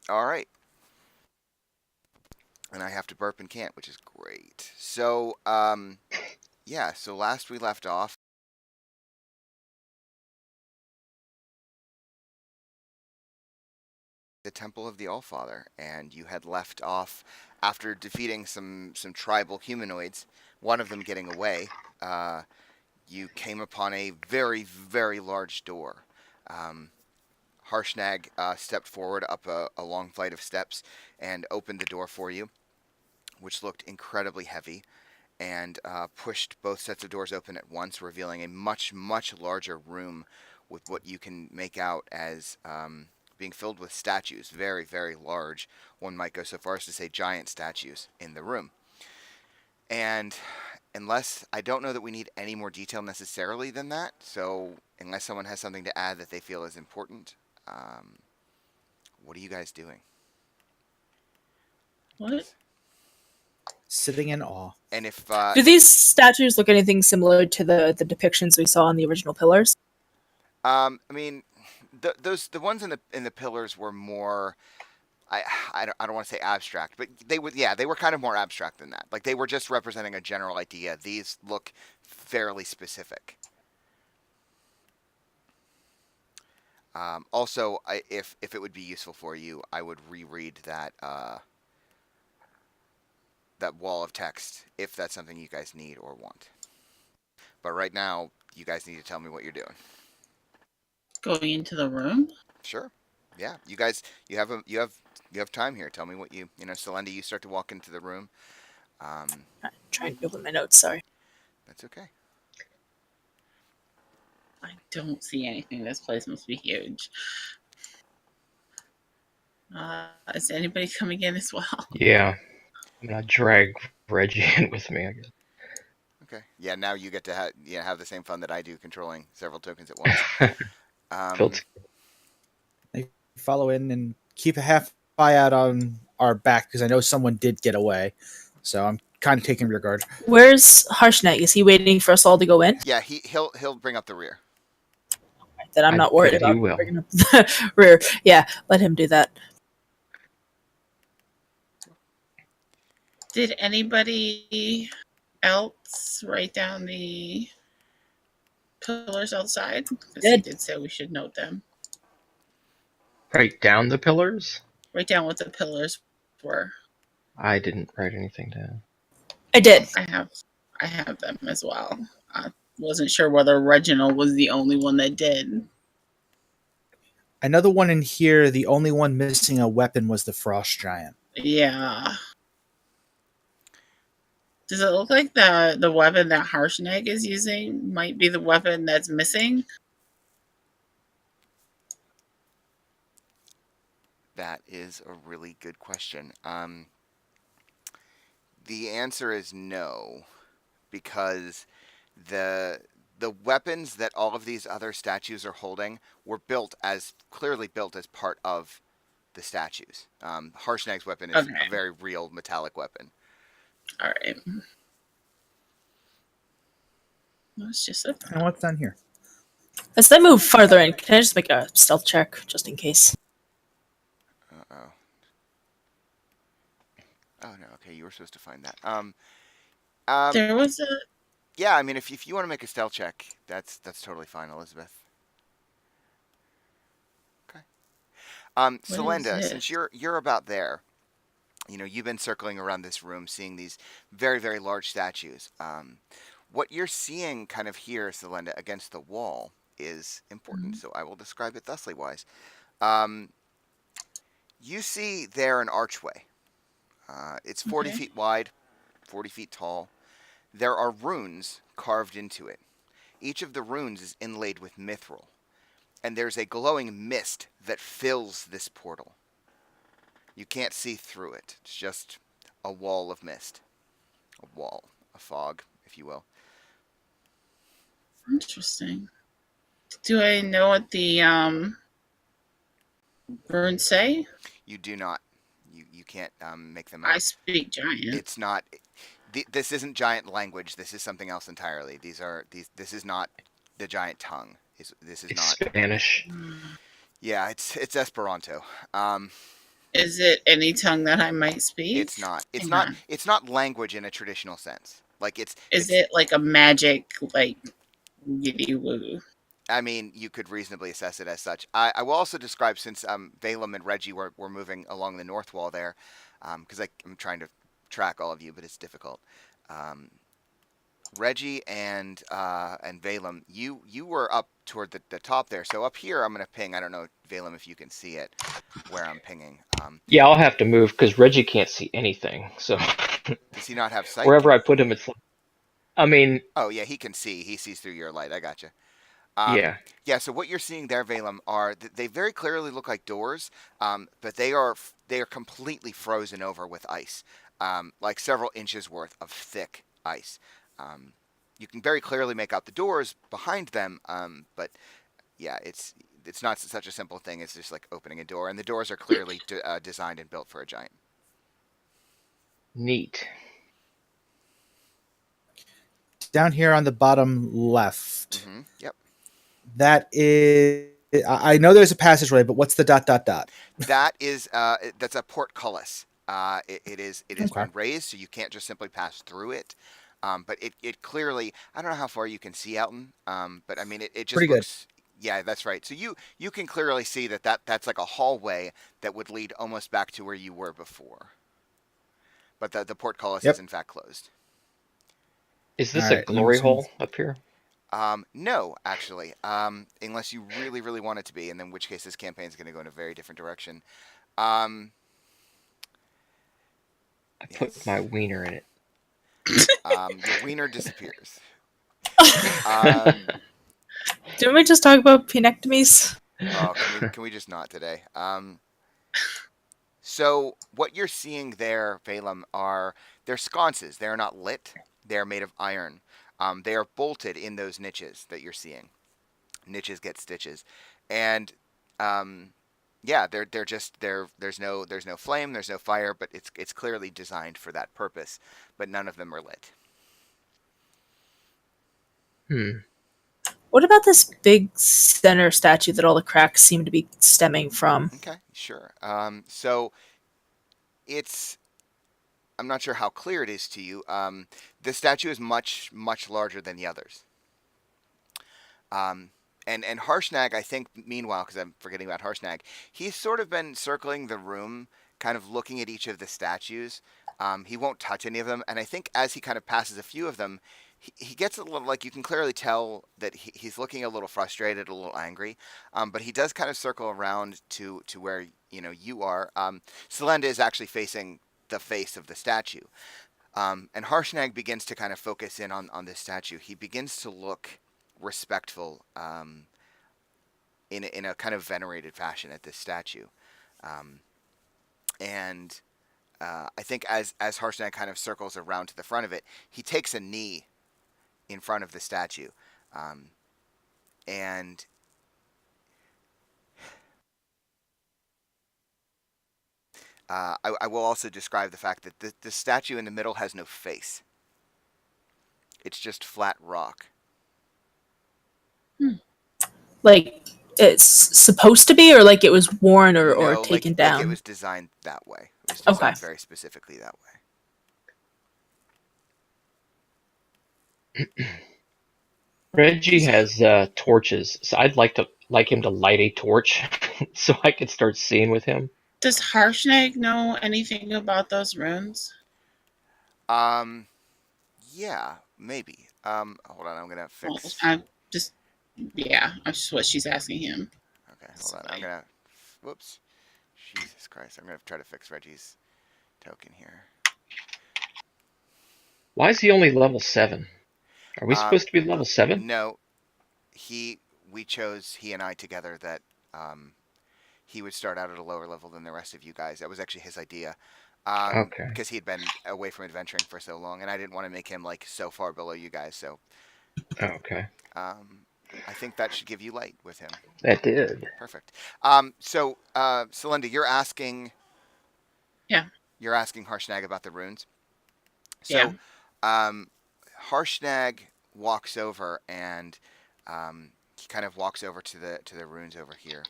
All right. And I have to burp and can't, which is great. So, yeah. So last we left off, the Temple of the Allfather, and you had left off after defeating some tribal humanoids. One of them getting away. Uh, you came upon a very very large door. Um, Harshnag stepped forward up a long flight of steps and opened the door for you, which looked incredibly heavy, and pushed both sets of doors open at once, revealing a much, much larger room with what you can make out as being filled with statues. Very, very large. One might go so far as to say giant statues in the room. And unless I don't know that we need any more detail necessarily than that, so unless someone has something to add that they feel is important, um, what are you guys doing? What? Sitting in awe. And if Do these statues look anything similar to the depictions we saw on the original pillars? I mean, the ones in the pillars were more. I don't want to say abstract, but they were kind of more abstract than that. Like they were just representing a general idea. These look fairly specific. Also, if it would be useful for you, I would reread that wall of text if that's something you guys need or want. But right now, you guys need to tell me what you're doing. Going into the room? Sure. Yeah, you guys, you have time here. Tell me what Selenda, you start to walk into the room. Um, I'm trying to open my notes. Sorry. that's okay. I don't see anything. This place must be huge. Is anybody coming in as well? Yeah, I'm gonna drag Reggie in with me, I guess. Okay. Yeah, now you get to have the same fun that I do controlling several tokens at once. Um, They follow in and keep a half eye out on our back because I know someone did get away. So I'm kind of taking rear guard. Where's Harshnag? Is he waiting for us all to go in? yeah, he'll bring up the rear. Then I'm I not worried bet about you will. bringing up the rear. Yeah, let him do that. Did anybody else write down the pillars outside? Because he did say we should note them. Write down the pillars? Write down what the pillars were. I didn't write anything down. I did. I have them as well. I wasn't sure whether Reginald was the only one that did. Another one in here, the only one missing a weapon was the Frost Giant. Yeah. Does it look like the weapon that Harshnag is using might be the weapon that's missing? That is a really good question. The answer is no, because the the weapons that all of these other statues are holding were clearly built as part of the statues. Harshnag's weapon is Okay. a very real metallic weapon. All right. It's just a And what's down here? As they move farther in, can I just make a stealth check just in case? Uh-oh. Oh no, okay, you were supposed to find that. there was a Yeah, I mean, if you want to make a stealth check, that's totally fine, Elizabeth. Okay. What is Selenda, it? since you're about there, you've been circling around this room, seeing these very very large statues. What you're seeing kind of here, Selenda, against the wall is important. So I will describe it thusly wise. Um, you see there an archway. It's 40 Okay. feet wide, 40 feet tall. There are runes carved into it. Each of the runes is inlaid with mithril, and there's a glowing mist that fills this portal. You can't see through it. It's just a wall of mist. A fog, if you will. Interesting. Do I know what the runes say? You do not. You can't make them out. I speak giant. It's not. This isn't giant language. This is something else entirely. This is not the giant tongue. This is It's not. Spanish. Yeah, it's Esperanto. Um, Is it any tongue that I might speak? It's not. It's Hang not. on. It's not language in a traditional sense. Like Is it's. it like a magic, like giddy woo? I mean, you could reasonably assess it as such. I will also describe, since Valem and Reggie were moving along the north wall there, because I'm trying to track all of you, but it's difficult. Um, Reggie and Valem, you were up toward the top there. So up here, I'm gonna ping. I don't know, Valem, if you can see it where I'm pinging. Yeah, I'll have to move because Reggie can't see anything. So Does he not have sight? wherever I put him, it's like, I mean, Oh yeah, he can see. He sees through your light. I gotcha. yeah. Yeah. So what you're seeing there, Valem, are they very clearly look like doors, but they are completely frozen over with ice, like several inches worth of thick ice. Um, you can very clearly make out the doors behind them, but yeah, it's not such a simple thing as just like opening a door, and the doors are clearly designed and built for a giant. Neat. Down here on the bottom left. Yep. That is. I know there's a passageway, but what's the dot dot dot? That's a portcullis. It is Okay. been raised, so you can't just simply pass through it. But it clearly, I don't know how far you can see, Elton. But I mean, it just Pretty good. looks. Yeah, that's right. So you can clearly see that's like a hallway that would lead almost back to where you were before. But the portcullis Yep. is in fact closed. Is this All a right, glory I'm hole up here? No, actually, unless you really, really want it to be, and in which case this campaign is going to go in a very different direction. Um, I put my wiener in it. your wiener disappears. Um, Didn't we just talk about penectomies? oh, can we just not today? So what you're seeing there, Valem, they're sconces. They're not lit. They're made of iron. They are bolted in those niches that you're seeing. Niches get stitches, and yeah, there's no flame, there's no fire, but it's clearly designed for that purpose. But none of them are lit. What about this big center statue that all the cracks seem to be stemming from? Okay, sure. So it's I'm not sure how clear it is to you. The statue is much much larger than the others. And Harshnag, I think, meanwhile, because I'm forgetting about Harshnag, he's sort of been circling the room, kind of looking at each of the statues. He won't touch any of them, and I think as he kind of passes a few of them, he gets a little, like, you can clearly tell that he's looking a little frustrated, a little angry, but he does kind of circle around to where you are. Selenda is actually facing the face of the statue, and Harshnag begins to kind of focus in on this statue. He begins to look respectful, in a kind of venerated fashion at this statue, and I think as Harshnag kind of circles around to the front of it, he takes a knee in front of the statue, and I will also describe the fact that the statue in the middle has no face. It's just flat rock. Like it's supposed to be, or like it was worn or No, taken like down? it was designed that way. It was designed Okay. very specifically that way. Reggie has torches, so I'd like him to light a torch so I could start seeing with him. Does Harshnag know anything about those runes? Yeah, maybe. Hold on, I'm gonna Well, fix. I'm just, yeah, that's what she's asking him. Okay, hold on. I'm gonna. Whoops. Jesus Christ! I'm gonna try to fix Reggie's token here. Why is he only level 7? Are we supposed to be level 7? No, we chose, he and I together, that he would start out at a lower level than the rest of you guys. That was actually his idea. Okay. Because he'd been away from adventuring for so long, and I didn't want to make him like so far below you guys. So Okay. I think that should give you light with him. That did. Perfect. So Selenda, you're asking. Yeah. You're asking Harshnag about the runes. So, Yeah. Harshnag walks over and he kind of walks over to the runes over here,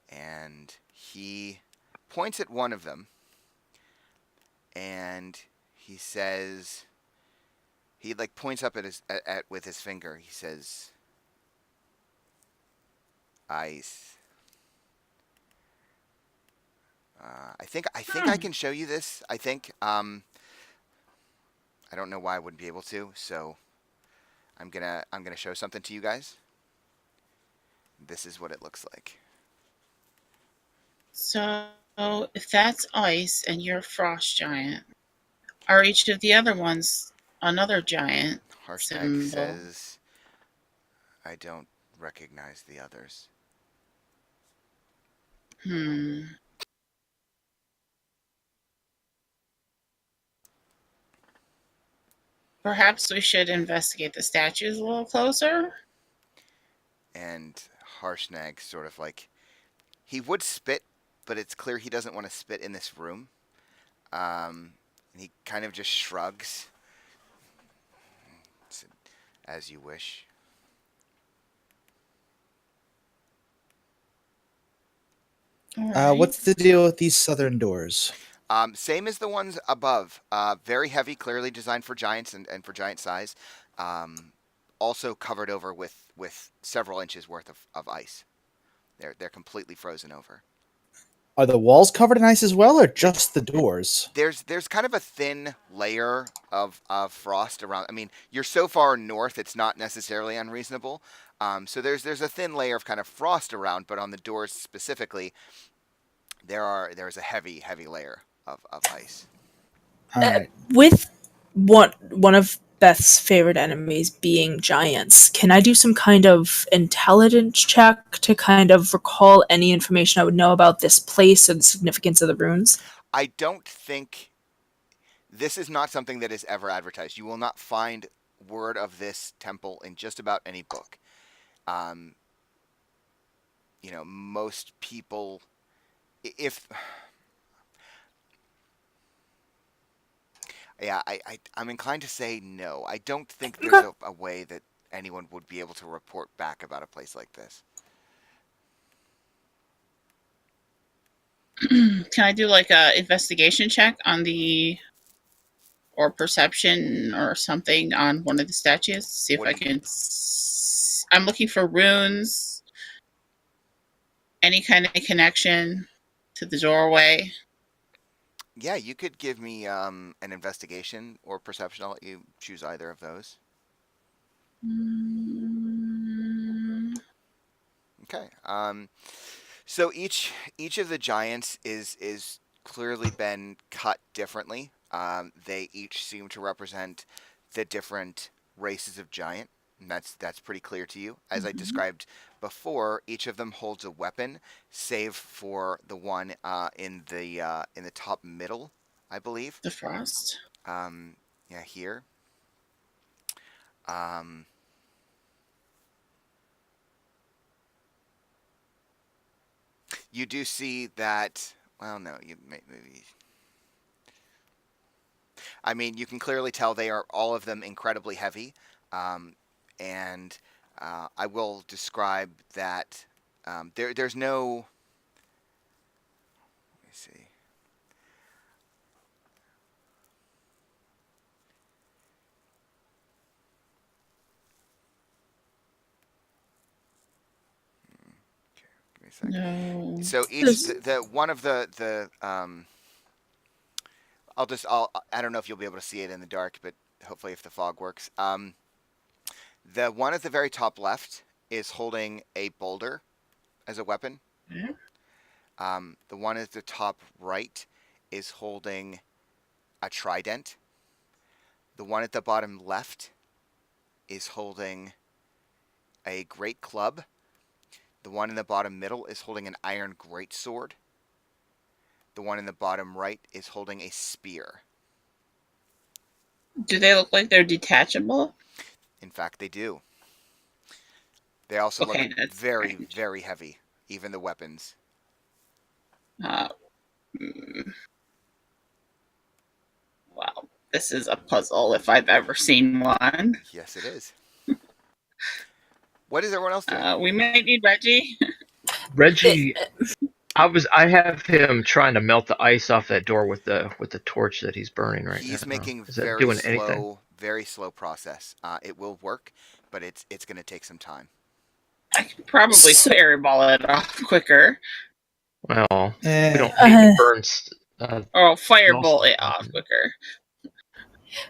and he points at one of them, and he says, he like points up at with his finger. He says, "Ice." I think I can show you this. I think I don't know why I wouldn't be able to. So I'm gonna show something to you guys. This is what it looks like. So if that's ice and you're a frost giant, are each of the other ones another giant? Harshnag Symbol. says, "I don't recognize the others." Perhaps we should investigate the statues a little closer. And Harshnag sort of like, he would spit, but it's clear he doesn't want to spit in this room. And he kind of just shrugs. As you wish. All right. What's the deal with these southern doors? Same as the ones above. Very heavy, clearly designed for giants and for giant size. Also covered over with several inches worth of ice. They're completely frozen over. Are the walls covered in ice as well, or just the doors? There's kind of a thin layer of frost around. I mean, you're so far north, it's not necessarily unreasonable. So there's a thin layer of kind of frost around, but on the doors specifically, there's a heavy layer of ice. All right. With one of Beth's favorite enemies being giants, can I do some kind of intelligence check to kind of recall any information I would know about this place or the significance of the runes? I don't think this is not something that is ever advertised. You will not find word of this temple in just about any book. Most people, if yeah, I'm inclined to say no. I don't think there's a way that anyone would be able to report back about a place like this. Can I do like a investigation check on or perception or something on one of the statues? See if What I do you- can. I'm looking for runes. Any kind of connection to the doorway. Yeah, you could give me an investigation or perception. I'll let you choose either of those. Okay. So each of the giants is clearly been cut differently. They each seem to represent the different races of giant, and that's pretty clear to you. As I described before, each of them holds a weapon, save for the one in the top middle, I believe. The frost. Yeah, here. You do see that. Well, no, maybe. I mean, you can clearly tell they are all of them incredibly heavy, and I will describe that there's no. Let me see. Okay, give me a second. No. So each the one of the I don't know if you'll be able to see it in the dark, but hopefully if the fog works. The one at the very top left is holding a boulder as a weapon. Yeah. The one at the top right is holding a trident. The one at the bottom left is holding a great club. The one in the bottom middle is holding an iron greatsword. The one in the bottom right is holding a spear. Do they look like they're detachable? In fact, they do. They also look very, very heavy, even the weapons. Wow, this is a puzzle if I've ever seen one. Yes, it is. What is everyone else doing? We might need Reggie. Reggie, I have him trying to melt the ice off that door with the torch that he's burning right now. He's making Is that doing anything? very slow process. It will work, but it's going to take some time. I could probably So- fireball it off quicker. Well, Eh. we don't need to burn. Or firebolt Also- it off quicker.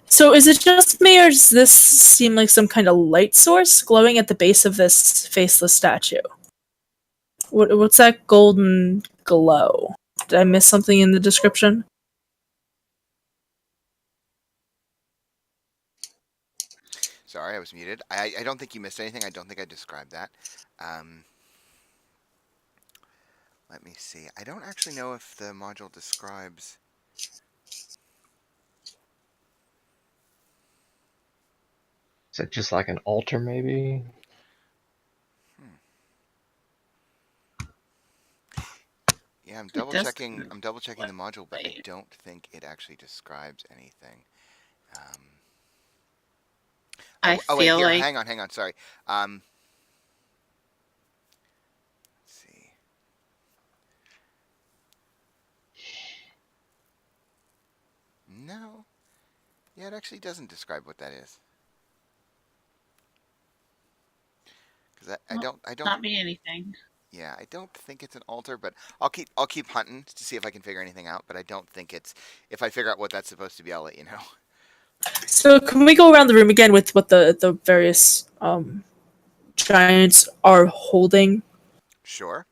So is it just me, or does this seem like some kind of light source glowing at the base of this faceless statue? What's that golden glow? Did I miss something in the description? Sorry, I was muted. I don't think you missed anything. I don't think I described that. Let me see. I don't actually know if the module describes. Is it just like an altar, maybe? Yeah, I'm double does- checking. I'm double checking the module, but I Wait. don't think it actually describes anything. I Oh wait, feel here. like Hang on. Sorry. Let's see. No. Yeah, it actually doesn't describe what that is. Because I Well, don't. not be anything. Yeah, I don't think it's an altar, but I'll keep hunting to see if I can figure anything out. But I don't think it's. If I figure out what that's supposed to be, I'll let you know. So can we go around the room again with what the various giants are holding? Sure.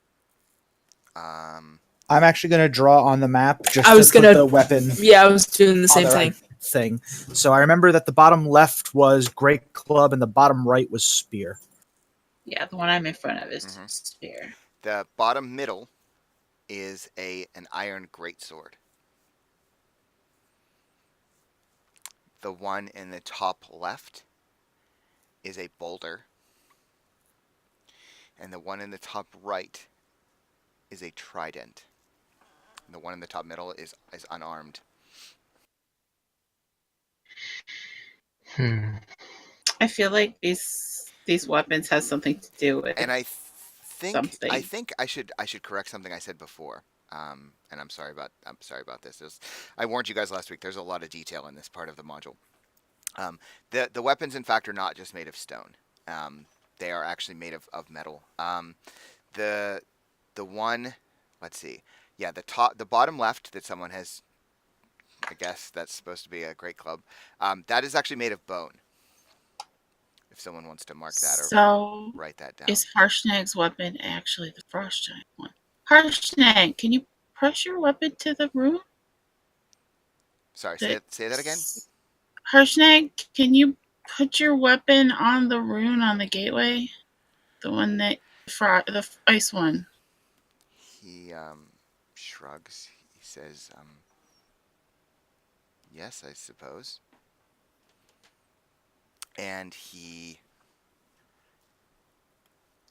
I'm actually going to draw on the map just I was to put gonna- the weapon Yeah, I was doing the on same the thing. right thing. So I remember that the bottom left was great club and the bottom right was spear. Yeah, the one I'm in front of is Mhm. spear. The bottom middle is an iron greatsword. The one in the top left is a boulder. And the one in the top right is a trident. And the one in the top middle is unarmed. I feel like these weapons has something to do with And I think something. I should correct something I said before. And I'm sorry about this. I warned you guys last week. There's a lot of detail in this part of the module. The weapons, in fact, are not just made of stone. They are actually made of metal. The one, let's see, yeah, the bottom left that someone has, I guess that's supposed to be a great club. That is actually made of bone. If someone wants to mark that or So write that down. is Harshnag's weapon actually the Frost Giant one? Harshnag, can you press your weapon to the room? Sorry, say that again. Harshnag, can you put your weapon on the rune on the gateway? The one that the ice one. He shrugs. He says, "Yes, I suppose." And he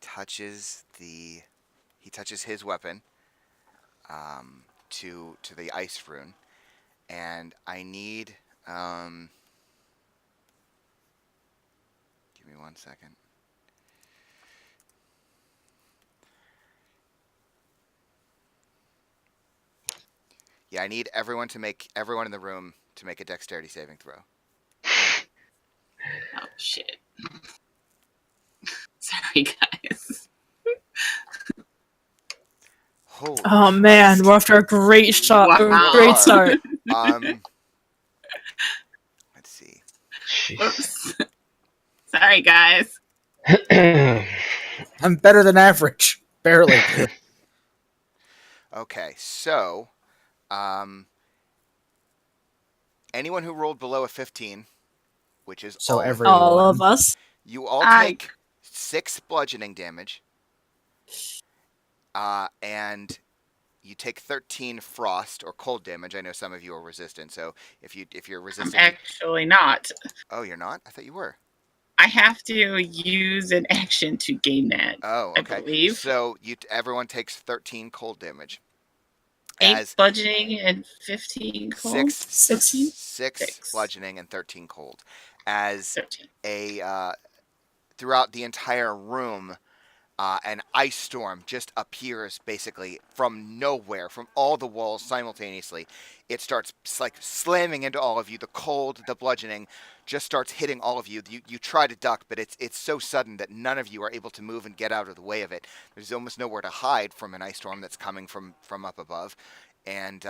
touches his weapon to the ice rune, and I need give me 1 second. Yeah, I need everyone in the room to make a dexterity saving throw. Oh shit. Sorry guys. Holy Oh man, Christ. we're off to a great shot. Wow. Great start. Let's see. Jeez. Oops. Sorry guys. I'm better than average. Barely. Okay, so anyone who rolled below a 15, which is So all of every- you, All of us. you all I- take 6 bludgeoning damage, and you take 13 frost or cold damage. I know some of you are resistant, so if you're I'm resistant, actually not. oh, you're not? I thought you were. I have to use an action to gain that. Oh, I okay. believe. So everyone takes 13 cold damage. 8 As bludgeoning and 15 cold. 6 Six. bludgeoning and 13 cold. As 13. throughout the entire room, an ice storm just appears basically from nowhere, from all the walls simultaneously. It starts like slamming into all of you. The cold, the bludgeoning, just starts hitting all of you. You try to duck, but it's so sudden that none of you are able to move and get out of the way of it. There's almost nowhere to hide from an ice storm that's coming from up above, and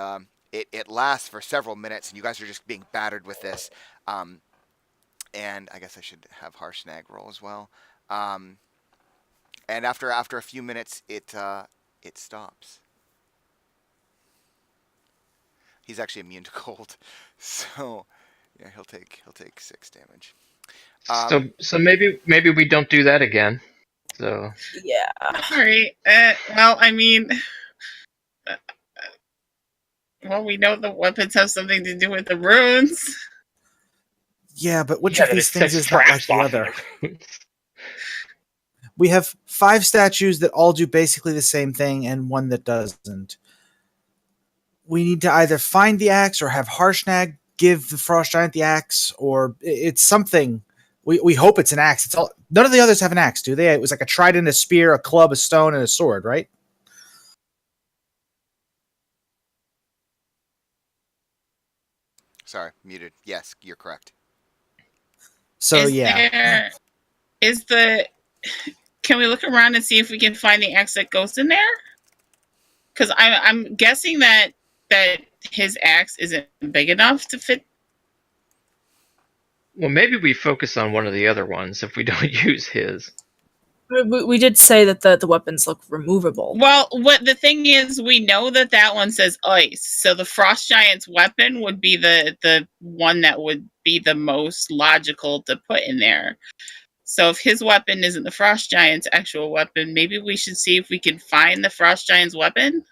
it lasts for several minutes, and you guys are just being battered with this. And I guess I should have Harshnag roll as well. And after a few minutes, it stops. He's actually immune to cold, so yeah, he'll take 6 damage. So maybe we don't do that again. So Yeah. All right. Well, I mean, well, we know the weapons have something to do with the runes. Yeah, but which Yeah, of that these it things sets is not like traps the off other? of- We have 5 statues that all do basically the same thing and one that doesn't. We need to either find the axe or have Harshnag give the Frost Giant the axe, or it's something. We hope it's an axe. It's all. None of the others have an axe, do they? It was like a trident, a spear, a club, a stone, and a sword, right? Sorry, muted. Yes, you're correct. So yeah. Can we look around and see if we can find the axe that goes in there? Because I'm guessing that his axe isn't big enough to fit. Well, maybe we focus on one of the other ones if we don't use his. We did say that the weapons look removable. Well, what the thing is, we know that one says ice, so the Frost Giant's weapon would be the one that would be the most logical to put in there. So if his weapon isn't the Frost Giant's actual weapon, maybe we should see if we can find the Frost Giant's weapon.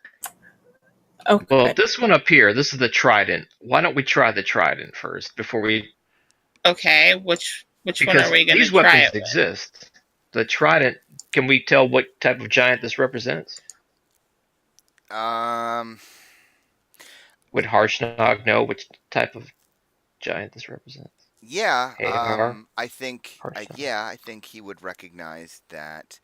Okay. Well, this one up here, this is the trident. Why don't we try the trident first before we? Okay, which one Because are we going to these try weapons it with? exist. The trident. Can we tell what type of giant this represents? Um, Would Harshnag know which type of giant this represents? yeah. Hagar? I think. Harshnag. Yeah, I think he would recognize that.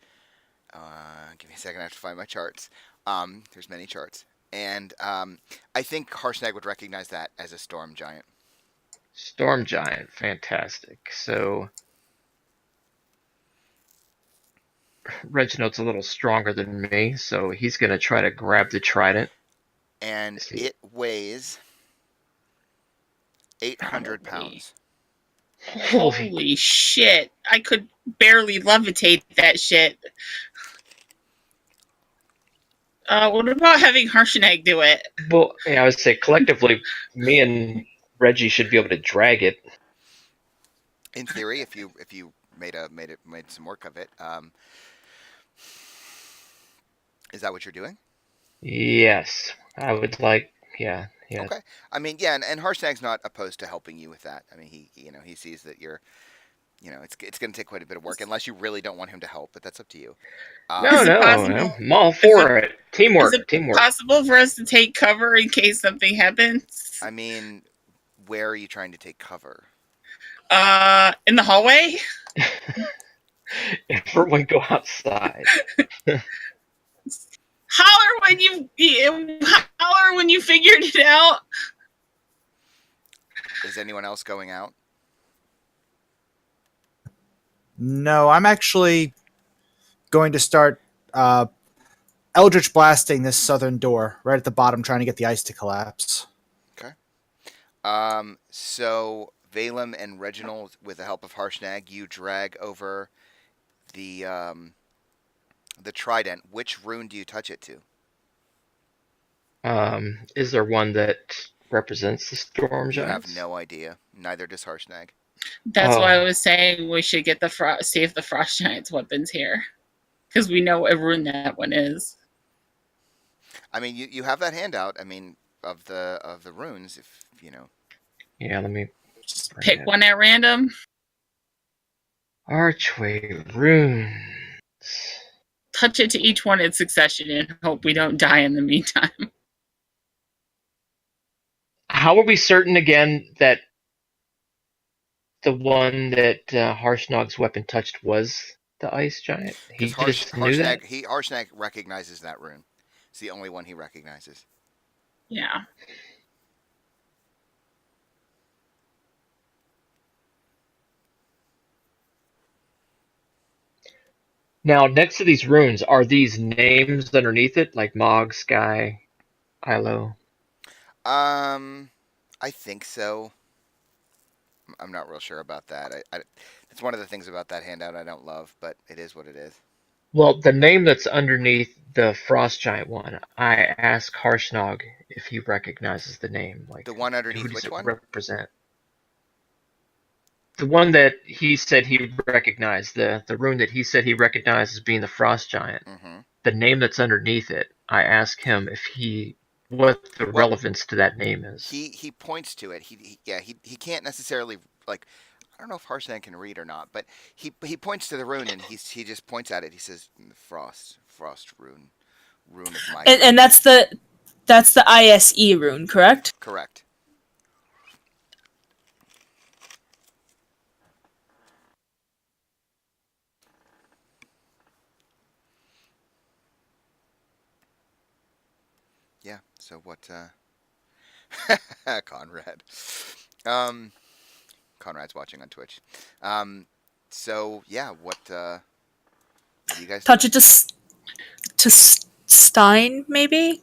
Give me a second. I have to find my charts. There's many charts, and I think Harshnag would recognize that as a storm giant. Storm giant, fantastic. So Reginald's a little stronger than me, so he's gonna try to grab the trident. And it weighs 800 pounds. Holy shit! I could barely levitate that shit. What about having Harshnag do it? Well, yeah, I would say collectively, me and Reggie should be able to drag it. In theory, if you made some work of it, is that what you're doing? Yes, I would like. Yeah. Okay. I mean, yeah, and Harshnag's not opposed to helping you with that. I mean, he sees that you're, it's going to take quite a bit of work, unless you really don't want him to help, but that's up to you. Is it No, possible- I'm all for it. Teamwork, Is it teamwork. possible for us to take cover in case something happens? I mean, where are you trying to take cover? In the hallway? Everyone go outside. Holler when you figured it out. Is anyone else going out? No, I'm actually going to start Eldritch blasting this southern door right at the bottom, trying to get the ice to collapse. So Valem and Reginald, with the help of Harshnag, you drag over the trident. Which rune do you touch it to? Is there one that represents the storm You giants? have no idea. Neither does Harshnag. That's Oh. why I was saying we should get see if the Frost Giant's weapon's here. Because we know what rune that one is. I mean, you have that handout. I mean, of the runes, if you know. Yeah, let me Just Bring pick it. one at random. Archway runes. Touch it to each one in succession and hope we don't die in the meantime. How are we certain again that the one that Harshnag's weapon touched was the ice giant? He Because just knew that? Harshnag recognizes that rune. It's the only one he recognizes. Yeah. Now, next to these runes, are these names underneath it, like Mog, Sky, Ilo? I think so. I'm not real sure about that. It's one of the things about that handout I don't love, but it is what it is. Well, the name that's underneath the Frost Giant one, I asked Harshnag if he recognizes the name. Like, The one who underneath does which it one? represent? The one that he said he recognized, the rune that he said he recognized as being the Frost Giant. Mm-hmm. The name that's underneath it, I asked him if what the Well, relevance to that name is. he points to it. He can't necessarily like. I don't know if Harshnag can read or not, but he points to the rune and he just points at it. He says frost rune of my And that's the ISE rune, correct? correct. Yeah. So what? Conrad. Um, Conrad's watching on Twitch. So yeah, what do you guys Touch do? it to Stein, maybe.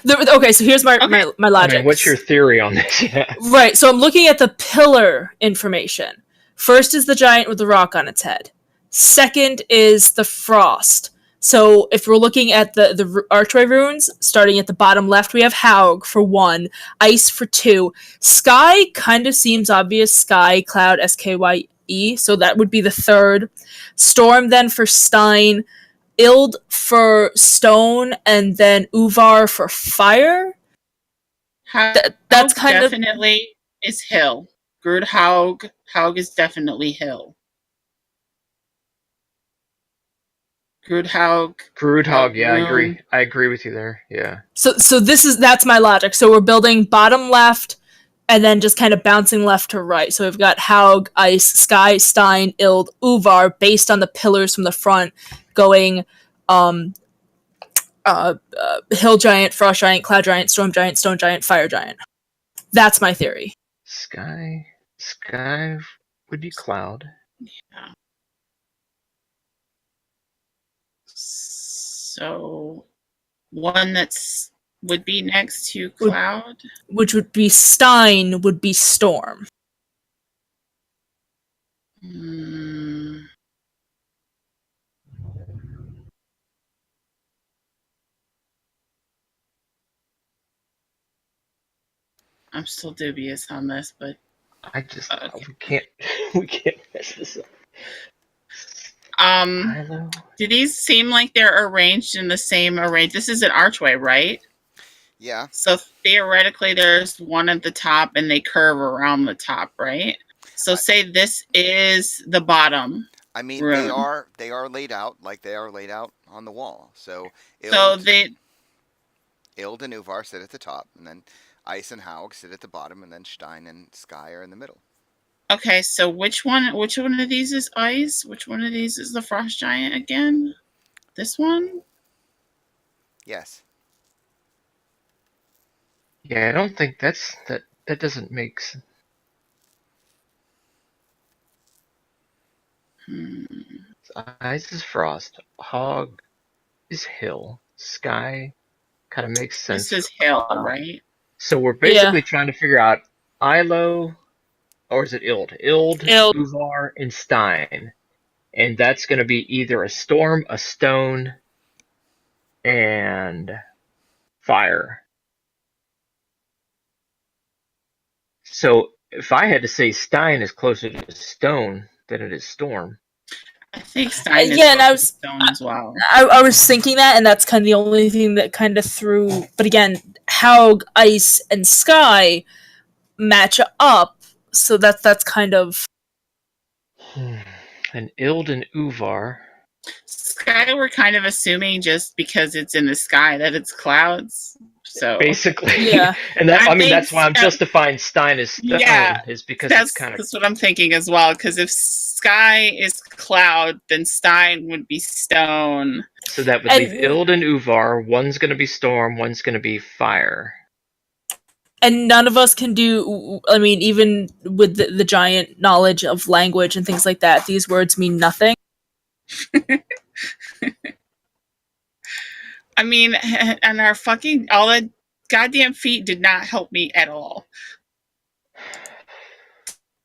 Okay, so here's my I logic. mean, what's your theory on this? Yeah. Right, so I'm looking at the pillar information. First is the giant with the rock on its head. Second is the frost. So if we're looking at the archway runes, starting at the bottom left, we have Haug for 1, Ice for 2. Sky kind of seems obvious. Sky, Cloud, Skye. So that would be the third. Storm then for Stein. Ild for Stone. And then Uvar for Fire. That's kind of definitely is hill. Haug is definitely hill. Groodhog, yeah, I agree with you there. Yeah. So that's my logic. So we're building bottom left and then just kind of bouncing left to right. So we've got Haug, Ice, Sky, Stein, Ild, Uvar based on the pillars from the front going Hill Giant, Frost Giant, Cloud Giant, Storm Giant, Stone Giant, Fire Giant. That's my theory. Sky would be Cloud. Yeah. So one that's would be next to Cloud, which would be Stein, would be Storm. I'm still dubious on this, but we can't mess this up. Do these seem like they're arranged in the same arrange? This is an archway, right? Yeah. So theoretically, there's one at the top, and they curve around the top, right? So say this is the bottom. I mean, room. they are laid out like they are laid out on the wall. So Ild and Uvar sit at the top, and then Ice and Haug sit at the bottom, and then Stein and Sky are in the middle. Okay, so which one of these is Ice? Which one of these is the Frost Giant again? This one? Yes. Yeah, I don't think that doesn't make sense. Ice is Frost. Haug is Hill. Sky kind of makes sense. This is Hill, right? So we're basically trying to figure out Ilo, or is it Ild? Ild, Uvar, and Stein. And that's going to be either a Storm, a Stone, and Fire. So if I had to say Stein is closer to Stone than it is Storm. I think Stein is closer to Stone as well. I was thinking that, and that's kind of the only thing that kind of threw. But again, Haug, Ice, and Sky match up, so that's kind of. And Ild and Uvar. Sky, we're kind of assuming just because it's in the sky that it's clouds. So Basically. Yeah. And that, I I mean, think that's why I'm so. justifying Stein as stone, Yeah, is because it's kind of. that's what I'm thinking as well. Because if Sky is cloud, then Stein would be stone. So that would And- leave Ild and Uvar. One's going to be storm, one's going to be fire. And none of us can do, I mean, even with the giant knowledge of language and things like that, these words mean nothing. I mean, and our fucking all the goddamn feet did not help me at all.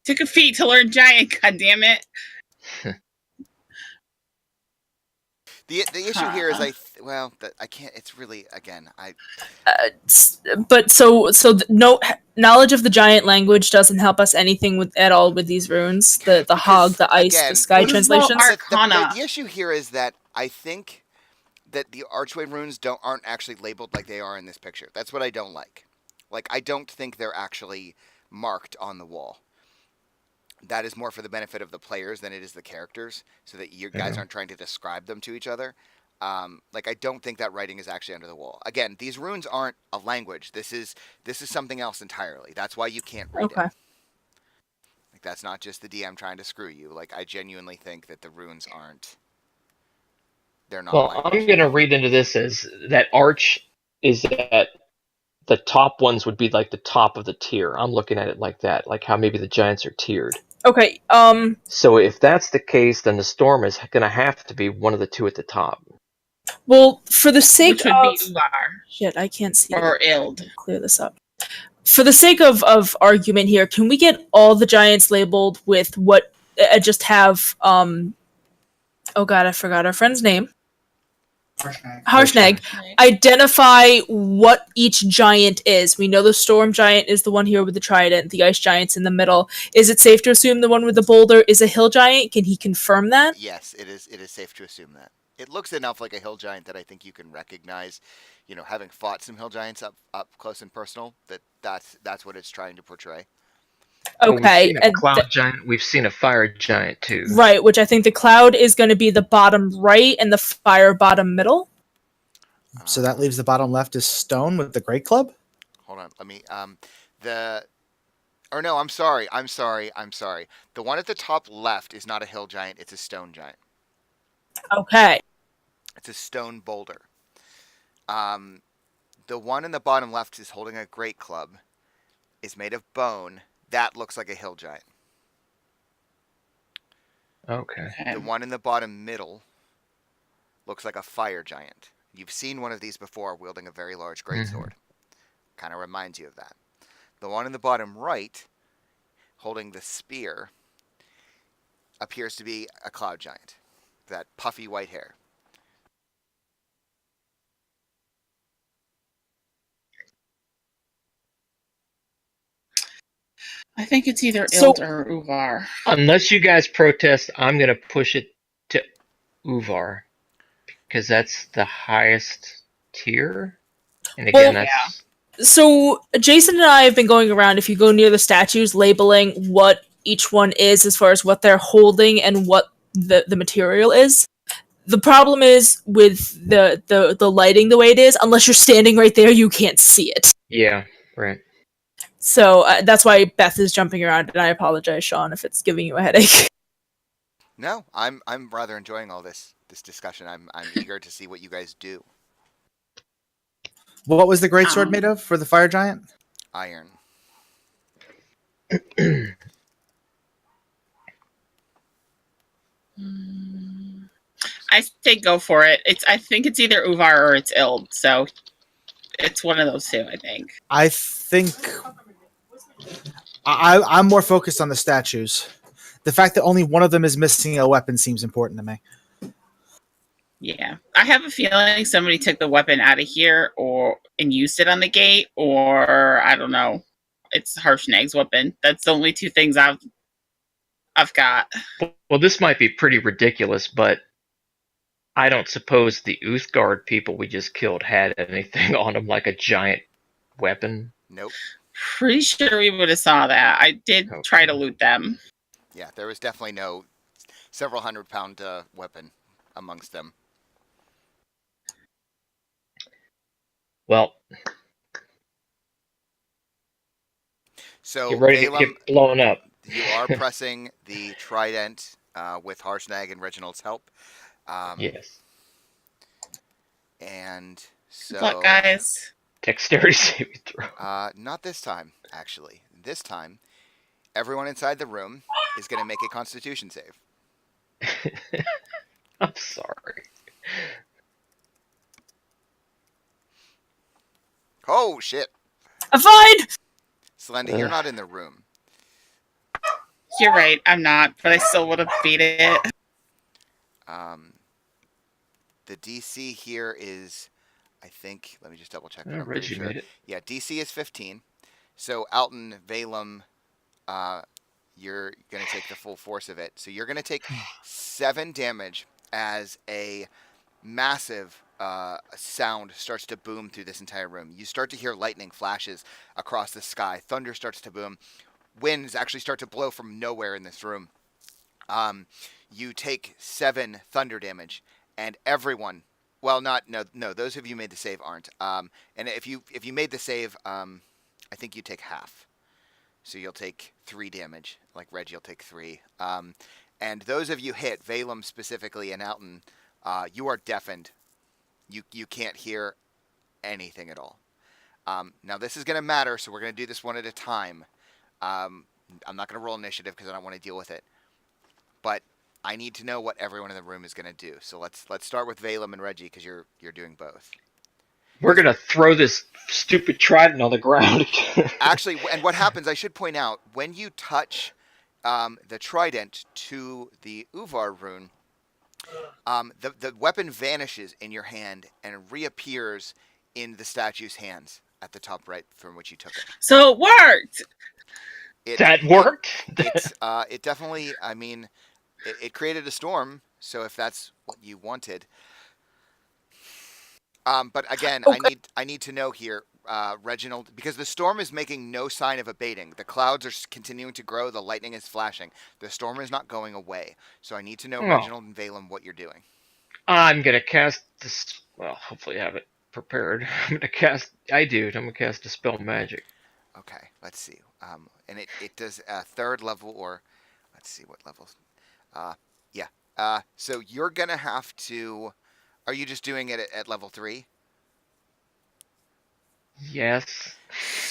Took a feat to learn giant. God damn it! The issue here is I can't. It's really again But so no knowledge of the giant language doesn't help us anything with at all with these runes. The Because, hog, the ice, again, the sky what is translations. Arcana? the issue here is that I think that the archway runes aren't actually labeled like they are in this picture. That's what I don't like. Like, I don't think they're actually marked on the wall. That is more for the benefit of the players than it is the characters, so that you guys aren't trying to describe them to each other. Like, I don't think that writing is actually under the wall. Again, these runes aren't a language. This is something else entirely. That's why you can't read Okay. it. Like, that's not just the DM trying to screw you. Like, I genuinely think that the runes aren't. They're not. Well, language. I'm going to read into this as that arch is at the top ones would be like the top of the tier. I'm looking at it like that, like how maybe the giants are tiered. Okay. So if that's the case, then the storm is going to have to be one of the two at the top. Well, for the sake Which would of be Uvar shit, I can't see. or it. Ild. Clear this up. For the sake of argument here, can we get all the giants labeled with what? Just have oh god, I forgot our friend's name. Harshnag. Identify what each giant is. We know the storm giant is the one here with the trident, the ice giant's in the middle. Is it safe to assume the one with the boulder is a hill giant? Can he confirm that? Yes, it is. It is safe to assume that. It looks enough like a hill giant that I think you can recognize, having fought some hill giants up close and personal, that's what it's trying to portray. Well, we've Okay. seen a cloud giant. We've seen a fire giant too. Right, which I think the cloud is going to be the bottom right and the fire bottom middle. So that leaves the bottom left as stone with the great club. Hold on, let me no, I'm sorry. The one at the top left is not a hill giant, it's a stone giant. Okay. It's a stone boulder. The one in the bottom left is holding a great club, is made of bone. That looks like a hill giant. Okay. The one in the bottom middle looks like a fire giant. You've seen one of these before wielding a very large greatsword. Kind of reminds you of that. The one in the bottom right, holding the spear, appears to be a cloud giant. That puffy white hair. I think it's either So- Ild or Uvar. Unless you guys protest, I'm going to push it to Uvar because that's the highest tier. And again, Well, that's So Jason and I have been going around, if you go near the statues, labeling what each one is as far as what they're holding and what the material is. The problem is with the lighting the way it is, unless you're standing right there, you can't see it. yeah, right. So that's why Beth is jumping around, and I apologize, Sean, if it's giving you a headache. No, I'm rather enjoying all this discussion. I'm eager to see what you guys do. What was the great sword made of for the fire giant? Iron. I say go for it. I think it's either Uvar or it's Ild. So it's one of those two, I think. I think I'm more focused on the statues. The fact that only one of them is missing a weapon seems important to me. Yeah. I have a feeling somebody took the weapon out of here and used it on the gate, or I don't know. It's Harshnag's weapon. That's the only two things I've got. Well, this might be pretty ridiculous, but I don't suppose the Uthgard people we just killed had anything on them like a giant weapon. Nope. Pretty sure we would have saw that. I did try to loot them. Yeah, there was definitely no several 100-pound weapon amongst them. Well, So Get ready to Valem, get blown up. you are pressing the trident with Harshnag and Reginald's help. Yes. And so, Good luck, guys. Dexterity saving throw. not this time, actually. This time, everyone inside the room is going to make a Constitution save. I'm sorry. Oh shit, I'm fine. Selenda, you're not in the room. You're right. I'm not, but I still would have beat it. The DC here is, I think. Let me just double check. But I'm Reggie pretty sure. made it. Yeah, DC is 15. So Alton, Valem, you're going to take the full force of it. So you're going to take 7 damage as a massive sound starts to boom through this entire room. You start to hear lightning flashes across the sky. Thunder starts to boom. Winds actually start to blow from nowhere in this room. You take 7 thunder damage, and everyone. Well, no. Those of you made the save aren't. And if you made the save, I think you take half. So you'll take 3 damage. Like Reggie will take 3. And those of you hit, Valem specifically and Alton, you are deafened. You can't hear anything at all. Now this is going to matter, so we're going to do this one at a time. I'm not going to roll initiative because I don't want to deal with it. But I need to know what everyone in the room is going to do. So let's start with Valem and Reggie because you're doing both. We're gonna throw this stupid trident on the ground. Actually, and what happens? I should point out when you touch the trident to the Uvar rune, the weapon vanishes in your hand and reappears in the statue's hands at the top right from which you took it. So it worked. That worked. It definitely. I mean, it created a storm. So if that's what you wanted, but again, Okay. I need to know here, Reginald, because the storm is making no sign of abating. The clouds are continuing to grow. The lightning is flashing. The storm is not going away. So I need to know, Reginald and Valem, what you're doing. I'm gonna cast this. Well, hopefully I have it prepared. I'm gonna cast. I'm gonna cast Dispel Magic. Okay, let's see. And it does a 3rd level, or let's see what levels. Yeah. So you're gonna have to. Are you just doing it at level 3? Yes.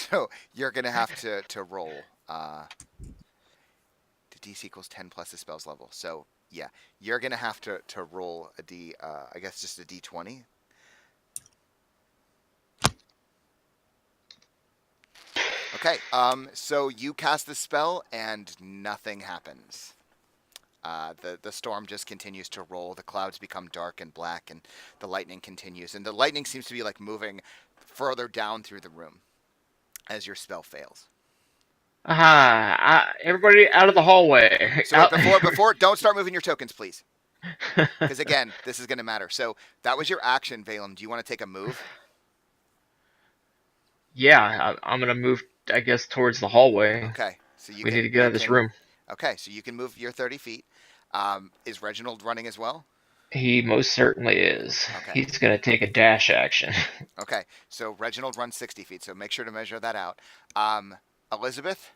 So you're gonna have to roll. The DC equals 10 plus the spell's level. So yeah, you're gonna have to roll a D. I guess just a D20. Okay. So you cast the spell and nothing happens. The storm just continues to roll. The clouds become dark and black, and the lightning continues. And the lightning seems to be like moving further down through the room as your spell fails. Aha! Everybody out of the hallway. So before, don't start moving your tokens, please. Because again, this is going to matter. So that was your action, Valem. Do you want to take a move? Yeah, I'm gonna move. I guess towards the hallway. Okay. So We need to get out of this room. Okay, so you can move your 30 feet. Is Reginald running as well? He most certainly is. Okay. He's gonna take a dash action. Okay, so Reginald runs 60 feet, so make sure to measure that out. Elizabeth?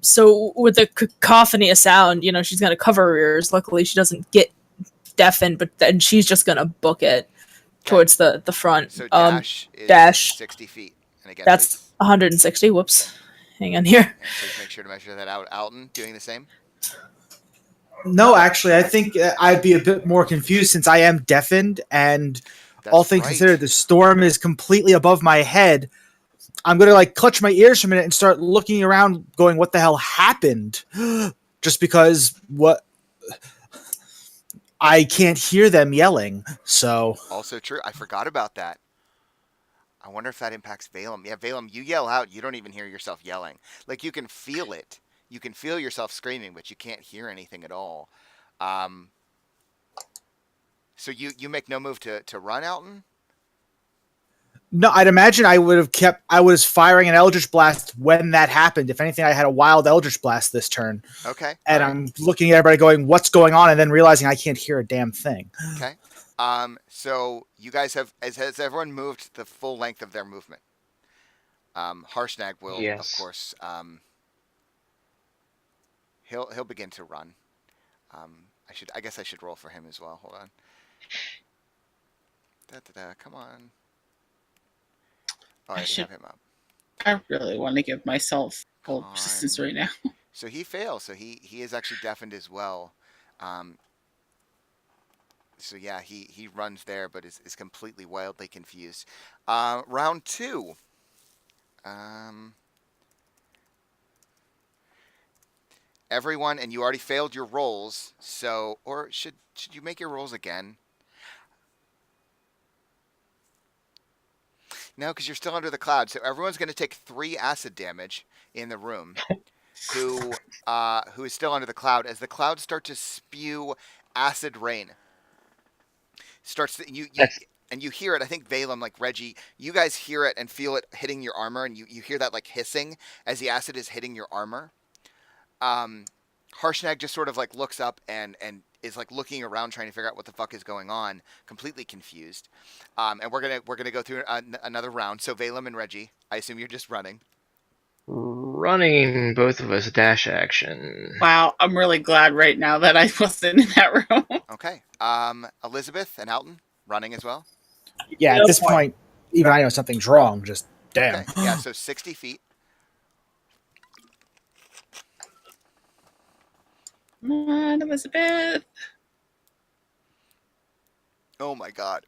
So with the cacophony of sound, she's gonna cover her ears. Luckily, she doesn't get deafened, but then she's just gonna book it towards the front. So dash is dash. 60 feet. And again, That's 160. Whoops. Hang on here. please make sure to measure that out. Alton, doing the same? No, actually, I think I'd be a bit more confused since I am deafened, and That's all things right. considered, the storm is completely above my head. I'm gonna clutch my ears for a minute and start looking around, going, "What the hell happened?" Just because I can't hear them yelling. So Also true. I forgot about that. I wonder if that impacts Valem. Yeah, Valem, you yell out. You don't even hear yourself yelling. Like, you can feel it. You can feel yourself screaming, but you can't hear anything at all. So you make no move to run, Alton? no, I'd imagine I was firing an Eldritch Blast when that happened. If anything, I had a wild Eldritch Blast this turn. Okay. And all right. I'm looking at everybody going, "What's going on?" And then realizing I can't hear a damn thing. Okay. So you guys has everyone moved the full length of their movement? Harshnag will, Yes. of course, he'll begin to run. I guess I should roll for him as well. Hold on. Come on. All right, should- have him up. I really want to give myself full Come persistence on. right now. So he fails. So he is actually deafened as well. So yeah, he runs there, but is completely wildly confused. Round 2. Everyone, and you already failed your rolls. So, or should you make your rolls again? No, because you're still under the cloud. So everyone's going to take 3 acid damage in the room. who is still under the cloud as the clouds start to spew acid rain. Starts to, and you hear it. I think Valem, like Reggie, you guys hear it and feel it hitting your armor, and you hear that like hissing as the acid is hitting your armor. Harshnag just sort of like looks up and is like looking around trying to figure out what the fuck is going on, completely confused. And we're gonna go through another round. So Valem and Reggie, I assume you're just running. Running, both of us dash action. Wow, I'm really glad right now that I wasn't in that room. Okay. Elizabeth and Alton running as well. Yeah, at this point, even I know something's wrong. Just damn. Okay. Yeah, so 60 feet. Come on, Elizabeth. Oh my god.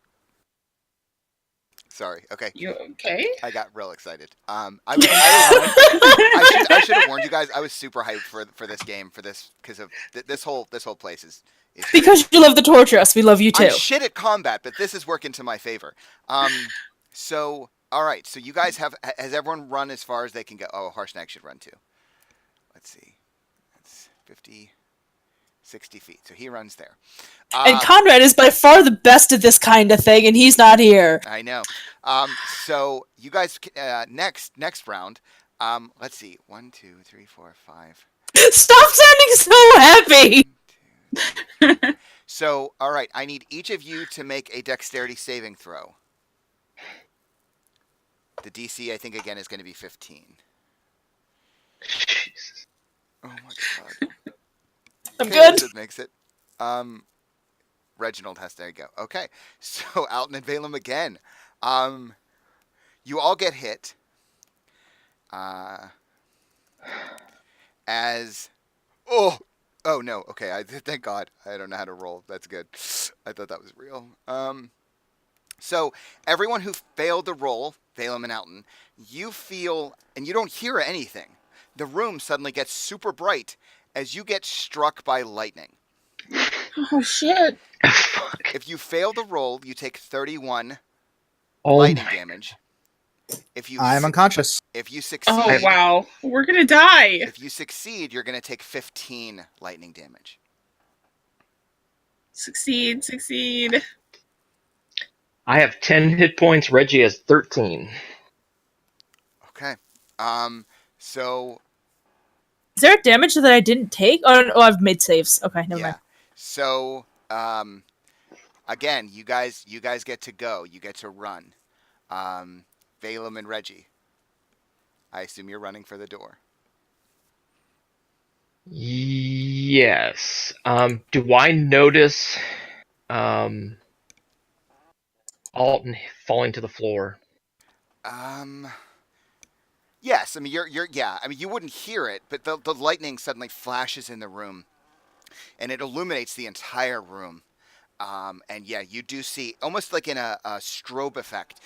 Sorry. Okay. You okay? I got real excited. I should have warned you guys. I was super hyped for this game because of this whole place is Because you love to torture us, we love you too. I'm shit at combat, but this is working to my favor. So all right. So you guys has everyone run as far as they can go? Oh, Harshnag should run too. Let's see. That's 50, 60 feet. So he runs there. And Conrad is by far the best at this kind of thing, and he's not here. I know. So you guys next round. Let's see. 1, 2, 3, 4, 5. Stop sounding so happy. 1, 2. So all right, I need each of you to make a dexterity saving throw. The DC, I think, again is going to be 15. Jesus. Oh my god. I'm Okay, good. Elizabeth makes it. Reginald has to go. Okay, so Alton and Valem again. You all get hit. As oh no. Okay, thank God. I don't know how to roll. That's good. I thought that was real. So everyone who failed the roll, Valem and Alton, you feel, and you don't hear anything. The room suddenly gets super bright as you get struck by lightning. Oh shit! Fuck. If you fail the roll, you take 31 Oh lightning my damage. If you I'm unconscious. if you succeed, Oh wow, we're gonna die. if you succeed, you're gonna take 15 lightning damage. Succeed. I have 10 hit points. Reggie has 13. Okay. So Is there damage that I didn't take? Oh, I've made saves. Okay, never yeah. mind. So again, you guys get to go. You get to run. Valem and Reggie. I assume you're running for the door. Yes. Do I notice Alton falling to the floor? Yes. I mean, you're yeah. I mean, you wouldn't hear it, but the lightning suddenly flashes in the room, and it illuminates the entire room. And yeah, you do see almost like in a strobe effect.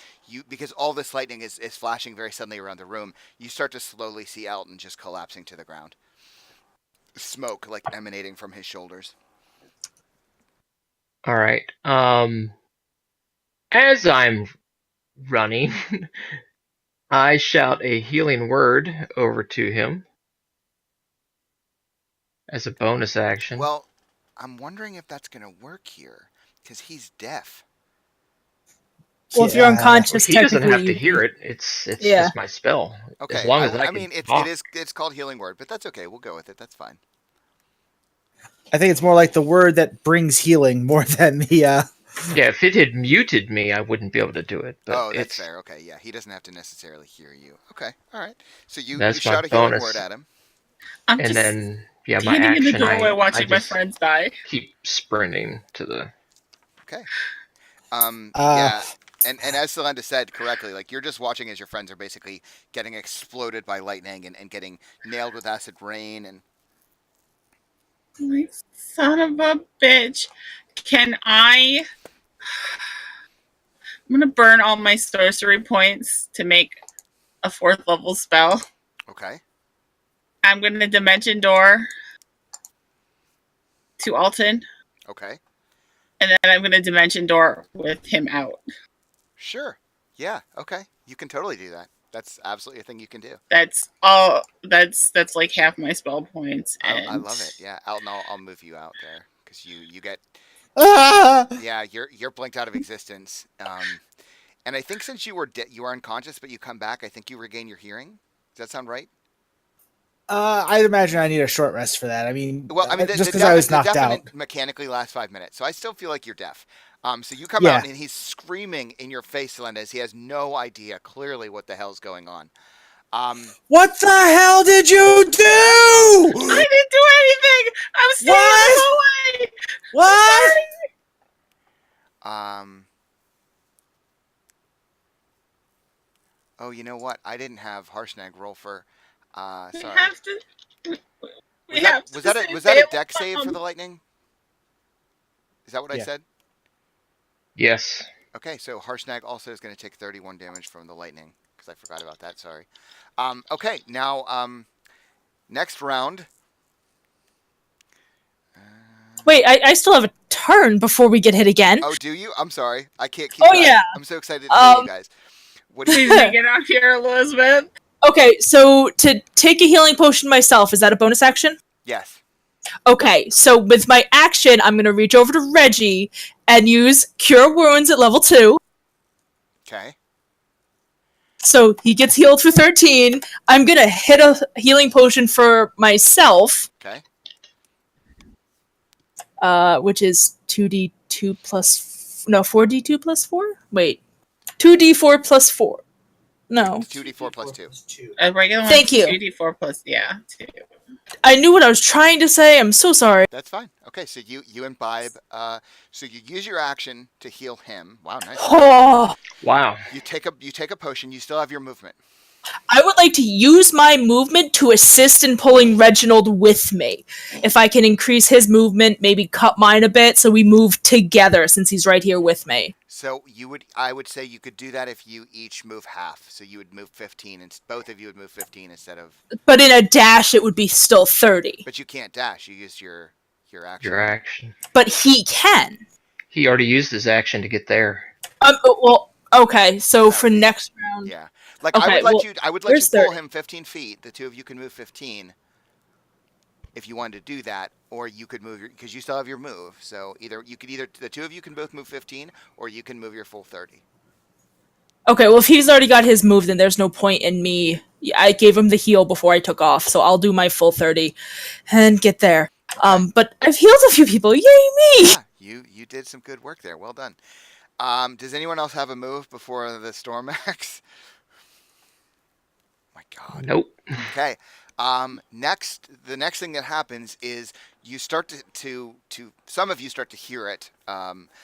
Because all this lightning is flashing very suddenly around the room. You start to slowly see Alton just collapsing to the ground. Smoke like emanating from his shoulders. All right. As I'm running, I shout a healing word over to him as a bonus action. Well, I'm wondering if that's going to work here because he's deaf. Well, if you're Yeah. unconscious, he doesn't have to technically, hear it. It's Yeah. just my spell. Okay. As long as I I can mean, talk. it's called healing word, but that's okay. We'll go with it. That's fine. I think it's more like the word that brings healing more than the Yeah, if it had muted me, I wouldn't be able to do it. But Oh, that's it's fair. Okay, yeah, he doesn't have to necessarily hear you. Okay, all right. So you that's my shout a healing word bonus. at him. I'm And just then my standing in the action, doorway I watching my just friends die. keep sprinting to the. Okay. Uh, Yeah, and as Celenda said correctly, like you're just watching as your friends are basically getting exploded by lightning and getting nailed with acid rain and Like, son of a bitch. Can I? I'm gonna burn all my sorcery points to make a 4th level spell. okay. I'm gonna dimension door to Alton, Okay. and then I'm gonna dimension door with him out. Sure. Yeah, okay. You can totally do that. That's absolutely a thing you can do. That's all. That's like half my spell points. I And love it. Yeah, Alton, I'll move you out there because you get ah! yeah you're blinked out of existence. And I think since you were you are unconscious but you come back, I think you regain your hearing. Does that sound right? I'd imagine I need a short rest for that. I mean, Well, I mean, just because I was knocked out. mechanically last 5 minutes, so I still feel like you're deaf. So you come Yeah. out and he's screaming in your face, Celendez. He has no idea clearly what the hell's going on. What the hell did you do? I didn't do anything. I'm staying in the hallway. What? Oh, you know what? I didn't have Harshnag roll for. We Sorry. have to. Was that a deck save for the lightning? Is that what I Yeah. said? Yes. Okay, so Harshnag also is going to take 31 damage from the lightning because I forgot about that. Sorry. Okay, now next round. Wait, I still have a turn before we get hit again. Oh, do you? I'm sorry. I can't keep Oh, track. yeah. I'm so excited to see you guys. What do you Please make it out here, Elizabeth. Okay, so to take a healing potion myself, is that a bonus action? Yes. Okay, so with my action, I'm going to reach over to Reggie and use Cure Wounds at level 2. Okay. So he gets healed for 13. I'm going to hit a healing potion for myself, Okay. which is 2d2 plus... No, 4d2 plus 4? Wait. 2d4 plus 4. No. 2d4 plus 2. A regular one. Thank you. 2d4 plus 2. I knew what I was trying to say. I'm so sorry. That's fine. Okay, so you imbibe. So you use your action to heal him. Wow, nice. Oh, Wow. You take a potion. You still have your movement. I would like to use my movement to assist in pulling Reginald with me. If I can increase his movement, maybe cut mine a bit so we move together since he's right here with me. So I would say you could do that if you each move half. So you would move 15, and both of you would move 15 instead of. But in a dash, it would be still 30. But you can't dash. You use your action. Your action. But he can. He already used his action to get there. Well, okay. So for next round, Yeah. Like Okay, I would let you where's pull 30? him 15 feet. The two of you can move 15. If you wanted to do that, or you could move because you still have your move. So the two of you can both move 15, or you can move your full 30. okay. Well, if he's already got his move, then there's no point in me. I gave him the heal before I took off, so I'll do my full 30 and get there. But I've healed a few people. Yay me! Yeah, you did some good work there. Well done. Does anyone else have a move before the storm axe? My God. Nope. Okay. The next thing that happens is you start to some of you start to hear it. Valem,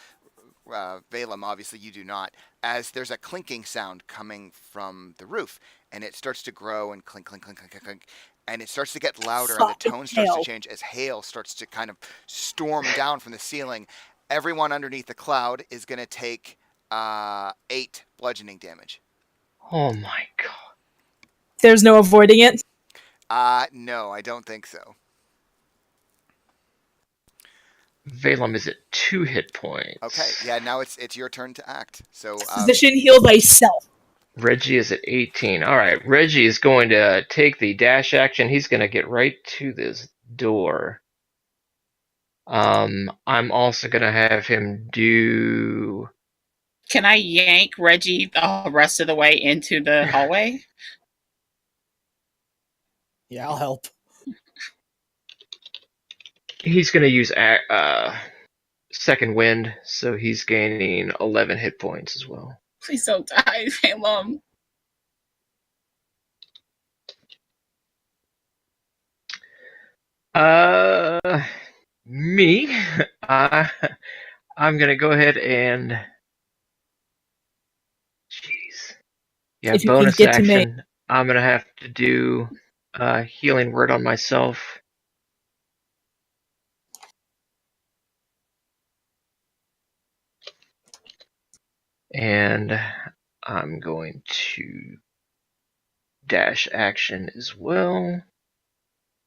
obviously you do not, as there's a clinking sound coming from the roof, and it starts to grow and clink, clink, clink, clink, clink, clink, and it starts to get louder, and the tone starts to change as hail starts to kind of storm down from the ceiling. Everyone underneath the cloud is going to take 8 bludgeoning damage. Oh my god. There's no avoiding it. No, I don't think so. Valem is at 2 hit points. Okay, yeah, now it's your turn to act. So Position heal thyself. Reggie is at 18. Alright, Reggie is going to take the dash action. He's going to get right to this door. I'm also going to have him do... Can I yank Reggie the rest of the way into the hallway? Yeah, I'll help. He's going to use second wind, so he's gaining 11 hit points as well. Please don't die, Phelan. Me, I'm gonna go ahead and, jeez, yeah, If you can bonus get to me. action. I'm gonna have to do healing word on myself. And I'm going to dash action as well.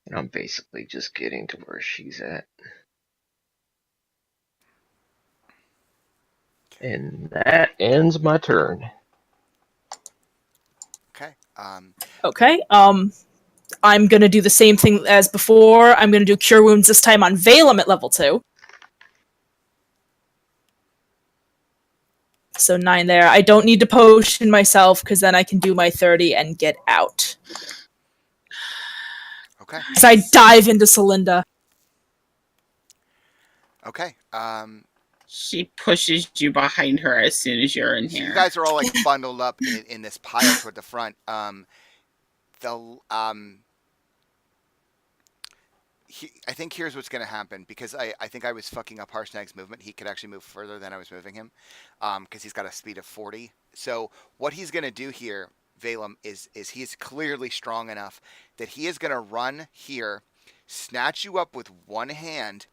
And I'm basically just getting to where she's at. And that ends my turn. Okay. Okay. I'm gonna do the same thing as before. I'm gonna do Cure Wounds this time on Valem at level 2. So 9 there. I don't need to potion myself because then I can do my 30 and get out. Okay. As I dive into Celinda. Okay. She pushes you behind her as soon as you're in So here. you guys are all like bundled up in this pile toward the front. I think here's what's going to happen, because I think I was fucking up Harshnag's movement. He could actually move further than I was moving him, because he's got a speed of 40. So what he's going to do here, Valem, is he is clearly strong enough that he is going to run here, snatch you up with one hand.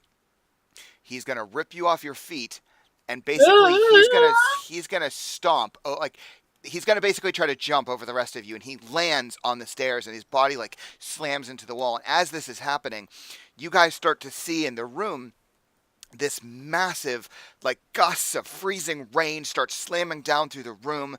He's going to rip you off your feet, and basically he's gonna stomp. Oh, like he's gonna basically try to jump over the rest of you, and he lands on the stairs, and his body like slams into the wall. And as this is happening, you guys start to see in the room this massive like gusts of freezing rain start slamming down through the room.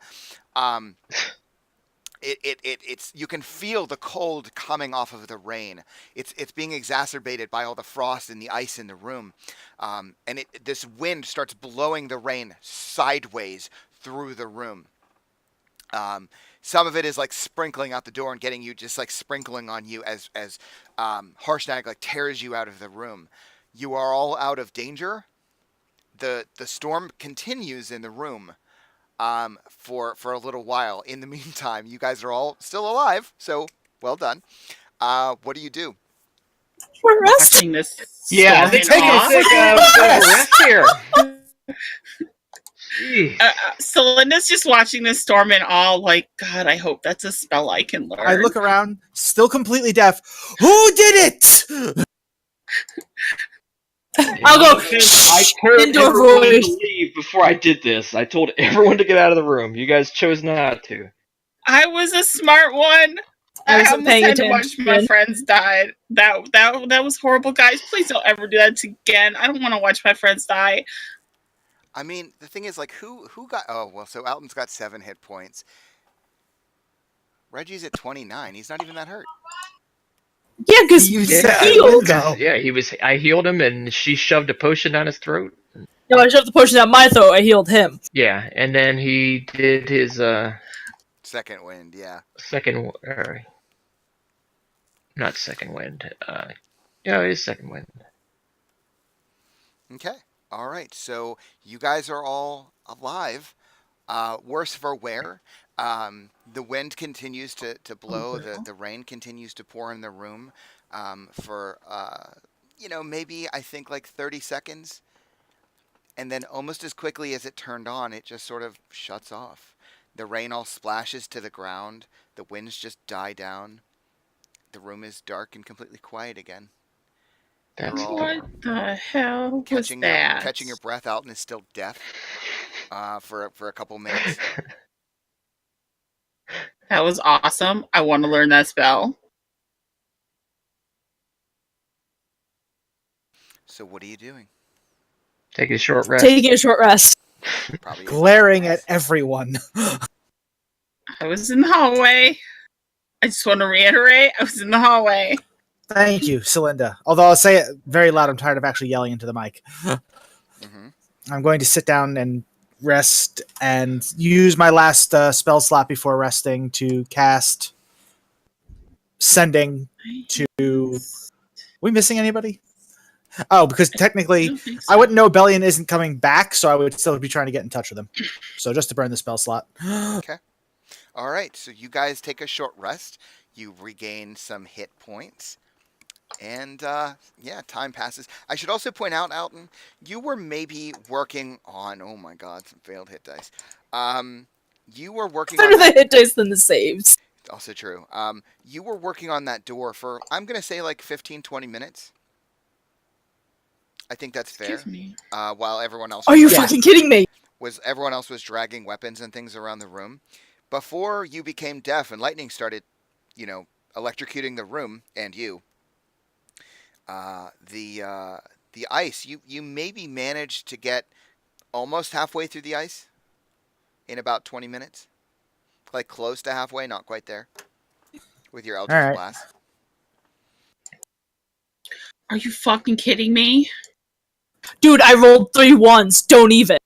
It's you can feel the cold coming off of the rain. It's being exacerbated by all the frost and the ice in the room, and this wind starts blowing the rain sideways through the room. Some of it is like sprinkling out the door and getting you, just like sprinkling on you as Harshnag like tears you out of the room. You are all out of danger. The storm continues in the room. For a little while. In the meantime, you guys are all still alive, so well done. What do you do? We're resting. Watching this Yeah, storm take in awe. a rest here. Jeez. Celinda's just watching this storm in awe, like, God, I hope that's a spell I can learn. I look around, still completely deaf. Who did it? I'll go I told into a everyone voice. to leave before I did this. I told everyone to get out of the room. You guys chose not to. I was a smart one. I wasn't almost paying had to watch attention. my friends die. That was horrible, guys. Please don't ever do that again. I don't want to watch my friends die. I mean, the thing is, like, who got? Oh, well, so Alton's got 7 hit points. Reggie's at 29. He's not even that hurt. Yeah, because You he's said healed. no. Yeah, I healed him, and she shoved a potion down his throat. No, I shoved the potion down my throat. I healed him. Yeah, and then he did his Second wind, yeah. second, not second wind. Yeah, his second wind. Okay. All right. So you guys are all alive. Worse for wear. The wind continues to blow. The rain continues to pour in the room for, maybe I think like 30 seconds. And then almost as quickly as it turned on, it just sort of shuts off. The rain all splashes to the ground. The winds just die down. The room is dark and completely quiet again. That's all What the hell was Catching that? your breath. Alton is still deaf for a couple minutes. That was awesome. I want to learn that spell. So what are you doing? Take a short rest. Taking a short rest. Probably Glaring at everyone. I was in the hallway. I just want to reiterate, I was in the hallway. Thank you, Celinda. Although I'll say it very loud, I'm tired of actually yelling into the mic. Mm-hmm. I'm going to sit down and rest and use my last spell slot before resting to cast Sending to... Are we missing anybody? Oh, because technically, don't think so. I wouldn't know Bellion isn't coming back, so I would still be trying to get in touch with him. So just to burn the spell slot. All right, so you guys take a short rest. You regain some hit points. And yeah, time passes. I should also point out, Alton, you were maybe working on. Oh my God, some failed hit dice. You were working on Better the that. hit dice than the saves. Also true. You were working on that door for, I'm gonna say, like 15, 20 minutes. I think that's fair. Excuse me. While everyone else Are you Yeah. fucking kidding me? everyone else was dragging weapons and things around the room. Before you became deaf and lightning started, electrocuting the room and you. The ice, you maybe managed to get almost halfway through the ice in about 20 minutes. Like close to halfway, not quite there. With your Eldritch Alright. Blast. Are you fucking kidding me? Dude, I rolled 3 ones. Don't even.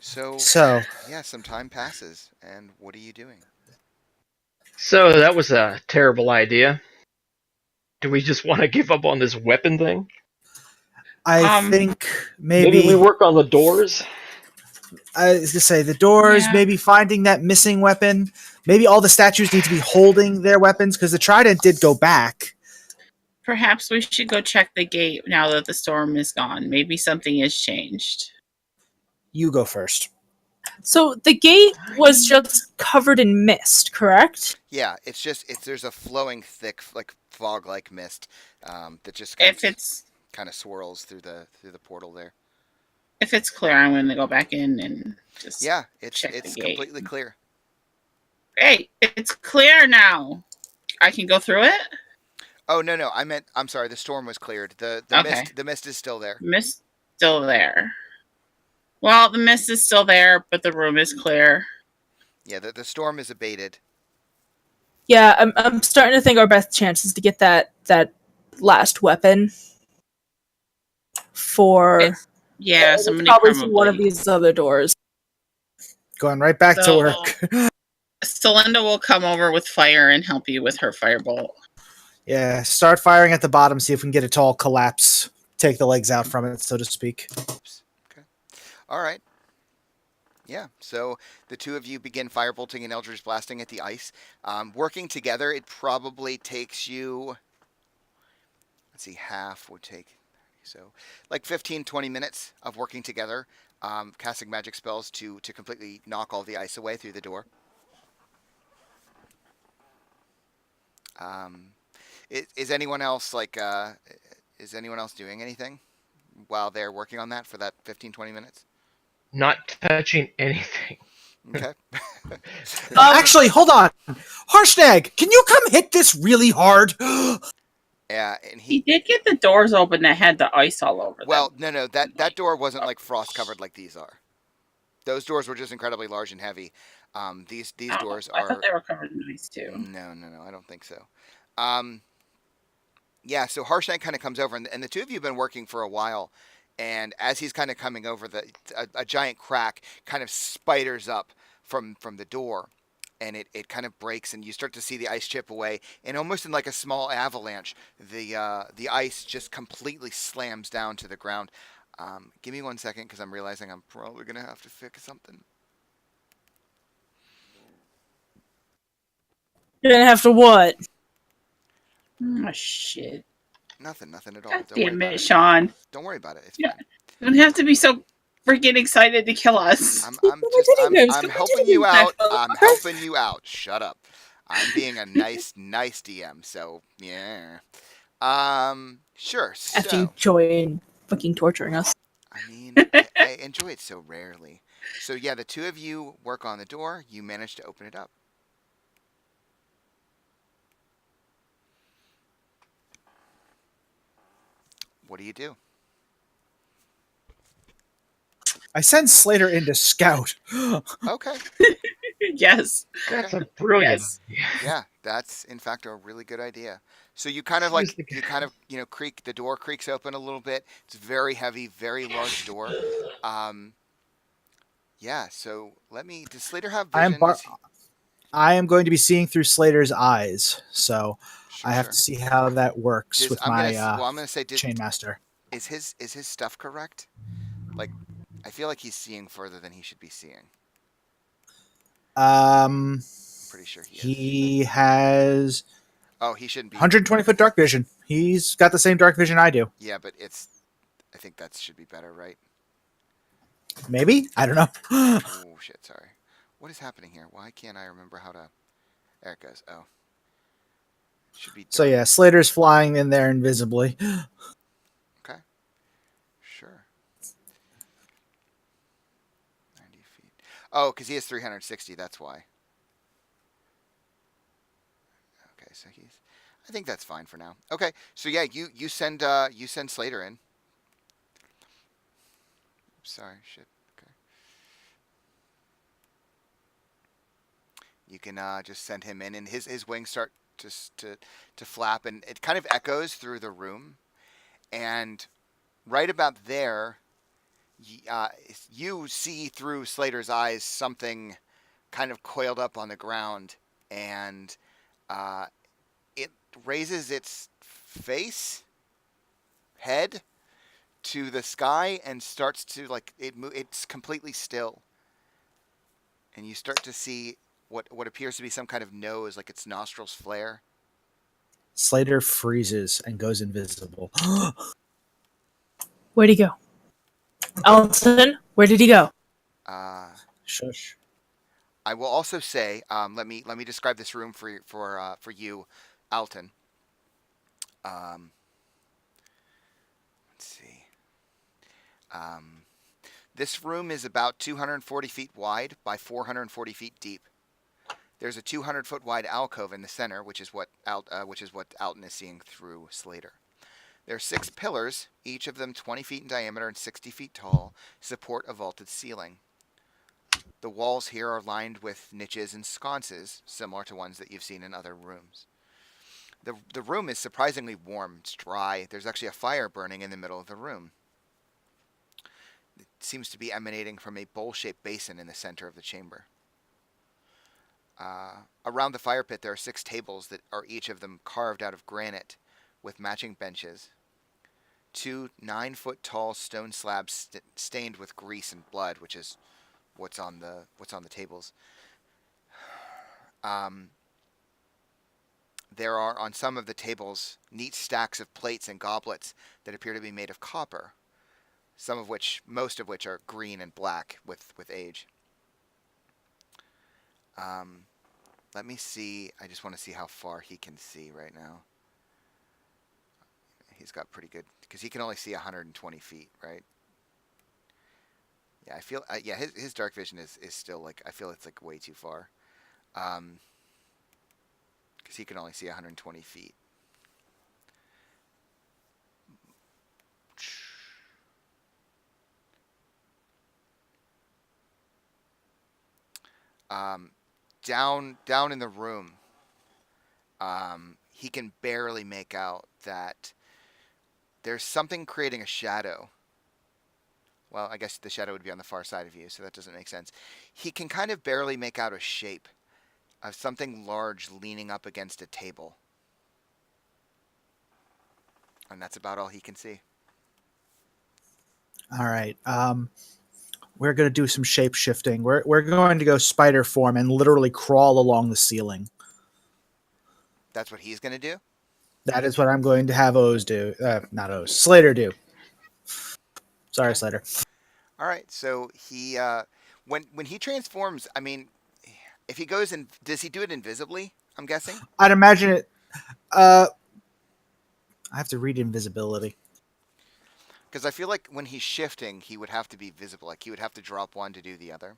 So, yeah, some time passes. And what are you doing? So that was a terrible idea. Do we just want to give up on this weapon thing? I think Maybe we work on the doors? I was gonna say the doors, Yeah. maybe finding that missing weapon. Maybe all the statues need to be holding their weapons because the trident did go back. Perhaps we should go check the gate now that the storm is gone. Maybe something has changed. You go first. So the gate was just covered in mist, correct? Yeah, there's a flowing thick, like fog-like mist that just If it's kind of swirls through the portal there. clear, I'm going to go back in and just. Yeah, it's check the gate. completely clear. Hey, it's clear now. I can go through it. Oh no, I'm sorry. The storm was cleared. The Okay. mist is still there. Mist still there. Well, the mist is still there, but the room is clear. Yeah, the storm is abated. Yeah, I'm starting to think our best chance is to get that last weapon for Yeah, somebody probably through one of these other doors. Going right back to So- work. Celinda will come over with fire and help you with her firebolt. Yeah, start firing at the bottom, see if we can get it to all collapse. Take the legs out from it, so to speak. Oops. Okay. All right. Yeah. So the two of you begin firebolting and Eldritch blasting at the ice. Working together, it probably takes you. Let's see, half would take. So like 15, 20 minutes of working together, casting magic spells to completely knock all the ice away through the door. Is anyone else is anyone else doing anything while they're working on that for that 15, 20 minutes? Not touching anything. Okay. Actually, hold on. Harshnag, can you come hit this really hard? Yeah, and He did get the doors open that had the ice all over them. well, no, that door wasn't like frost covered like these are. Those doors were just incredibly large and heavy. These doors I are. thought they were covered in ice too. No, I don't think so. Yeah, so Harshnag kind of comes over, and the two of you have been working for a while, and as he's kind of coming over, a giant crack kind of spiders up from the door, and it kind of breaks, and you start to see the ice chip away, and almost in like a small avalanche, the ice just completely slams down to the ground. Give me 1 second, because I'm realizing I'm probably going to have to fix something. You're gonna have to what? Oh shit! Nothing at all. God Don't worry damn about it, it. Sean! Don't worry about it. It's Yeah. fine. You don't have to be so freaking excited to kill us. I'm Teddy bears, I'm come on, helping Teddy you bears. out. I'm helping you out. Shut up. I'm being a nice DM. So yeah. Sure. After you So join fucking torturing us. I mean, I enjoy it so rarely. So yeah, the two of you work on the door. You manage to open it up. What do you do? I send Slater in to scout. Okay. Yes. That's a brilliant. Yes. Yeah, that's in fact a really good idea. So you kind of like creak, the door creaks open a little bit. It's very heavy, very large door. Yeah, so does Slater have I am vision? I am going to be seeing through Slater's eyes, so Sure, I have sure. to see how that works Does, with I'm gonna my s- well, I'm gonna say, Chainmaster. is his stuff correct? Like, I feel like he's seeing further than he should be seeing. Um, I'm pretty sure he is. he has Oh, he shouldn't be. 120-foot dark vision. He's got the same dark vision I do. Yeah, but it's. I think that should be better, right? Maybe? I don't know. Oh shit! Sorry. What is happening here? Why can't I remember how to? There it goes. Oh. It should be. So Dark. yeah, Slater's flying in there invisibly. Okay. Sure. 90 feet. Oh, because he has 360. That's why. Okay, so he's. I think that's fine for now. Okay, so yeah, you send Slater in. Sorry, shit. Okay. You can just send him in, and his wings start to flap, and it kind of echoes through the room. And right about there, you see through Slater's eyes something kind of coiled up on the ground, and uh, it raises its head to the sky and starts to it's completely still, and you start to see what appears to be some kind of nose, like its nostrils flare. Slater freezes and goes invisible. Where'd he go? Alton, where did he go? Uh, Shush. I will also say, let me describe this room for you, Alton. Let's see. Um, this room is about 240 feet wide by 440 feet deep. There's a 200-foot wide alcove in the center, which is what Alton is seeing through Slater. There are 6 pillars, each of them 20 feet in diameter and 60 feet tall, support a vaulted ceiling. The walls here are lined with niches and sconces, similar to ones that you've seen in other rooms. The room is surprisingly warm. It's dry. There's actually a fire burning in the middle of the room. It seems to be emanating from a bowl-shaped basin in the center of the chamber. Around the fire pit, there are 6 tables that are each of them carved out of granite with matching benches. 2 9-foot tall stone slabs stained with grease and blood, which is what's on the tables. There are on some of the tables neat stacks of plates and goblets that appear to be made of copper, most of which are green and black with age. Let me see. I just want to see how far he can see right now. He's got pretty good, because he can only see 120 feet, right? Yeah, I feel. Yeah, his dark vision is still like. I feel it's like way too far. Because he can only see 120 feet. Down in the room, he can barely make out that there's something creating a shadow. Well, I guess the shadow would be on the far side of you, so that doesn't make sense. He can kind of barely make out a shape of something large leaning up against a table. And that's about all he can see. All right. We're going to do some shape shifting. We're going to go spider form and literally crawl along the ceiling. That's what he's going to do? That is what I'm going to have Oz do. Not Oz. Slater do. Sorry, Okay. Slater. All right. So he, when he transforms, I mean, if he goes in, does he do it invisibly? I'm guessing. I'd imagine it. I have to read invisibility. Because I feel like when he's shifting, he would have to be visible. Like he would have to drop one to do the other.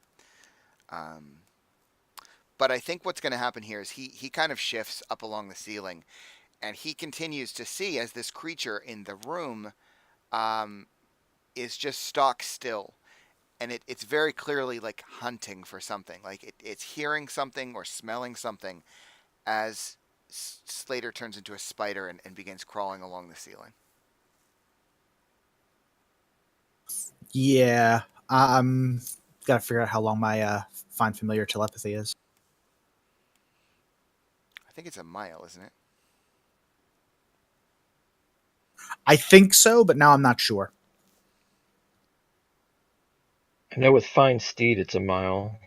But I think what's going to happen here is he kind of shifts up along the ceiling, and he continues to see as this creature in the room is just stock still. And it's very clearly like hunting for something. Like it's hearing something or smelling something as Slater turns into a spider and begins crawling along the ceiling. Yeah. Got to figure out how long my find familiar telepathy is. think it's a mile, isn't it? I think so, but now I'm not sure. I know with fine steed it's a mile.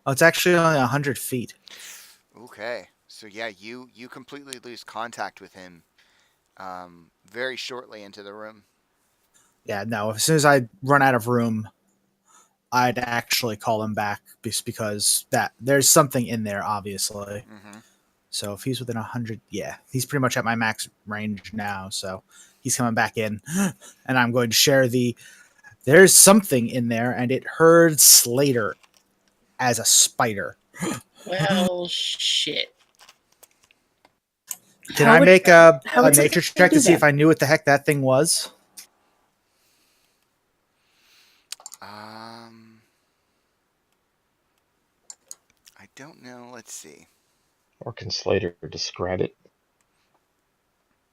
Oh, it's actually only 100 feet. Okay. So yeah, you completely lose contact with him very shortly into the room. Yeah, no. As soon as I run out of room, I'd actually call him back just because that there's something in there, obviously. Mm-hmm. So if he's within 100, yeah, he's pretty much at my max range now. So he's coming back in, and I'm going to share the. There's something in there, and it herds Slater as a spider. Well, shit. Can How I would- make how a would nature something check do to see that? if I knew what the heck that thing was? I don't know. Let's see. Or can Slater describe it?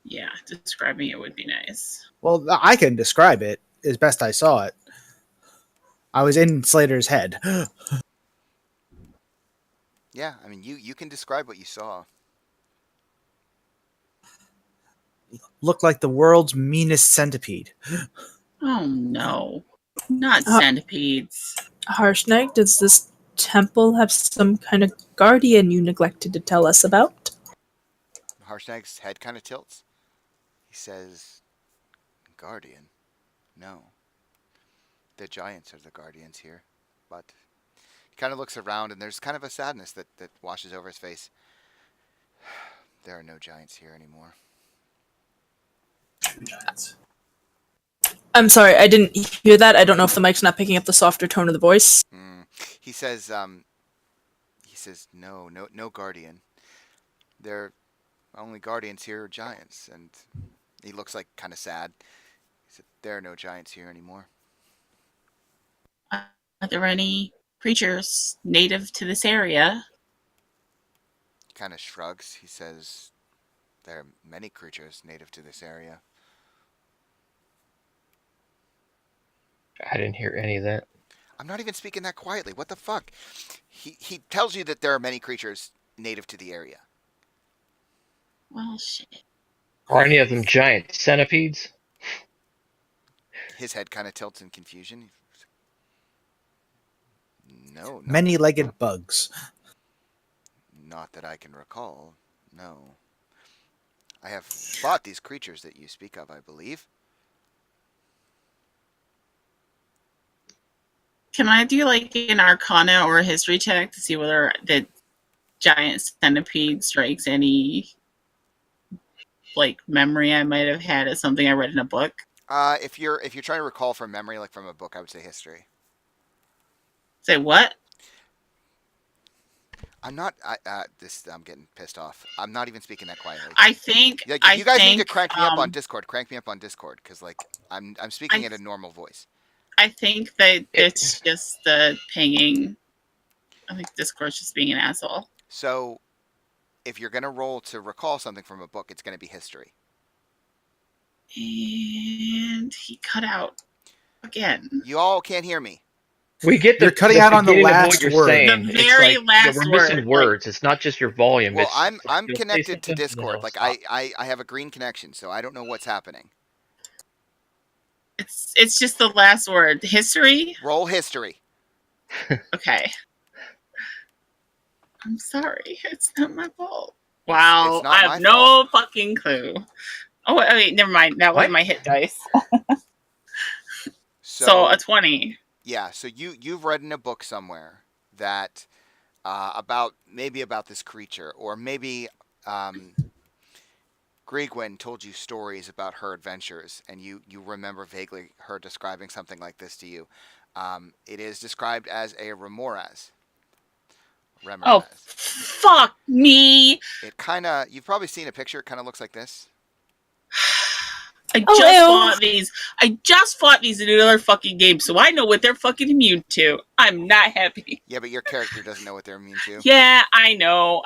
Yeah, describing it would be nice. Well, I can describe it as best I saw it. I was in Slater's head. Yeah, I mean, you can describe what you saw. Looked like the world's meanest centipede. Oh no, not Uh, centipedes. Harshnag, does this temple have some kind of guardian you neglected to tell us about? Harshnag's head kind of tilts. He says, "Guardian? No. The giants are the guardians here." But he kind of looks around, and there's kind of a sadness that washes over his face. There are no giants here anymore. I'm sorry, I didn't hear that. I don't know if the mic's not picking up the softer tone of the voice. He says, no guardian. Their only guardians here are giants, and he looks like kind of sad. He said, there are no giants here anymore. Are there any creatures native to this area? He kind of shrugs. He says, there are many creatures native to this area. I didn't hear any of that. I'm not even speaking that quietly. What the fuck? He tells you that there are many creatures native to the area. Well, shit. Are any of them giant centipedes? His head kind of tilts in confusion. No, Many-legged bugs. not that I can recall. No. I have fought these creatures that you speak of, I believe. Can I do like an Arcana or a history check to see whether the giant centipede strikes any like memory I might have had of something I read in a book? If you're trying to recall from memory, like from a book, I would say history. Say what? I'm not. I'm getting pissed off. I'm not even speaking that quietly. I think. Yeah, I you guys think, need to crank me up on Discord. Crank me up on Discord, because like I'm speaking at a normal voice. I think that it's just the pinging. I think Discord's just being an asshole. So, if you're gonna roll to recall something from a book, it's gonna be history. And he cut out again. You all can't hear me. We get You're cutting out on the beginning of last what you're word. saying. The It's very like, last we're missing word, words. It's not just your volume. Well, it's, I'm you'll say connected to something, then Discord. it'll Like stop. I have a green connection, so I don't know what's happening. It's just the last word. History? Roll history. Okay. I'm sorry. It's not my fault. Wow. It's not I my have no fucking clue. Oh, wait, never mind. That was What? my hit dice. So, So a 20. yeah, so you've read in a book somewhere that about this creature, or maybe Grigwin told you stories about her adventures, and you remember vaguely her describing something like this to you. It is described as a Remoraz. Oh, fuck me. It kind of, you've probably seen a picture. It kind of looks like this. I just fought these in another fucking game, so I know what they're fucking immune to. I'm not happy. Yeah, but your character doesn't know what they're immune to. Yeah, I know.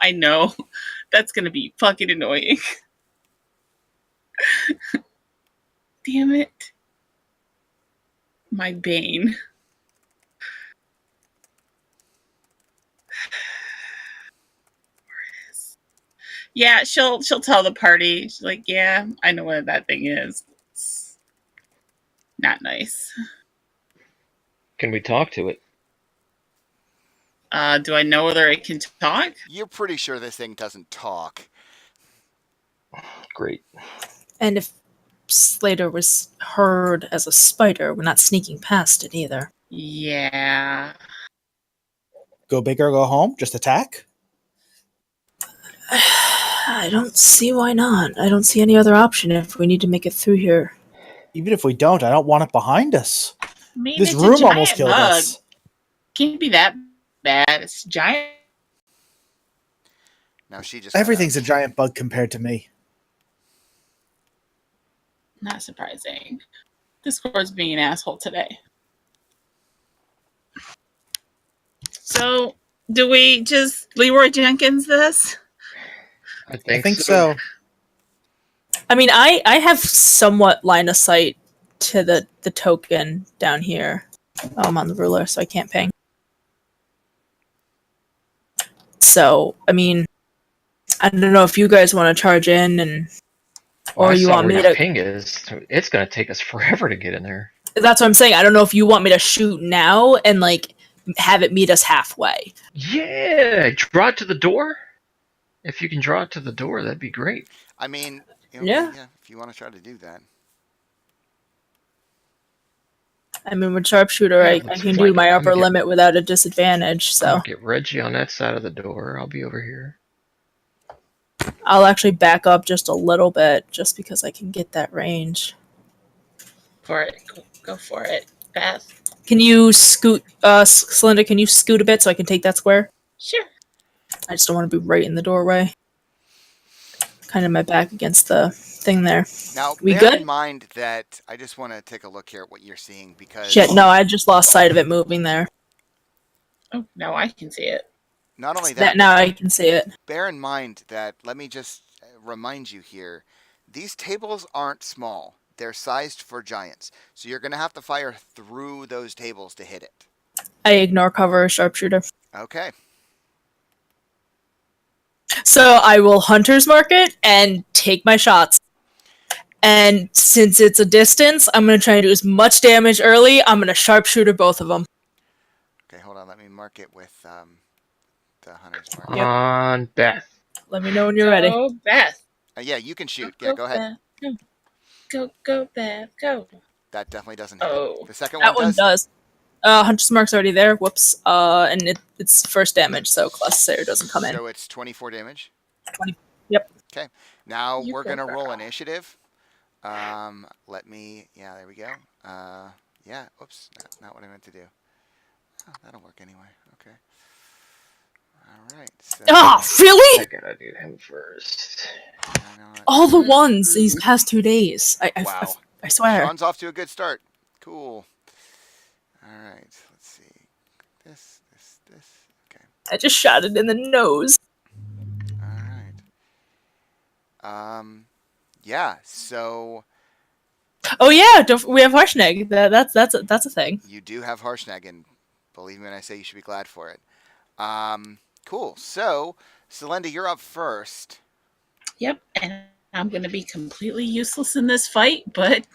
That's gonna be fucking annoying. Damn it. My bane. Yeah, she'll tell the party. She's like, yeah, I know what that thing is. It's not nice. Can we talk to it? Do I know whether it can talk? You're pretty sure this thing doesn't talk. Great. And if Slater was heard as a spider, we're not sneaking past it either. Yeah. Go big or go home? Just attack? I don't see why not. I don't see any other option if we need to make it through here. Even if we don't, I don't want it behind us. I mean, This it's a room giant almost killed bug. us. Can't be that bad. It's giant. Now she just Everything's a giant bug compared to me. Not surprising. Discord's being an asshole today. So, do we just Leroy Jenkins this? I I think so. I mean, I have somewhat line of sight to the token down here. Oh, I'm on the ruler, so I can't ping. So, I mean, I don't know if you guys want to charge in and Well, or I you saw want where me the to. ping is. It's gonna take us forever to get in there. That's what I'm saying. I don't know if you want me to shoot now and like have it meet us halfway. Yeah, draw it to the door. If you can draw it to the door, that'd be great. I mean, Yeah. if you want to try to do that. I mean, with sharpshooter, Yeah, I let's can do flank it. my I'm upper gonna limit without a disadvantage. So Get Reggie on that side of the door. I'll be over here. I'll actually back up just a little bit, just because I can get that range. For it. Go for it. Beth. Can you scoot, Celinda? Can you scoot a bit so I can take that square? Sure. I just don't want to be right in the doorway. Kind of my back against the thing there. Now, We bear good? in mind that I just want to take a look here at what you're seeing because Shit, no, I just lost sight of it moving there. Oh, no, I can see it. not only That that, now I can see it. bear in mind that, let me just remind you here, these tables aren't small. They're sized for giants. So you're going to have to fire through those tables to hit it. I ignore cover sharpshooter. Okay. So I will hunter's mark it and take my shots. And since it's a distance, I'm going to try and do as much damage early. I'm going to sharpshooter both of them. Okay, hold on. Let me mark it with the hunter's mark. Yep. On Beth. Let me know when you're ready. Go, Beth. Yeah, you can shoot. Yeah, go ahead. Beth. Go, Beth. Go. That definitely doesn't hit. Oh. The second That one one does. Hunter's mark's already there. Whoops. And it's first damage, so Cluster doesn't come in. So it's 24 damage. 20. Yep. Okay. Now You we're go going to for roll it. initiative. Let me, yeah, there we go. Yeah, oops, not what I meant to do. Oh, that'll work anyway. Okay. All right. So, Oh, really? I gotta do him first. I know it. All the ones these past 2 days. Wow. I swear. Sean's off to a good start. Cool. All right. Let's see. This. Okay. I just shot it in the nose. All right. Yeah. So Oh yeah, we have Harshnag. That's a thing. you do have Harshnag, and believe me when I say you should be glad for it. Cool. So, Celinda, you're up first. Yep, and I'm going to be completely useless in this fight, but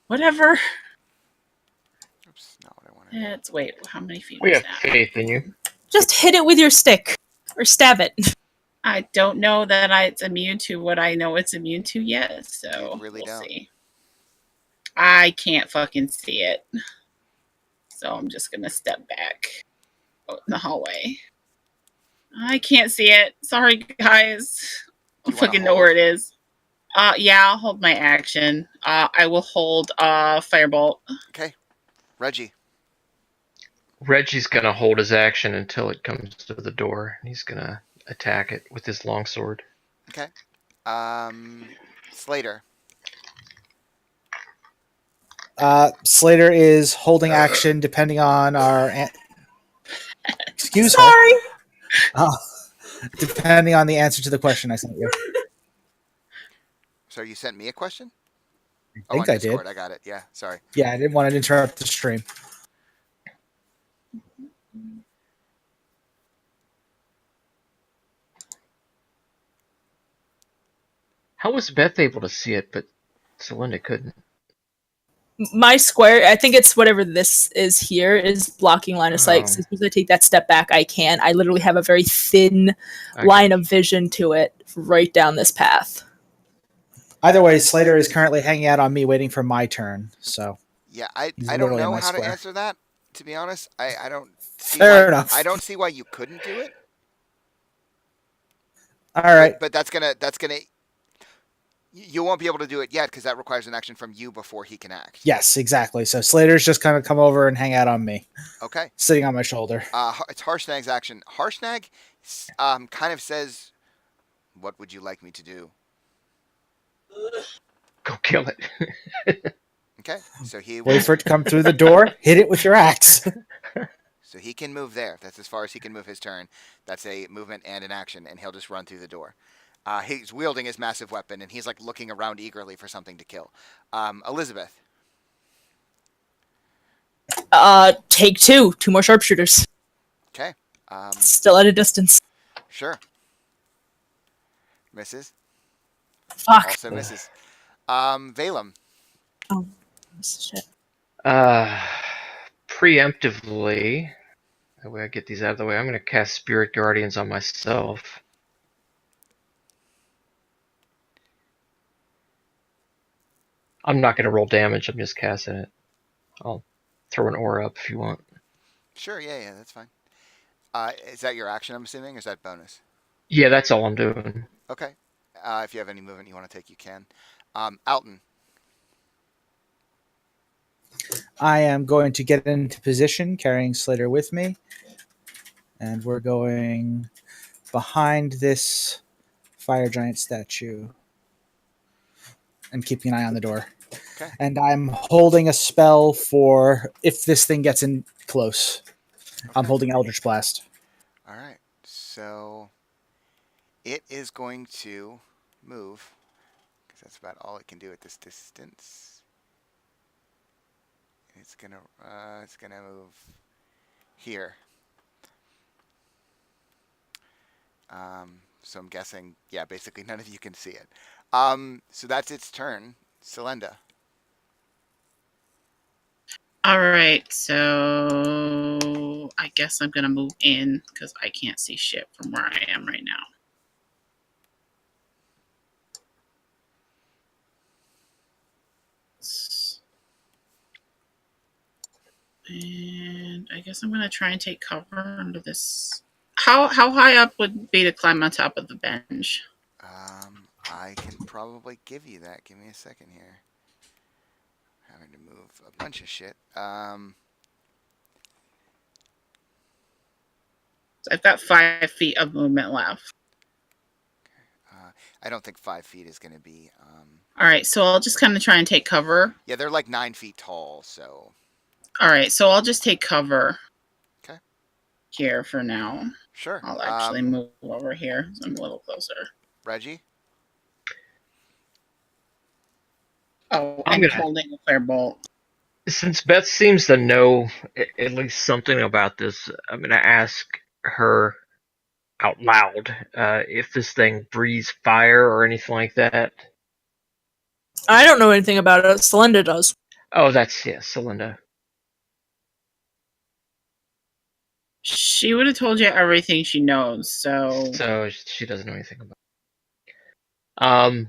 whatever. Oops, not what I wanted. It's wait, how many feet We was have that? faith in you. Just hit it with your stick or stab it. I don't know that it's immune to what I know it's immune to yet, so You really we'll don't. see. I can't fucking see it, so I'm just gonna step back out in the hallway. I can't see it. Sorry, guys. I You wanna fucking know where it is. Yeah, I'll hold my action. I will hold firebolt. Okay. Reggie. Reggie's gonna hold his action until it comes to the door. He's gonna attack it with his longsword. Okay. Slater. Slater is holding action depending on our. Excuse her. Sorry. Depending on the answer to the question I sent you. So you sent me a question? I think on I did. Discord. I got it. Yeah. Sorry. Yeah, I didn't want to interrupt the stream. How was Beth able to see it, but Celinda couldn't? My square, I think it's whatever this is here, is blocking line of sight. So as soon as I take that step back, I can. I literally have a very thin line of vision to it right down this path. Either way, Slater is currently hanging out on me, waiting for my turn. So Yeah, he's I don't literally in know my how to square. answer that. To be honest, I don't see Fair why, enough. I don't see why you couldn't do it. All right. But that's gonna you won't be able to do it yet because that requires an action from you before he can act. Yes, exactly. So Slater's just gonna come over and hang out on me, Okay. sitting on my shoulder. It's Harshnag's action. Harshnag kind of says, "What would you like me to do?" Go kill it. Okay. So he Wait for it to come through the door. Hit it with your axe. So he can move there. That's as far as he can move his turn. That's a movement and an action, and he'll just run through the door. He's wielding his massive weapon, and he's like looking around eagerly for something to kill. Elizabeth. Take two more sharpshooters. Okay. Still at a distance. Sure. Misses. Fuck. Also misses. Valem. Oh, shit. Preemptively, that way I get these out of the way, I'm going to cast Spirit Guardians on myself. I'm not going to roll damage, I'm just casting it. I'll throw an aura up if you want. Sure, yeah, that's fine. Is that your action, I'm assuming, or is that bonus? Yeah, that's all I'm doing. Okay. If you have any movement you want to take, you can. Alton. I am going to get into position, carrying Slater with me, and we're going behind this fire giant statue and keeping an eye on the door. Okay. And I'm holding a spell for if this thing gets in close. Okay. I'm holding Eldritch Blast. All right. So it is going to move, because that's about all it can do at this distance. It's gonna move here. So I'm guessing, yeah, basically none of you can see it. So that's its turn. Selenda. All right, so I guess I'm gonna move in because I can't see shit from where I am right now. And I guess I'm gonna try and take cover under this. How high up would be to climb on top of the bench? I can probably give you that. Give me a second here. Having to move a bunch of shit. So I've got 5 feet of movement left. I don't think 5 feet is going to be. All right, so I'll just kind of try and take cover. Yeah, they're like 9 feet tall, so. All right, so I'll just take cover. Okay. Here for now. Sure. I'll actually move over here, so I'm a little closer. Reggie. Oh, I'm holding a firebolt. Since Beth seems to know at least something about this, I'm going to ask her out loud if this thing breathes fire or anything like that. I don't know anything about it. Celinda does. Oh, that's, yeah, Celinda. She would have told you everything she knows, so... So she doesn't know anything about it.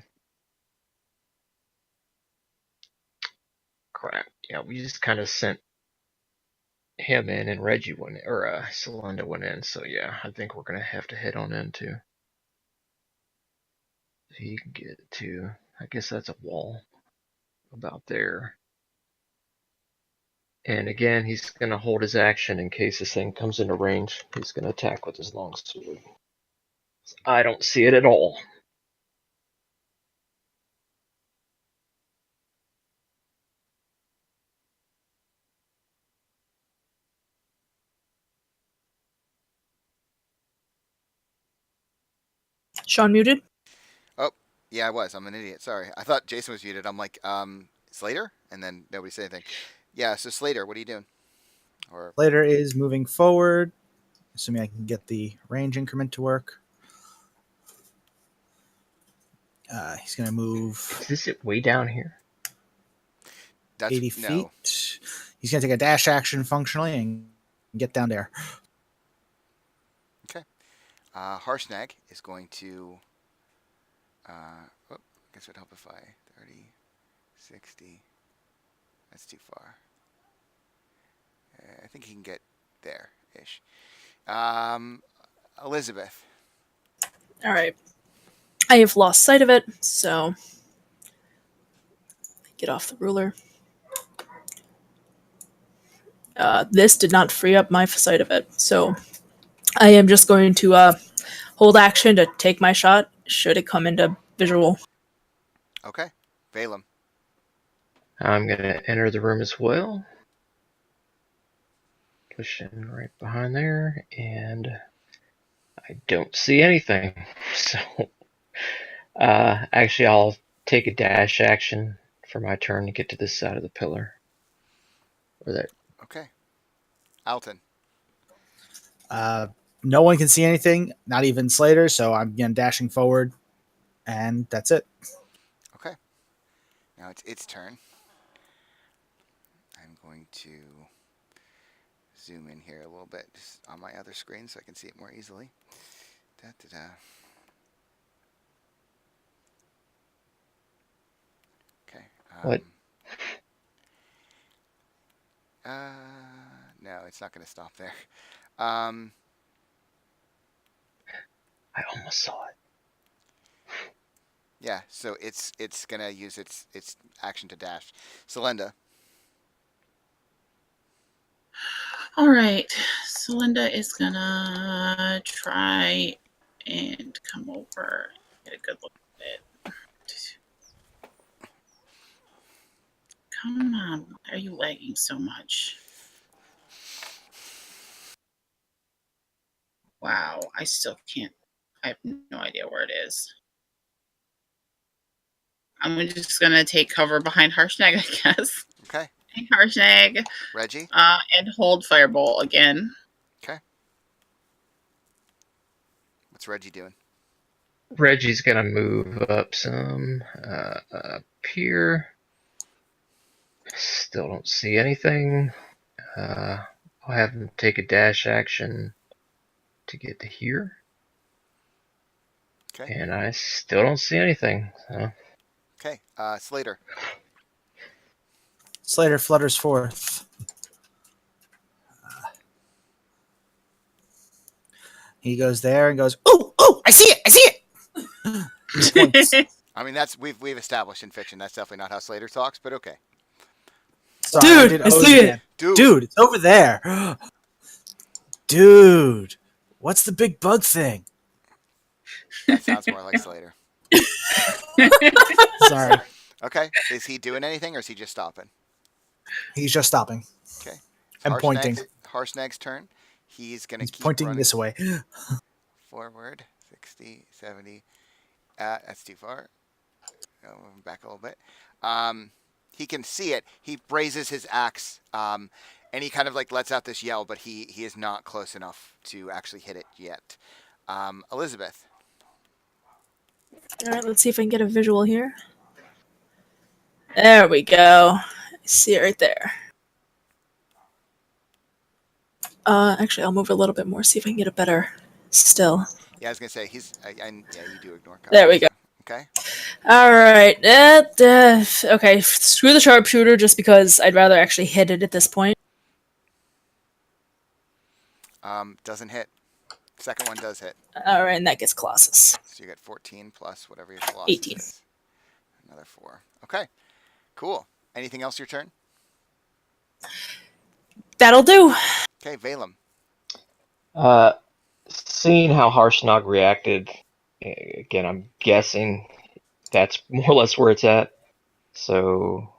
Crap. Yeah, we just kind of sent him in and Reggie went in, or Celinda went in, so yeah, I think we're going to have to head on in too. So you can get to, I guess that's a wall about there. And again, he's going to hold his action in case this thing comes into range. He's going to attack with his longsword. I don't see it at all. Sean muted? Oh, yeah, I was. I'm an idiot. Sorry. I thought Jason was muted. I'm like, Slater? And then nobody said anything. Yeah, so Slater, what are you doing? Or Slater is moving forward, assuming I can get the range increment to work. He's going to move Is this it way down here? That's 80 no. feet. He's going to take a dash action functionally and get down there. Harshnag is going to. I guess it would help if I 30, 60. That's too far. I think he can get there ish. Elizabeth. All right. I have lost sight of it, so get off the ruler. This did not free up my sight of it, so I am just going to hold action to take my shot should it come into visual. Okay. Valem. I'm going to enter the room as well. Push in right behind there, and I don't see anything. So, actually, I'll take a dash action for my turn to get to this side of the pillar. Or that. Okay. Alton. No one can see anything, not even Slater, so I'm again dashing forward, and that's it. Okay. Now it's its turn. I'm going to zoom in here a little bit just on my other screen so I can see it more easily. Okay. What? No, it's not going to stop there. I almost saw it. Yeah, so it's going to use its action to dash. Selenda. All right. So Linda is gonna try and come over, get a good look at it. Come on, why are you lagging so much? Wow, I still can't. I have no idea where it is. I'm just gonna take cover behind Harshnag, I guess. Okay. Hey, Harshnag. Reggie. And hold Firebolt again. Okay. What's Reggie doing? Reggie's gonna move up some, up here. Still don't see anything. I'll have him take a dash action to get to here. Okay. And I still don't see anything. So. Okay. Slater. Slater flutters forth. He goes there and goes, "Oh, I see it! I see it!" Points. I mean, that's we've established in fiction. That's definitely not how Slater talks, but okay. Sorry, Dude, did I O's see it. again. Dude. Dude, it's over there. Dude, what's the big bug thing? That sounds more like Slater. Sorry, Okay. Is he doing anything or is he just stopping? he's just stopping Okay. and pointing. Harshnag's turn. He's going to He's keep pointing running this way. forward. 60, 70. That's too far. Go back a little bit. He can see it. He raises his axe, and he kind of like lets out this yell, but he is not close enough to actually hit it yet. Elizabeth. All right, let's see if I can get a visual here. There we go. I see it right there. Actually, I'll move a little bit more, see if I can get a better still. Yeah, I was gonna say yeah, you do ignore cover. There we go. Okay. All right. Okay, screw the sharpshooter just because I'd rather actually hit it at this point. Doesn't hit. Second one does hit. All right, and that gets Colossus. So you get 14 plus whatever your Colossus 18. is. Another 4. Okay. Cool. Anything else your turn? That'll do. Okay, Valem. Seeing how Harshnag reacted, again, I'm guessing that's more or less where it's at. So,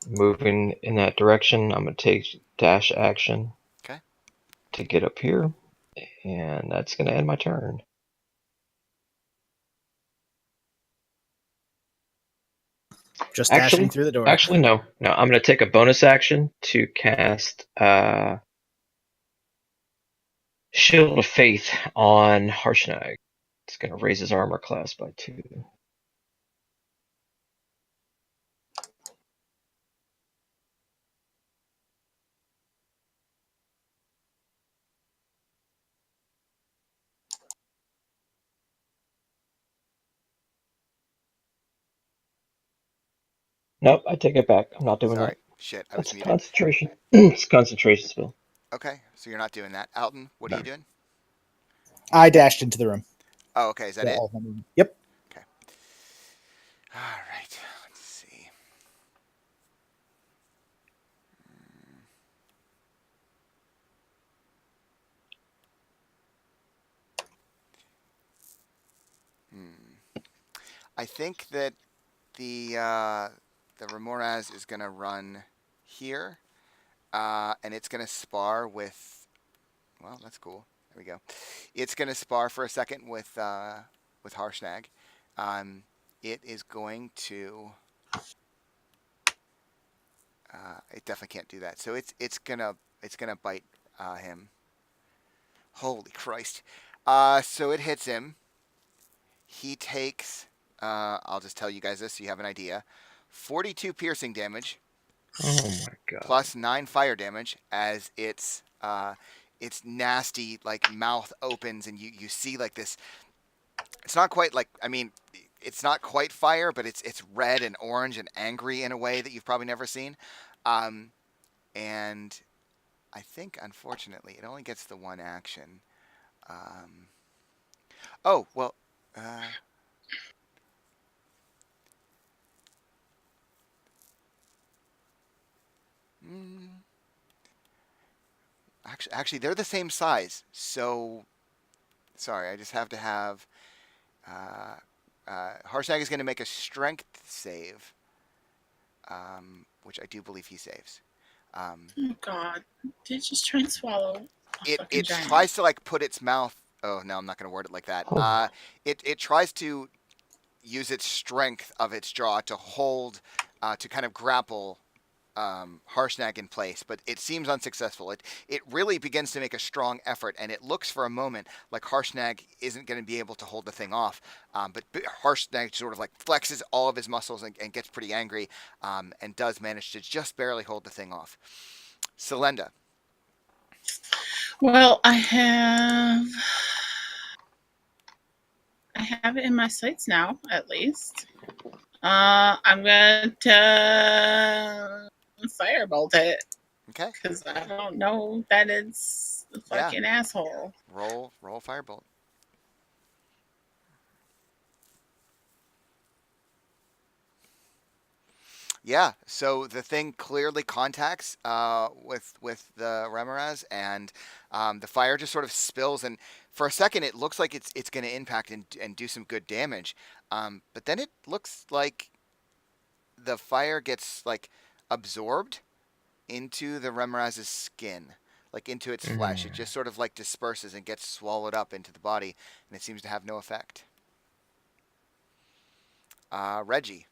moving in that direction, I'm going to take dash action. Okay. To get up here, and that's going to end my turn. Just dashing through the door. Actually, no. I'm going to take a bonus action to cast Shield of Faith on Harshnag. It's going to raise his armor class by 2. Nope, I take it back. I'm not doing Sorry. that. Shit, I was That's muted. concentration. It's concentration spell. Okay, so you're not doing that. Alton, what are No. you doing? I dashed into the room. Oh, okay. Is that it? Yep. Okay. All right. Let's see. I think that the Remoraz is gonna run here, and it's gonna spar with. Well, that's cool. There we go. It's gonna spar for a second with Harshnag. It is going to. It definitely can't do that. So it's gonna bite him. Holy Christ! So it hits him. He takes. I'll just tell you guys this so you have an idea. 42 piercing damage Oh my god. plus 9 fire damage as its nasty like mouth opens and you see like this. It's not quite like it's not quite fire, but it's red and orange and angry in a way that you've probably never seen. And I think unfortunately it only gets the one action. Oh well. Mm, actually, they're the same size. So, sorry, I just have to have. Harshnag is going to make a strength save, which I do believe he saves. Oh God! Did it just try and swallow a It fucking it giant? tries to like put its mouth. Oh no, I'm not going to word it like that. Oh. It tries to use its strength of its jaw to hold, to kind of grapple Harshnag in place, but it seems unsuccessful. It really begins to make a strong effort, and it looks for a moment like Harshnag isn't going to be able to hold the thing off. But Harshnag sort of like flexes all of his muscles and gets pretty angry, and does manage to just barely hold the thing off. Selenda. Well, I have it in my sights now, at least. I'm going to firebolt it Okay. because I don't know that it's the fucking asshole. Roll firebolt. Yeah, so the thing clearly contacts with the Remoraz, and the fire just sort of spills, and for a second it looks like it's going to impact and do some good damage, but then it looks like the fire gets like absorbed into the Remoraz's skin, like into its flesh. It just sort of like disperses and gets swallowed up into the body, and it seems to have no effect. Reggie.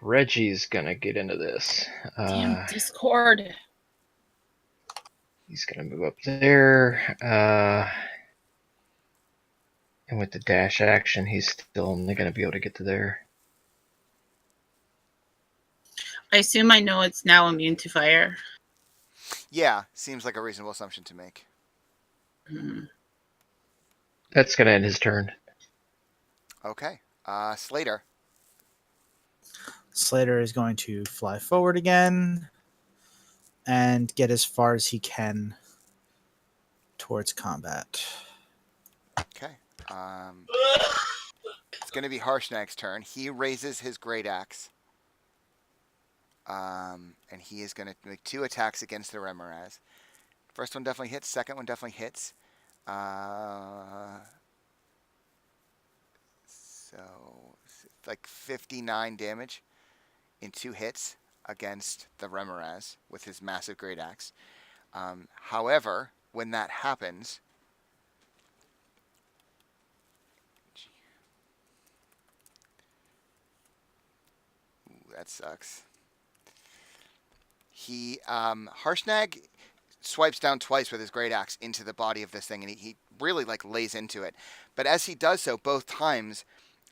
Reggie's gonna get into this. Damn Discord. He's gonna move up there. And with the dash action, he's still only gonna be able to get to there. I assume I know it's now immune to fire. Yeah, seems like a reasonable assumption to make. That's gonna end his turn. Okay. Slater. Slater is going to fly forward again and get as far as he can towards combat. Okay. It's going to be Harshnag's turn. He raises his great axe. And he is going to make 2 attacks against the Remoraz. First one definitely hits. Second one definitely hits. So, like 59 damage in 2 hits against the Remoraz with his massive great axe. However, when that happens, that sucks. Harshnag swipes down twice with his great axe into the body of this thing, and he really like lays into it. But as he does so, both times,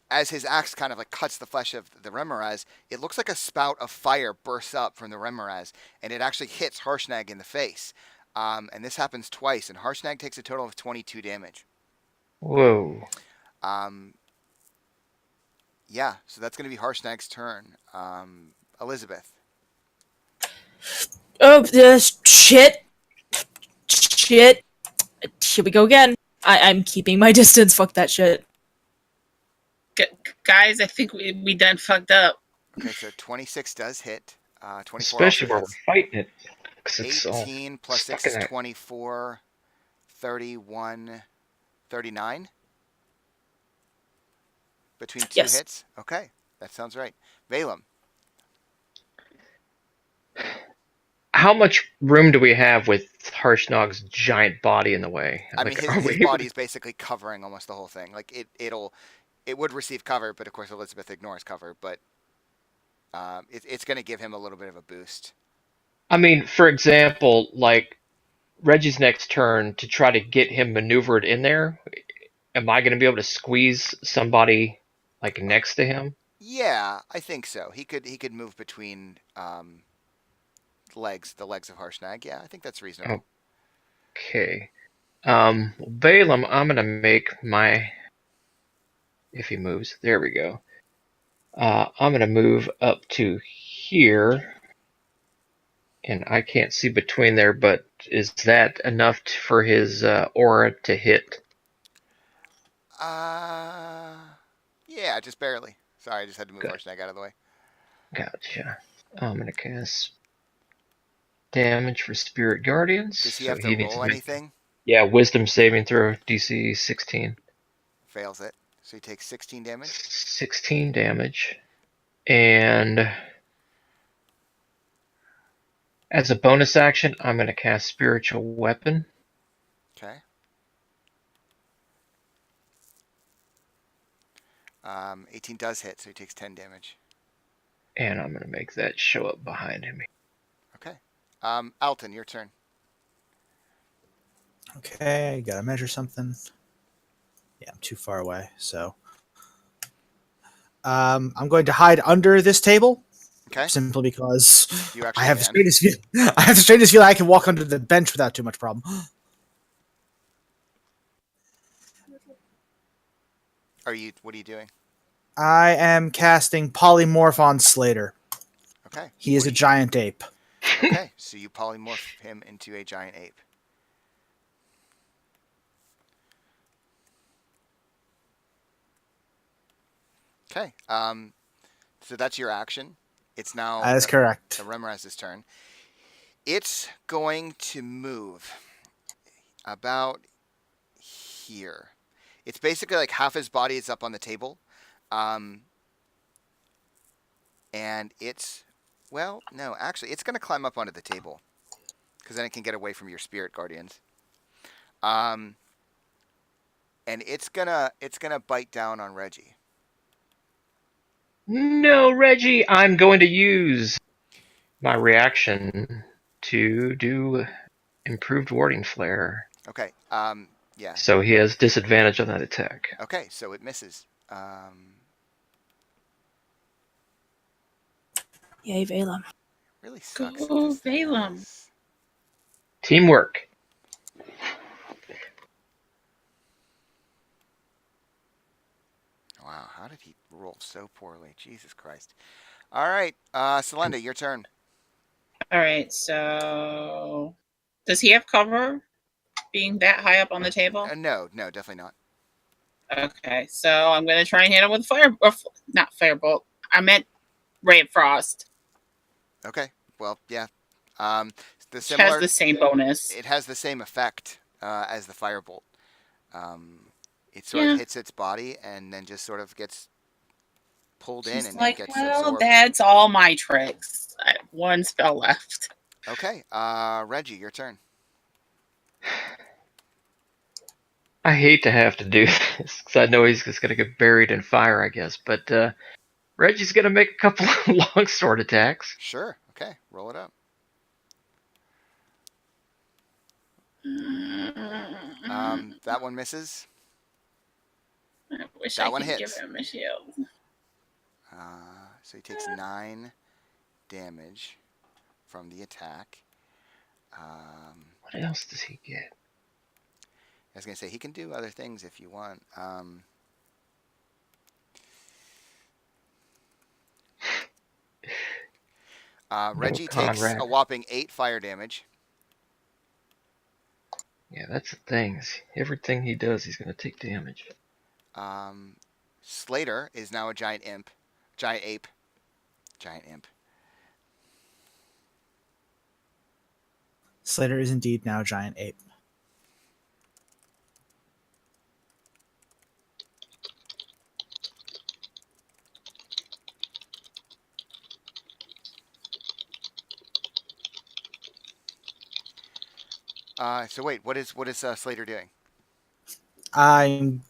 as his axe kind of like cuts the flesh of the Remoraz, it looks like a spout of fire bursts up from the Remoraz, and it actually hits Harshnag in the face. And this happens twice, and Harshnag takes a total of 22 damage. Whoa. Yeah, so that's going to be Harshnag's turn. Elizabeth. Oh, shit. Shit. Here we go again. I'm keeping my distance. Fuck that shit. Guys, I think we done fucked up. Okay, so 26 does hit. 24 also Especially where we're hits. fighting it. 'Cause it's all 18 plus stuck 6 in is that. 24, 31, 39 between two Yes. hits. Okay, that sounds right. Valem. How much room do we have with Harshnog's giant body in the way? I mean, Are we his able body to- is basically covering almost the whole thing. Like it would receive cover, but of course Elizabeth ignores cover. But it's going to give him a little bit of a boost. I mean, for example, like Reggie's next turn to try to get him maneuvered in there. Am I going to be able to squeeze somebody like next to him? Yeah, I think so. He could move between the legs of Harshnag. Yeah, I think that's reasonable. Okay. Balaam, I'm gonna make my. If he moves, there we go. I'm gonna move up to here, and I can't see between there. But is that enough for his aura to hit? Uh, yeah, just barely. Sorry, I just had to move Good. Harshnag out of the way. Gotcha. I'm gonna cast damage for Spirit Guardians. Does he So have to he needs roll to make, anything? yeah, Wisdom saving throw DC 16. Fails it. So he takes 16 damage. 16 damage. And as a bonus action, I'm going to cast Spiritual Weapon. Okay. 18 does hit, so he takes 10 damage. And I'm going to make that show up behind him. Okay. Alton, your turn. Okay, gotta measure something. Yeah, I'm too far away, so I'm going to hide under this table Okay. simply because You I actually have the can. straightest feel. I have the straightest feel I can walk under the bench without too much problem. What are you doing? I am casting Polymorph on Slater. Okay. He is a giant ape. Okay, so you polymorph him into a giant ape. Okay. So that's your action. It's now That is correct. Remoraz's turn. It's going to move about here. It's basically like half his body is up on the table. And it's, well, no, actually, it's going to climb up onto the table. Because then it can get away from your spirit guardians. And it's gonna bite down on Reggie. No, Reggie, I'm going to use my reaction to do improved warding flare. Okay. Yeah. So he has disadvantage on that attack. Okay, so it misses. Yay, Valem. Really sucks. that Go this thing Valem. has- Teamwork. Wow, how did he roll so poorly? Jesus Christ. All right, Selenda, your turn. All right, so does he have cover being that high up on the table? No, definitely not. Okay, so I'm gonna try and hit him with fire, or not firebolt. I meant ray of frost. Okay, well, yeah. The Which similar. has the same bonus. It has the same effect as the firebolt. It sort of hits its body and then just sort of gets pulled in She's and like, gets well, absorbed. that's all my tricks. I have one spell left. Okay, Reggie, your turn. I hate to have to do this because I know he's just going to get buried in fire, I guess. But Reggie's going to make a couple of longsword attacks. Sure. Okay, roll it up. That one misses. I wish That I one could hits. give him a shield. So he takes 9 damage from the attack. What else does he get? I was gonna say he can do other things if you want. Reggie takes Conrad. a whopping 8 fire damage. Yeah, that's the thing. Everything he does, he's gonna take damage. Slater is now a giant ape. Giant imp. Slater is indeed now a giant ape. So wait, what is Slater doing? I'm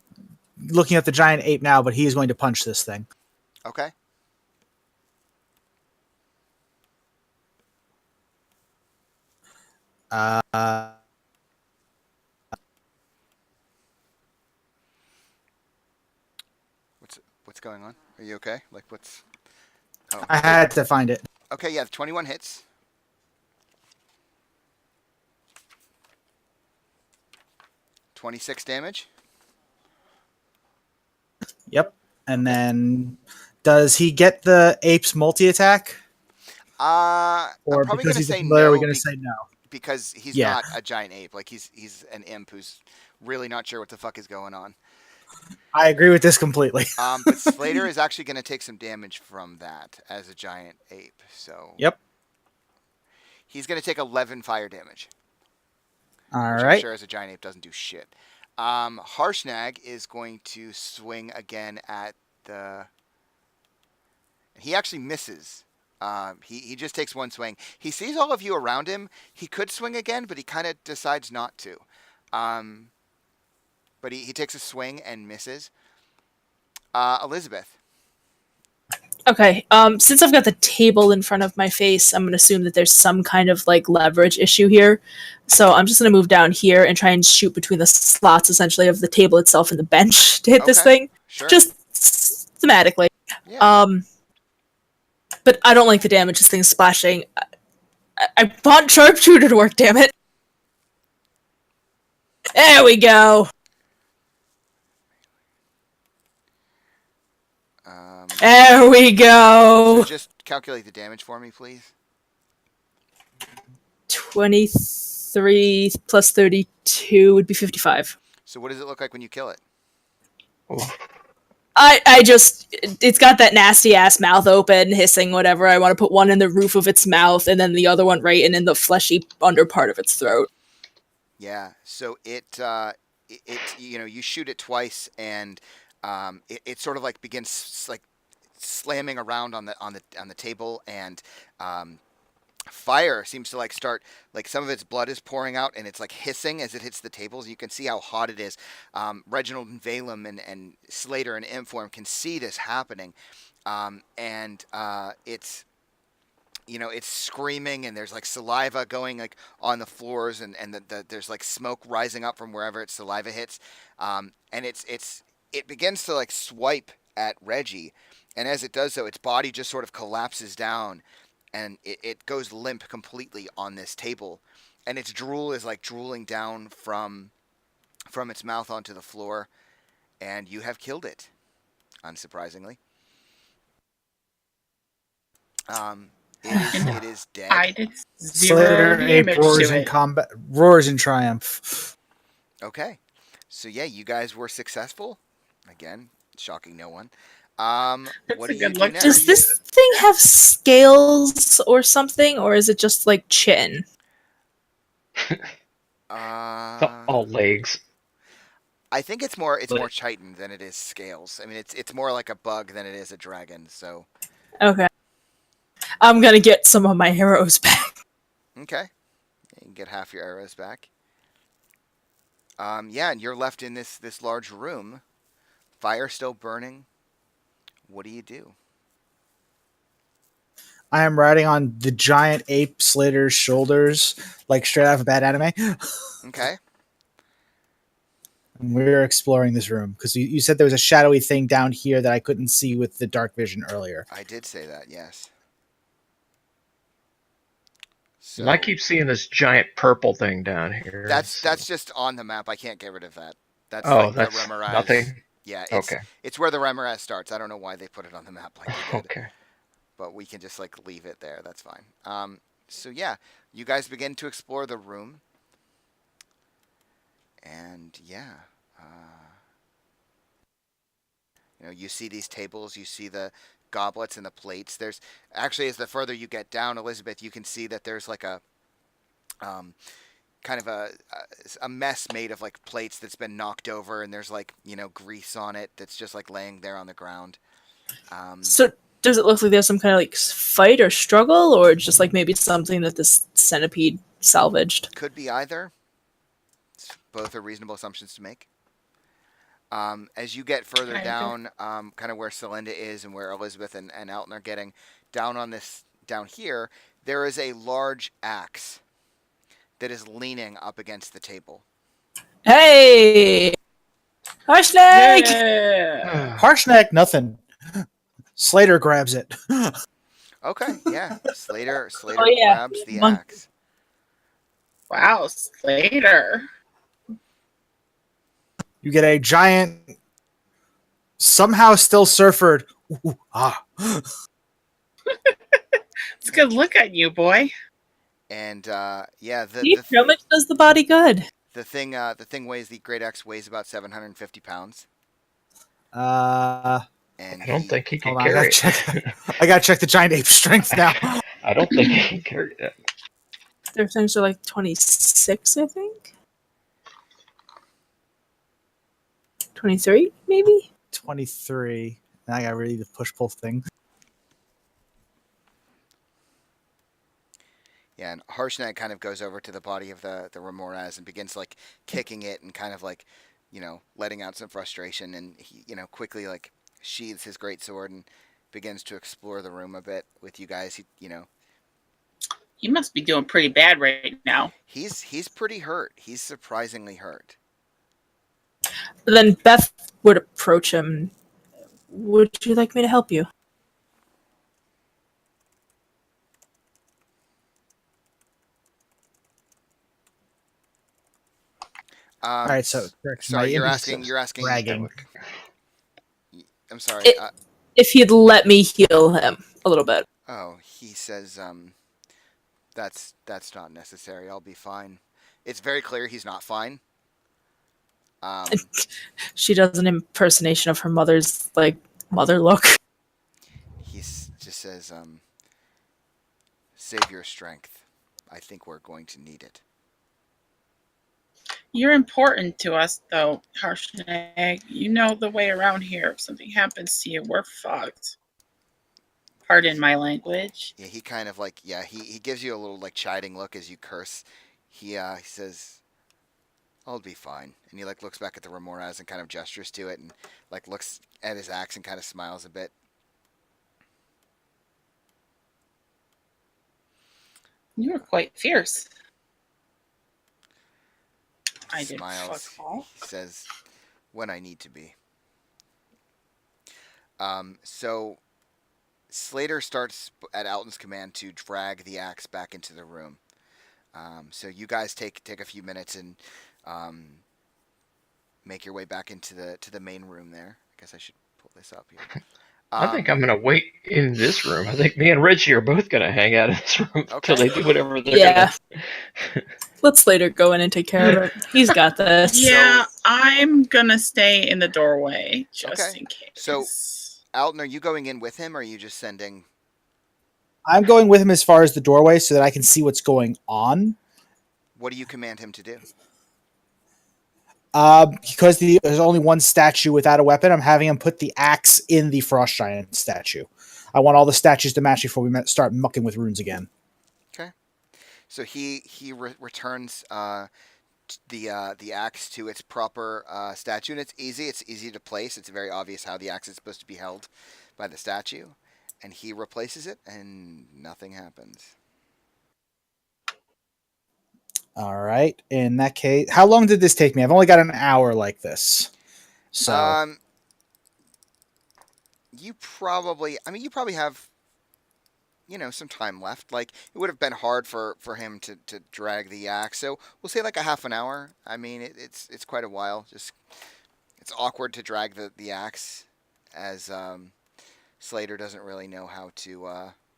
looking at the giant ape now, but he is going to punch this thing. Okay. Uh, What's going on? Are you okay? Like what's? Oh. I had to find it. Okay, yeah, 21 hits. $26 damage. Yep. And then, does he get the ape's multi attack? I'm Or probably because gonna he's a say familiar, no. are we going to say no? Because he's Yeah. not a giant ape. Like he's an imp who's really not sure what the fuck is going on. I agree with this completely. But Slater is actually going to take some damage from that as a giant ape. So Yep. he's going to take 11 fire damage. All Which right. I'm sure as a giant ape doesn't do shit. Harshnag is going to swing again at the. He actually misses. He just takes one swing. He sees all of you around him. He could swing again, but he kind of decides not to. But he takes a swing and misses. Elizabeth. Okay. Since I've got the table in front of my face, I'm gonna assume that there's some kind of like leverage issue here. So I'm just gonna move down here and try and shoot between the slots, essentially, of the table itself and the bench to hit this Okay. thing, Sure. just thematically. Yeah. But I don't like the damage this thing's splashing. I want sharpshooter to work. Damn it! There we go. There we go. So just calculate the damage for me, please. 23 plus 32 would be 55. So what does it look like when you kill it? Oh, I just, it's got that nasty ass mouth open, hissing, whatever. I want to put one in the roof of its mouth and then the other one right in the fleshy under part of its throat. Yeah. So it you shoot it twice and it sort of like begins like slamming around on the table and fire seems to like start like some of its blood is pouring out and it's like hissing as it hits the tables. You can see how hot it is. Reginald and Valem and Slater and Inform can see this happening, and it's it's screaming and there's like saliva going like on the floors and there's like smoke rising up from wherever its saliva hits, and it begins to like swipe at Reggie, and as it does so, its body just sort of collapses down and it goes limp completely on this table, and its drool is like drooling down from its mouth onto the floor, and you have killed it, unsurprisingly. It is dead. I did zero Slater ape damage roars to in it. combat, roars in triumph. Okay, so yeah, you guys were successful. Again, shocking no one. That's What a do you good do look. now? Does this thing have scales or something, or is it just like chin? all legs. I think it's more But- chitin than it is scales. I mean, it's more like a bug than it is a dragon. So Okay. I'm gonna get some of my arrows back. okay, you can get half your arrows back. Yeah, and you're left in this large room. Fire still burning. What do you do? I am riding on the giant ape Slater's shoulders, like straight out of a bad anime. Okay. And we're exploring this room because you said there was a shadowy thing down here that I couldn't see with the dark vision earlier. I did say that, yes. So And I keep seeing this giant purple thing down here. that's so- just on the map. I can't get rid of that. That's Oh, like that's the Remoraz. nothing. Yeah, Okay. it's where the Remoraz starts. I don't know why they put it on the map like they did. Okay. but we can just like leave it there. That's fine. So yeah, you guys begin to explore the room, and yeah, you see these tables, you see the goblets and the plates. There's actually, as the further you get down, Elizabeth, you can see that there's like a kind of a mess made of like plates that's been knocked over, and there's like grease on it that's just like laying there on the ground. So does it look like there's some kind of like fight or struggle, or just like maybe something that this centipede salvaged? Could be either. Both are reasonable assumptions to make. As you get further I agree. down, kind of where Celinda is and where Elizabeth and Alton are getting down here, there is a large axe that is leaning up against the table. Hey, Harshnag! Yeah. Harshnag, nothing. Slater grabs it. Okay, yeah. Slater Oh, yeah. grabs the Mon- axe. Wow, Slater. You get a giant, somehow still surfered. Ooh, ah. It's a good look at you, boy. And yeah, See, how much does the body good? the thing weighs, the great axe weighs about 750 pounds. And I don't think he can hold on, carry I gotta check the giant ape strength now. I don't think he can carry that. Their things are like 26, I think. 23, maybe? 23. Now I gotta read the push-pull thing. Yeah, and Harshnag kind of goes over to the body of the Remoras and begins like kicking it and kind of like, letting out some frustration, and he, quickly like sheathes his great sword and begins to explore the room a bit with you guys. You must be doing pretty bad right now. He's pretty hurt. He's surprisingly hurt. Then Beth would approach him. Would you like me to help you? All right, so correction, sorry, my you're image asking. is You're asking. bragging. I'm sorry. If he'd let me heal him a little bit. He says, that's not necessary. I'll be fine. It's very clear he's not fine. She does an impersonation of her mother's mother look. He just says, save your strength. I think we're going to need it. You're important to us, though, Harshnag. You know the way around here. If something happens to you, we're fucked. Pardon my language. Yeah, he kind of like, he gives you a little like chiding look as you curse. He says, I'll be fine. And he like looks back at the Remoras and kind of gestures to it and like looks at his axe and kind of smiles a bit. You were quite fierce. I didn't Smiles. fuck all. He says, when I need to be. So Slater starts at Alton's command to drag the axe back into the room. So you guys take a few minutes and make your way back into the main room there. I guess I should pull this up here. I think I'm gonna wait in this room. I think me and Reggie are both gonna hang out in this room until they do whatever they're Yeah. gonna. Let's later go in and take care of it. He's got this. Yeah, I'm gonna stay in the doorway just Okay. in case. So- Alton, are you going in with him, or are you just sending? I'm going with him as far as the doorway so that I can see what's going on. What do you command him to do? Because there's only one statue without a weapon, I'm having him put the axe in the Frost Giant statue. I want all the statues to match before we start mucking with runes again. Okay. So he returns the axe to its proper statue, and it's easy to place. It's very obvious how the axe is supposed to be held by the statue, and he replaces it, and nothing happens. All right. In that case, how long did this take me? I've only got an hour like this. So you probably have some time left. Like, it would have been hard for him to drag the axe, so we'll say like a half an hour. I mean, it's quite a while. Just, it's awkward to drag the axe as Slater doesn't really know how to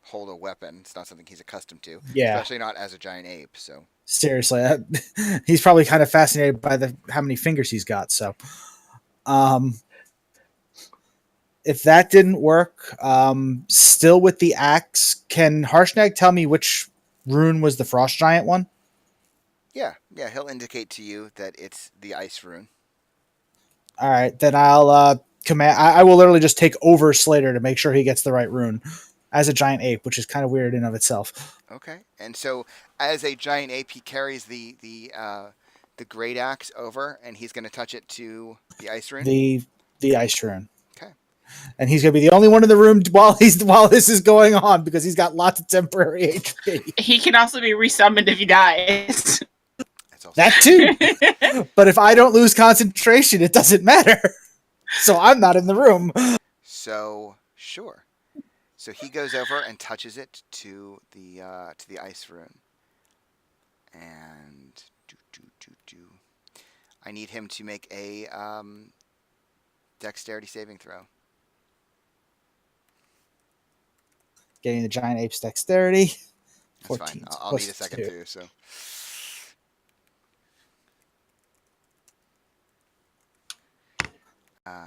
hold a weapon. It's not something he's accustomed to, Yeah, especially not as a giant ape. So seriously, he's probably kind of fascinated by the how many fingers he's got. So, um, if that didn't work, still with the axe, can Harshnag tell me which rune was the frost giant one? yeah, he'll indicate to you that it's the ice rune. All right, then I'll command. I will literally just take over Slater to make sure he gets the right rune as a giant ape, which is kind of weird in of itself. Okay, and so as a giant ape, he carries the great axe over, and he's going to touch it to the ice rune. The ice rune. Okay. And he's gonna be the only one in the room while this is going on because he's got lots of temporary HP. He can also be resummoned if he dies. That's also That too. But if I don't lose concentration, it doesn't matter. So I'm not in the room. so sure. So he goes over and touches it to the ice rune, and I need him to make a dexterity saving throw. Getting the giant ape's dexterity. That's 14 fine. I'll plus need a second 2. too. So.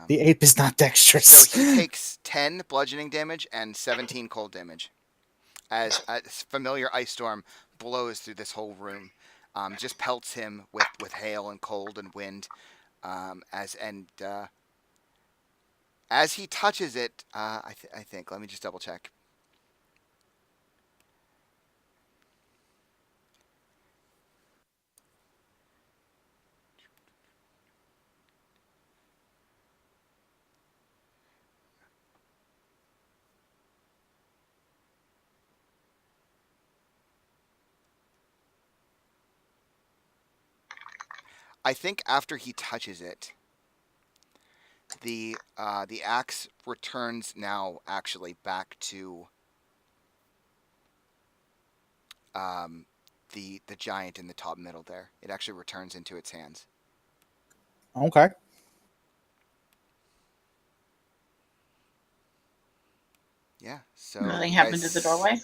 The ape is not dexterous. So he takes 10 bludgeoning damage and 17 cold damage as a familiar ice storm blows through this whole room. Just pelts him with hail and cold and wind. As he touches it, I think, let me just double check. I think after he touches it, the axe returns now actually back to the giant in the top middle there. It actually returns into its hands. Okay. Yeah. So Nothing you happened to guys- the doorway.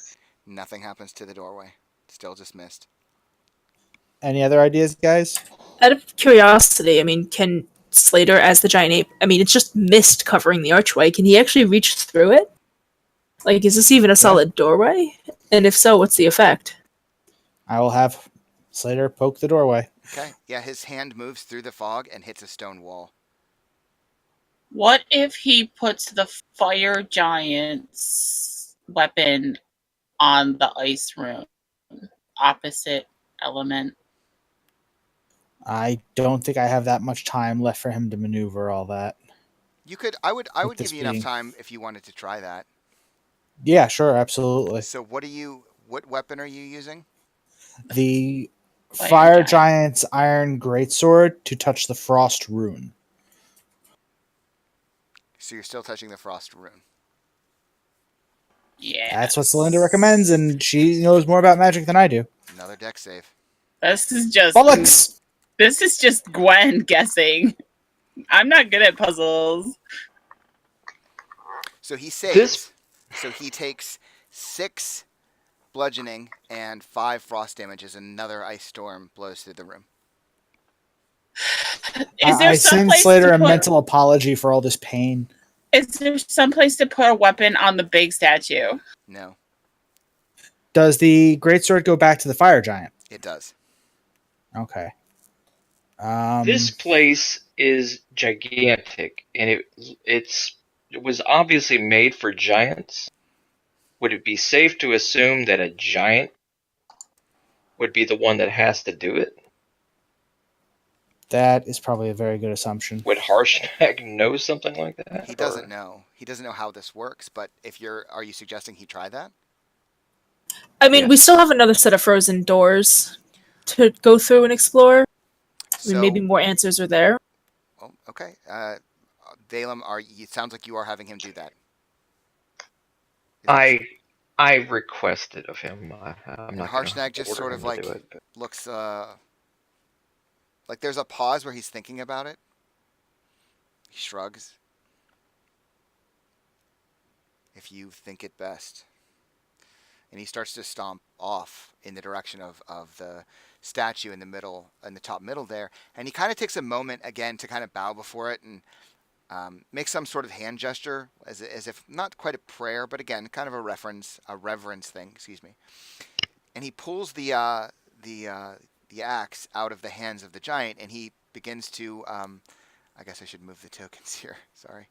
Nothing happens to the doorway. Still just missed. Any other ideas, guys? Out of curiosity, I mean, can Slater as the giant ape? I mean, it's just mist covering the archway. Can he actually reach through it? Like, is this even a solid doorway? And if so, what's the effect? I will have Slater poke the doorway. Okay. Yeah, his hand moves through the fog and hits a stone wall. What if he puts the fire giant's weapon on the ice rune? Opposite element. I don't think I have that much time left for him to maneuver all that. You could. I would With give this you enough being- time if you wanted to try that. Yeah, sure, absolutely. So what weapon are you using? The Fire Fire giant. Giant's Iron Greatsword to touch the Frost Rune. So you're still touching the frost rune. Yeah. That's what Celinda recommends, and she knows more about magic than I do. Another deck save. This is just Bollocks! This is just Gwen guessing. I'm not good at puzzles. So he saves. This- So he takes 6 bludgeoning and 5 frost damage as another ice storm blows through the room. Is there I some send place Slater to a put, mental apology for all this pain. Is there some place to put a weapon on the big statue? No, Does the Greatsword go back to the Fire Giant? it does. Okay. This place is gigantic, and it was obviously made for giants. Would it be safe to assume that a giant would be the one that has to do it? That is probably a very good assumption. Would Harshnag know something like that? He doesn't know. He doesn't know how this works. But are you suggesting he try that? I mean, Yeah. we still have another set of frozen doors to go through and explore. I mean, maybe more answers are there. Oh, okay. Valem, it sounds like you are having him do that. I requested of him. I'm And not. Harshnag just order sort him of to like do it, but- looks like there's a pause where he's thinking about it. He shrugs. if you think it best. And he starts to stomp off in the direction of the statue in the middle, in the top middle there. And he kind of takes a moment again to kind of bow before it and make some sort of hand gesture, as if not quite a prayer, but again, kind of a reverence thing. Excuse me. And he pulls the axe out of the hands of the giant, and he begins to. I guess I should move the tokens here. Sorry.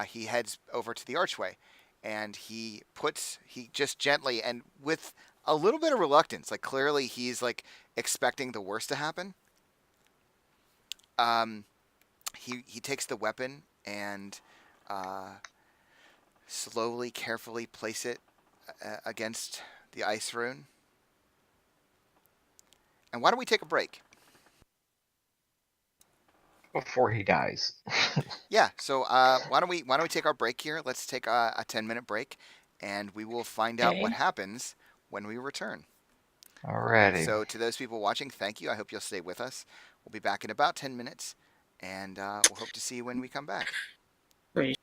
He heads over to the archway, and he just gently and with a little bit of reluctance, like clearly he's like expecting the worst to happen. He takes the weapon and slowly, carefully place it against the ice rune. And why don't we take a break? Before he dies. Yeah. So why don't we take our break here? Let's take a 10-minute break, and we will find out what Okay. happens when we return. Alrighty. So to those people watching, thank you. I hope you'll stay with us. We'll be back in about 10 minutes, and we'll hope to see you when we come back. Great.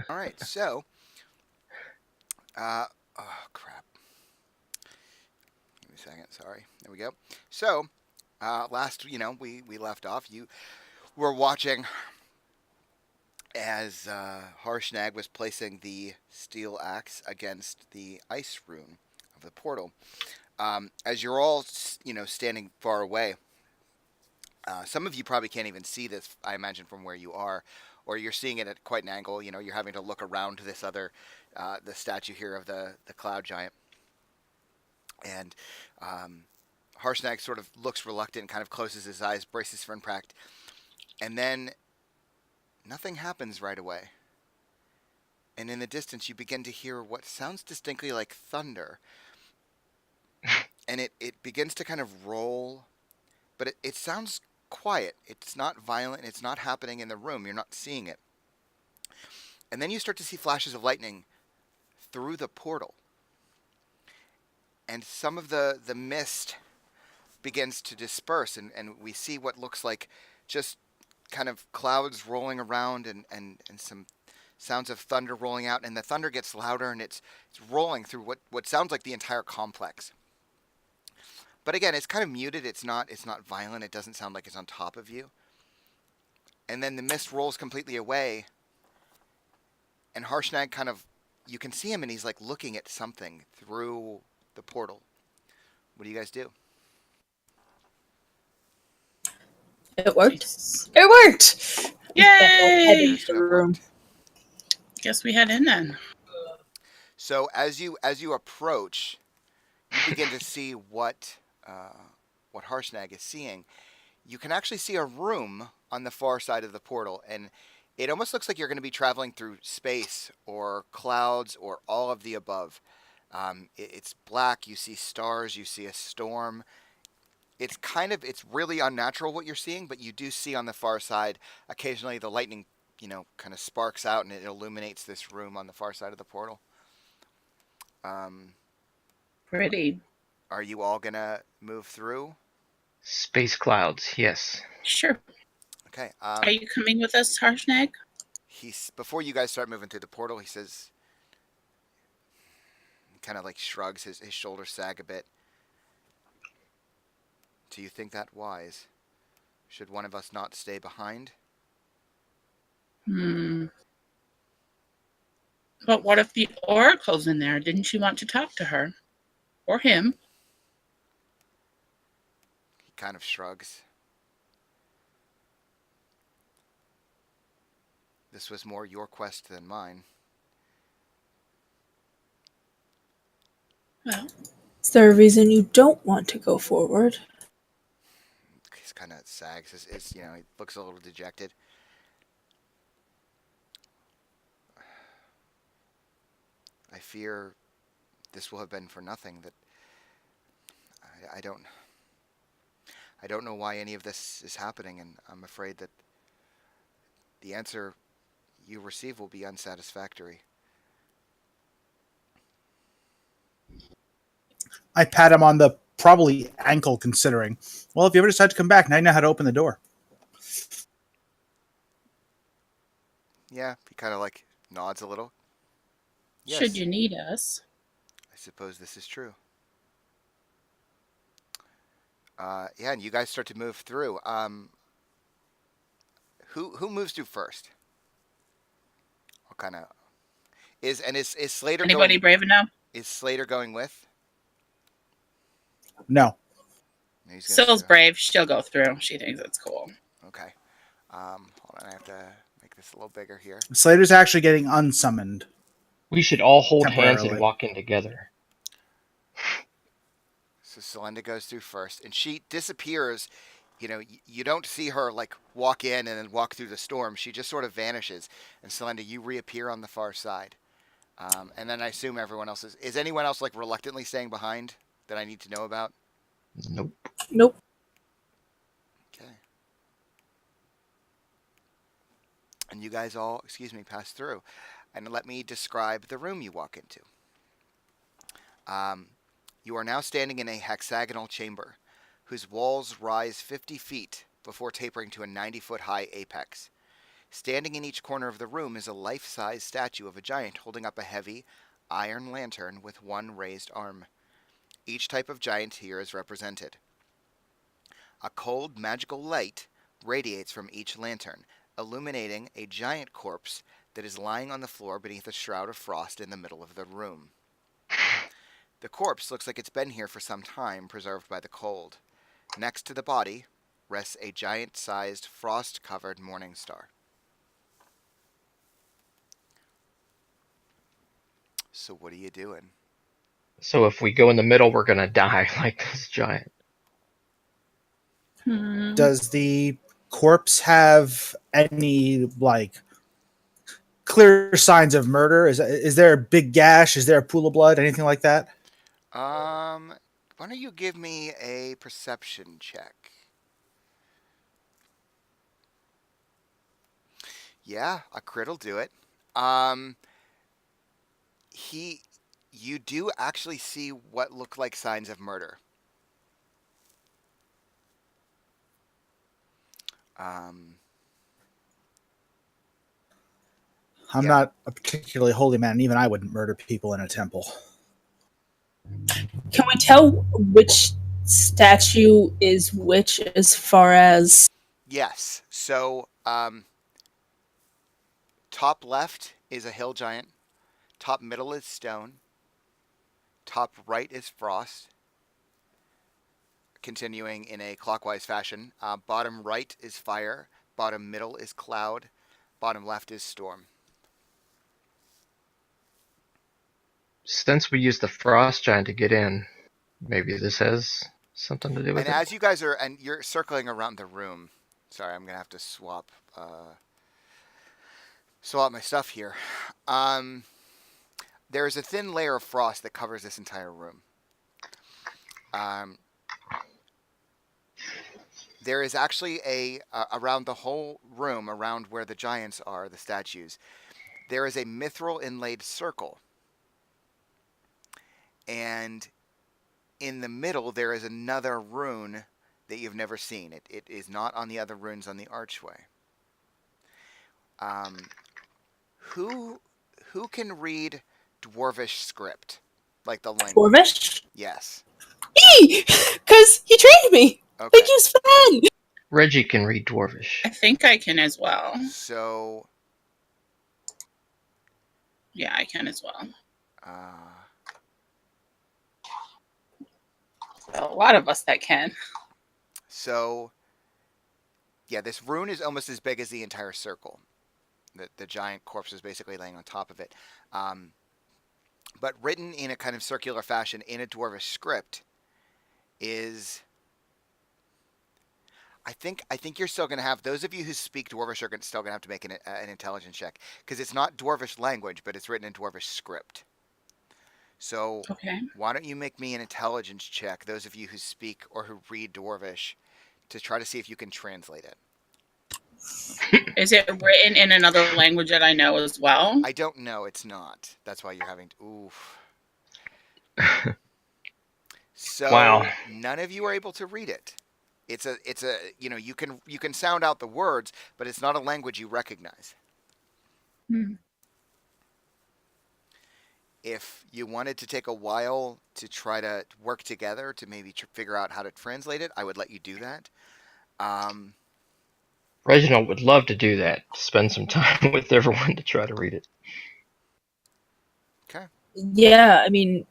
All right, so, oh crap. Give me a second. Sorry. There we go. So, last, we left off. You were watching as Harshnag was placing the steel axe against the ice rune of the portal. As you're all, standing far away, some of you probably can't even see this, I imagine, from where you are, or you're seeing it at quite an angle. You're having to look around to this other, the statue here of the cloud giant. And Harshnag sort of looks reluctant, kind of closes his eyes, braces for impact, and then nothing happens right away. And in the distance, you begin to hear what sounds distinctly like thunder. And it begins to kind of roll, but it sounds quiet. It's not violent. It's not happening in the room. You're not seeing it. And then you start to see flashes of lightning through the portal. And some of the mist begins to disperse, and we see what looks like just kind of clouds rolling around and some sounds of thunder rolling out, and the thunder gets louder, and it's rolling through what sounds like the entire complex. But again, it's kind of muted. It's not violent. It doesn't sound like it's on top of you. And then the mist rolls completely away, and Harshnag you can see him, and he's like looking at something through the portal. What do you guys do? It worked. Jesus. It worked. Yay! Your stuff worked. Guess we head in then. So as you approach, you begin to see what Harshnag is seeing. You can actually see a room on the far side of the portal, and it almost looks like you're going to be traveling through space or clouds or all of the above. It's black. You see stars. You see a storm. It's really unnatural what you're seeing, but you do see on the far side occasionally the lightning, kind of sparks out and it illuminates this room on the far side of the portal. Pretty. Are you all gonna move through? Space clouds, yes. Sure. Okay. Are you coming with us, Harshnag? Before you guys start moving through the portal, he says, kind of like shrugs, his shoulders sag a bit. Do you think that wise? Should one of us not stay behind? But what if the Oracle's in there? Didn't you want to talk to her? Or him? He kind of shrugs. This was more your quest than mine. Well, Is there a reason you don't want to go forward? He kind of sags. He looks a little dejected. I fear this will have been for nothing. That I don't know why any of this is happening, and I'm afraid that the answer you receive will be unsatisfactory. I pat him on the probably ankle, considering. Well, if you ever decide to come back, now you know how to open the door. Yeah, he kind of like nods a little. Yes, should you need us? I suppose this is true. Yeah, and you guys start to move through. Who moves through first? What kind of is Slater Anybody going? brave enough? Is Slater going with? No. No, he's gonna Syl's stay. brave. She'll go through. She thinks it's cool. Okay. Hold on, I have to make this a little bigger here. Slater's actually getting unsummoned. We should all hold hands Temporarily. and walk in together. So Selenda goes through first, and she disappears. You don't see her like walk in and then walk through the storm. She just sort of vanishes, and Selenda, you reappear on the far side. And then I assume everyone else is. Is anyone else like reluctantly staying behind that I need to know about? Nope. Nope. Okay. And you guys all, pass through. And let me describe the room you walk into. You are now standing in a hexagonal chamber whose walls rise 50 feet before tapering to a 90-foot high apex. Standing in each corner of the room is a life-size statue of a giant holding up a heavy iron lantern with one raised arm. Each type of giant here is represented. A cold, magical light radiates from each lantern, illuminating a giant corpse that is lying on the floor beneath a shroud of frost in the middle of the room. The corpse looks like it's been here for some time, preserved by the cold. Next to the body rests a giant-sized, frost-covered morning star. So what are you doing? So if we go in the middle, we're gonna die like this giant. Does the corpse have any like clear signs of murder? Is there a big gash? Is there a pool of blood? Anything like that? Why don't you give me a perception check? Yeah, a crit'll do it. You do actually see what look like signs of murder. I'm Yeah. not a particularly holy man, and even I wouldn't murder people in a temple. Can we tell which statue is which as far as Yes. So, top left is a hill giant. Top middle is stone. Top right is frost. Continuing in a clockwise fashion. Bottom right is fire. Bottom middle is cloud. Bottom left is storm. Since we used the frost giant to get in, maybe this has something to do with And it. as you guys are, and you're circling around the room. Sorry, I'm gonna have to swap my stuff here. There is a thin layer of frost that covers this entire room. There is actually around the whole room, around where the giants are, the statues, there is a mithril inlaid circle. And in the middle, there is another rune that you've never seen. It is not on the other runes on the archway. Who can read Dwarvish script? Like the language? Dwarvish? Yes. Me! Because he trained me! Okay. Thank you, Sven! Reggie can read Dwarvish. I think I can as well. So, Yeah, I can as well. A lot of us that can. So, yeah, this rune is almost as big as the entire circle. The giant corpse is basically laying on top of it. But written in a kind of circular fashion in a Dwarvish script is... I think you're still going to have... Those of you who speak Dwarvish are still going to have to make an intelligence check. Because it's not Dwarvish language, but it's written in Dwarvish script. So, Okay. why don't you make me an intelligence check, those of you who speak or who read Dwarvish, to try to see if you can translate it. Is it written in another language that I know as well? I don't know. It's not. That's why you're having to... Oof. So, Wow. none of you are able to read it. It's a you can sound out the words, but it's not a language you recognize. If you wanted to take a while to try to work together to maybe figure out how to translate it, I would let you do that. Reginald would love to do that, to spend some time with everyone to try to read it. Okay. Yeah, I mean,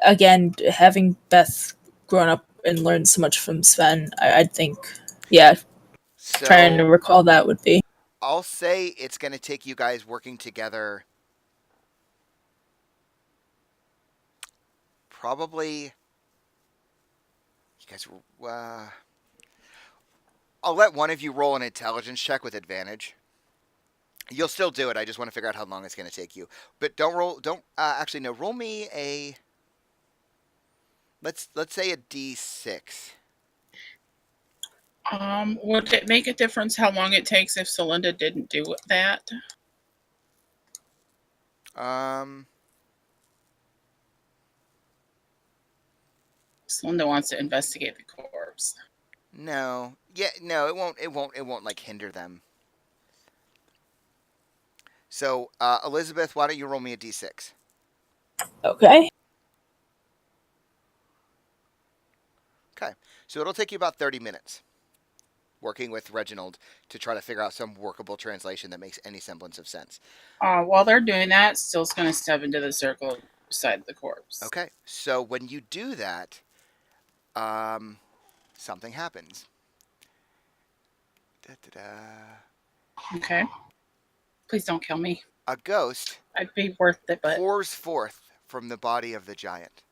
again, having Beth grown up and learned so much from Sven, I'd think, yeah, So, trying to recall that would be. I'll say it's going to take you guys working together probably... You guys... I'll let one of you roll an intelligence check with advantage. You'll still do it. I just want to figure out how long it's going to take you. But actually, no. Roll me a... Let's say a D6. Would it make a difference how long it takes if Celinda didn't do that? Celinda wants to investigate the corpse. No. Yeah, no, it won't like hinder them. So, Elizabeth, why don't you roll me a d6? Okay. Okay. So it'll take you about 30 minutes working with Reginald to try to figure out some workable translation that makes any semblance of sense. While they're doing that, Still's going to step into the circle beside the corpse. Okay. So when you do that, something happens. Da-da-da. Okay. Please don't kill me. A ghost I'd be worth it, but pours forth from the body of the giant.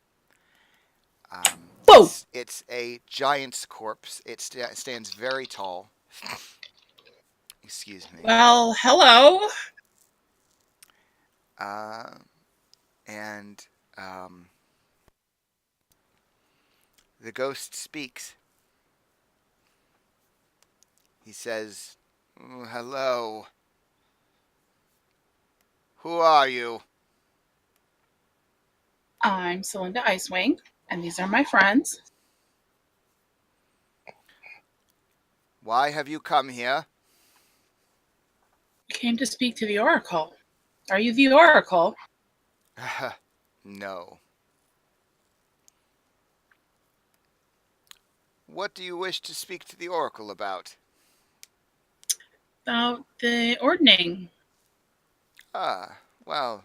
Whoa! It's a giant's corpse. It stands very tall. Excuse me. well, hello. And the ghost speaks. He says, "Hello. Who are you?" I'm Celinda Icewing, and these are my friends. Why have you come here? I came to speak to the Oracle. Are you the Oracle? No. What do you wish to speak to the Oracle about? About the ordning. Well,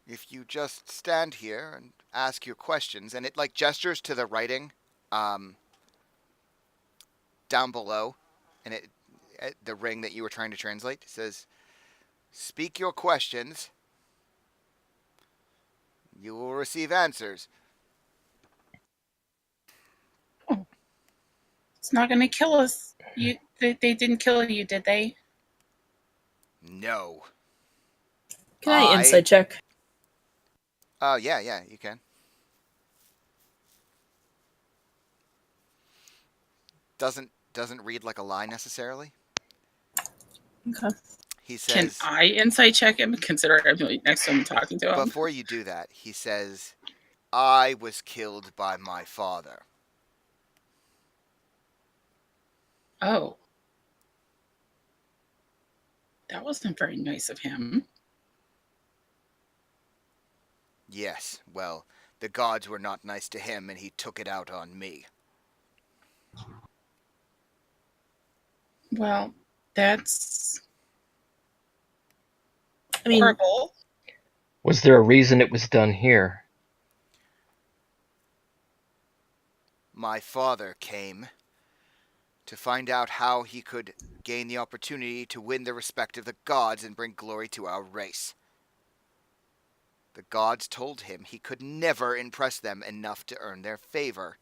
if you just stand here and ask your questions, and it like gestures to the writing, down below, and the ring that you were trying to translate says, "Speak your questions. You will receive answers." It's not going to kill us. They didn't kill you, did they? No. Can I insight check? Yeah, you can. Doesn't read like a lie necessarily. Okay. He Can says, I insight check him? Consider I'm really next to him talking to him. before you do that, he says, "I was killed by my father." Oh. That wasn't very nice of him. Yes, well, the gods were not nice to him, and he took it out on me. Well, that's I mean, horrible. Was there a reason it was done here? My father came to find out how he could gain the opportunity to win the respect of the gods and bring glory to our race. The gods told him he could never impress them enough to earn their favor.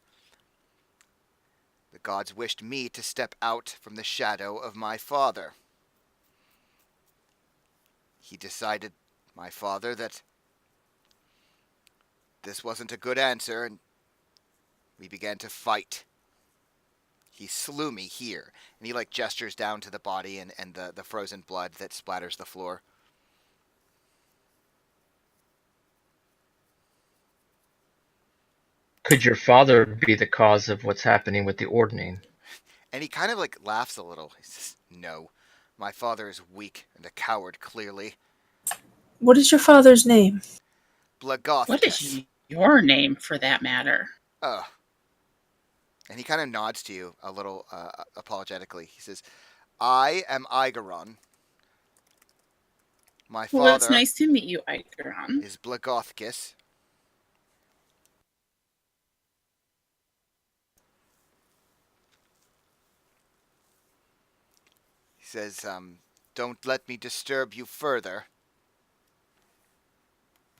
The gods wished me to step out from the shadow of my father. He decided, my father, that this wasn't a good answer, and we began to fight. He slew me here, and he like gestures down to the body and the frozen blood that splatters the floor. Could your father be the cause of what's happening with the ordning? And he kind of like laughs a little. He says, "No, my father is weak and a coward, clearly." what is your father's name? Blagothkus. What is your name, for that matter? And he kind of nods to you a little apologetically. He says, "I am Igaron. My Well, it's father nice to meet you, Ikeron. is Blagothkus." He says, "Don't let me disturb you further."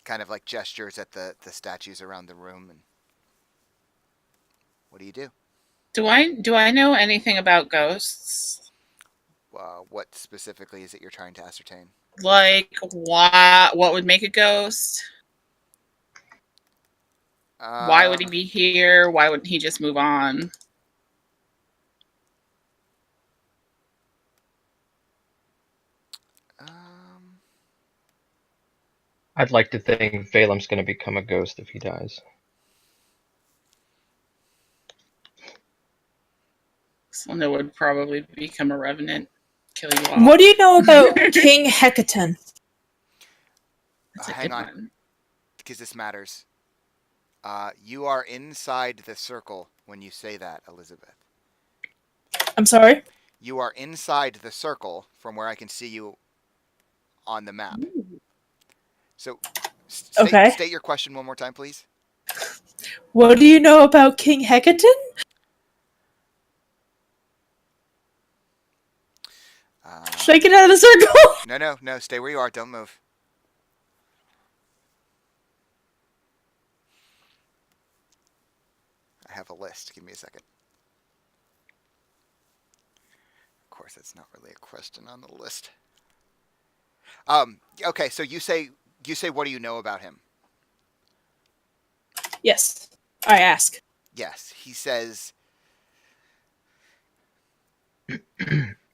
Kind of like gestures at the statues around the room. And what do you do? Do I know anything about ghosts? What specifically is it you're trying to ascertain? Like what would make a ghost? Why would he be here? Why wouldn't he just move on? I'd like to think Valem's going to become a ghost if he dies. Celinda would probably become a revenant. kill you all. What do you know about King Hecaton? That's a Hang good on, one. because this matters. You are inside the circle when you say that, Elizabeth. I'm sorry? You are inside the circle from where I can see you on the map. So, Okay. state your question one more time, please. What do you know about King Hecaton? Should I get out of the circle? No. Stay where you are. Don't move. I have a list. Give me a second. Of course, that's not really a question on the list. Okay, so you say what do you know about him? Yes. I ask. Yes, he says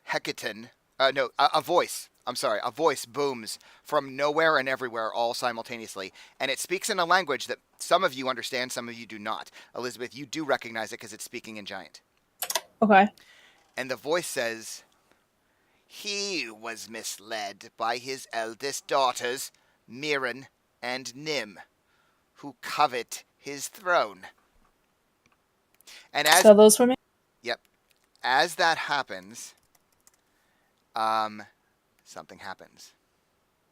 Hecaton. No, a voice. I'm sorry, a voice booms from nowhere and everywhere all simultaneously, and it speaks in a language that some of you understand, some of you do not. Elizabeth, you do recognize it because it's speaking in Giant. Okay. And the voice says, "He was misled by his eldest daughters, Mirren and Nim, who covet his throne." And Spell those for me. as that happens, something happens.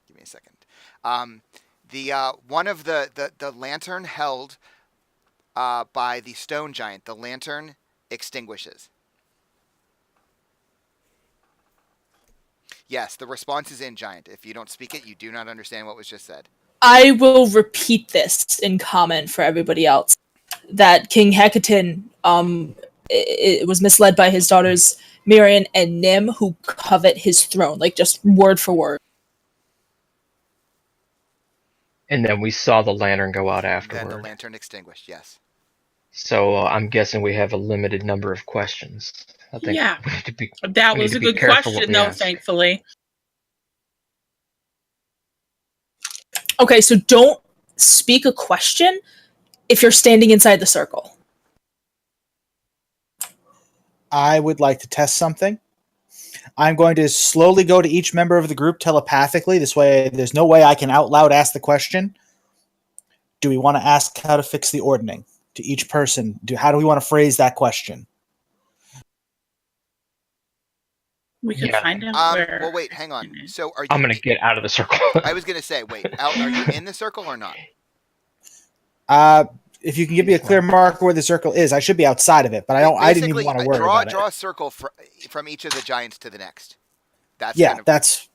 Give me a second. The one of the lantern held by the stone giant, the lantern extinguishes. Yes, the response is in Giant. If you don't speak it, you do not understand what was just said. I will repeat this in comment for everybody else. That King Hecaton it was misled by his daughters Miriam and Nim, who covet his throne, like just word for word. And then we saw the lantern go out Then afterward. the lantern extinguished, yes. So I'm guessing we have a limited number of questions. I think Yeah. we need to be. That we need was to a be good careful what question, we though, ask. thankfully. Okay, so don't speak a question if you're standing inside the circle. I would like to test something. I'm going to slowly go to each member of the group telepathically. This way, there's no way I can out loud ask the question. Do we want to ask how to fix the ordning to each person? How do we want to phrase that question? We could Yeah. find out where. Well, wait, hang on. So are you? I'm gonna get out of the circle. I was gonna say, wait, Alton, are you in the circle or not? If you can give me a clear marker where the circle is, I should be outside of it. But I didn't even want to worry about draw it. a circle from each of the giants to the next. That's Yeah, kind of,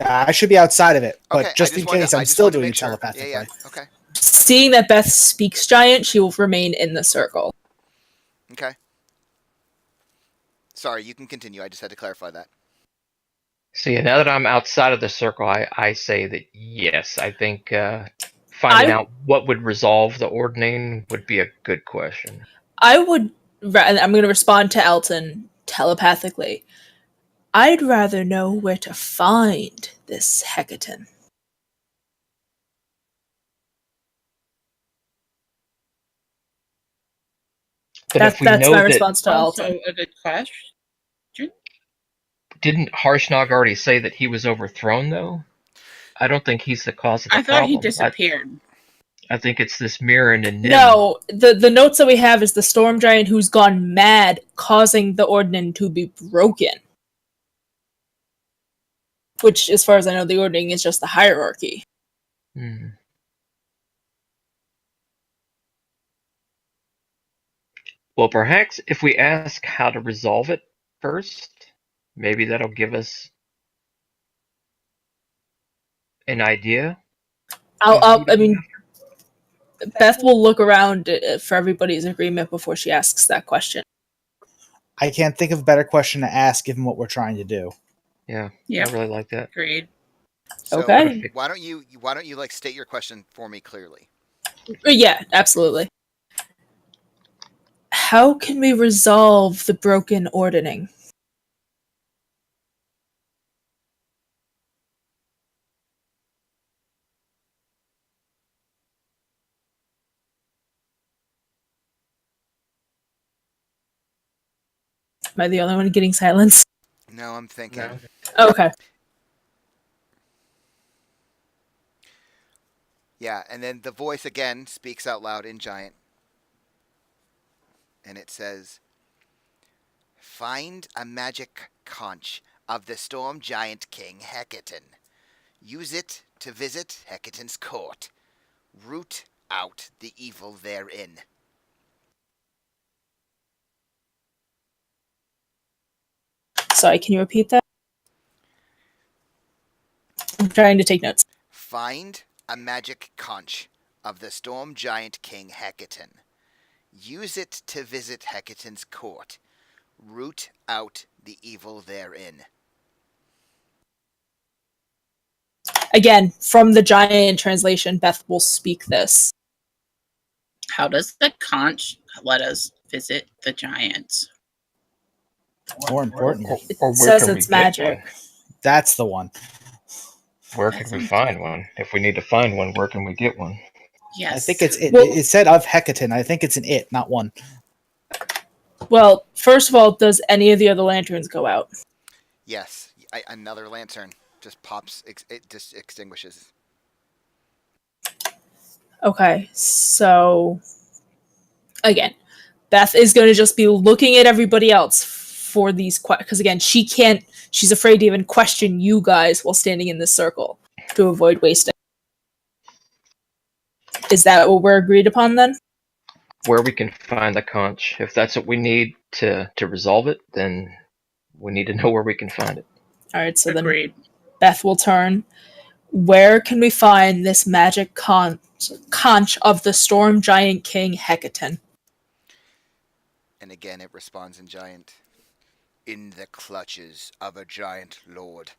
I should be outside of it. But okay. just in case, I'm still doing it sure. telepathically. Yeah. Okay. Seeing that Beth speaks giant, she will remain in the circle. Okay. Sorry, you can continue. I just had to clarify that. So yeah, now that I'm outside of the circle, I say that yes, I think finding out what would resolve the ordning would be a good question. I'm going to respond to Elton telepathically. I'd rather know where to find this Hecaton. But That's my response to Also Elton. a good question. Didn't Harshnag already say that he was overthrown, though? I don't think he's the cause of the I thought problem. he disappeared. I think it's this Mirren and Nim. No, the notes that we have is the storm giant who's gone mad, causing the ordning to be broken. Which, as far as I know, the ordning is just the hierarchy. Hmm. Well, perhaps if we ask how to resolve it first, maybe that'll give us an idea. Beth will look around for everybody's agreement before she asks that question. I can't think of a better question to ask given what we're trying to do. Yeah, Yeah. I really like that. Agreed. So Okay. Why don't you like state your question for me clearly? Yeah, absolutely. How can we resolve the broken ordning? Am I the only one getting silence? No, No, I'm thinking. No. Okay. Yeah, and then the voice again speaks out loud in giant. And it says, "Find a magic conch of the storm giant king Hecaton. Use it to visit Hecaton's court. Root out the evil therein." Sorry, can you repeat that? I'm trying to take notes. Find a magic conch of the storm giant king Hecaton. Use it to visit Hecaton's court. Root out the evil therein. Again, from the giant translation, Beth will speak this. How does the conch let us visit the giants? More importantly, It Or where says can we it's get magic. one? that's the one. Where can we find one? If we need to find one, where can we get one? Yes. I think it's it. Well- It said of Hecaton. I think it's an it, not one. Well, first of all, does any of the other lanterns go out? Yes, another lantern just pops. It just extinguishes. Okay, so again, Beth is going to just be looking at everybody else for these because again, she's afraid to even question you guys while standing in this circle to avoid wasting. Is that what we're agreed upon then? Where we can find the conch. If that's what we need to resolve it, then we need to know where we can find it. All right, so Agreed. then Beth will turn. Where can we find this magic conch of the storm giant king Hecaton? And again, it responds in giant. "In the clutches of a giant lord."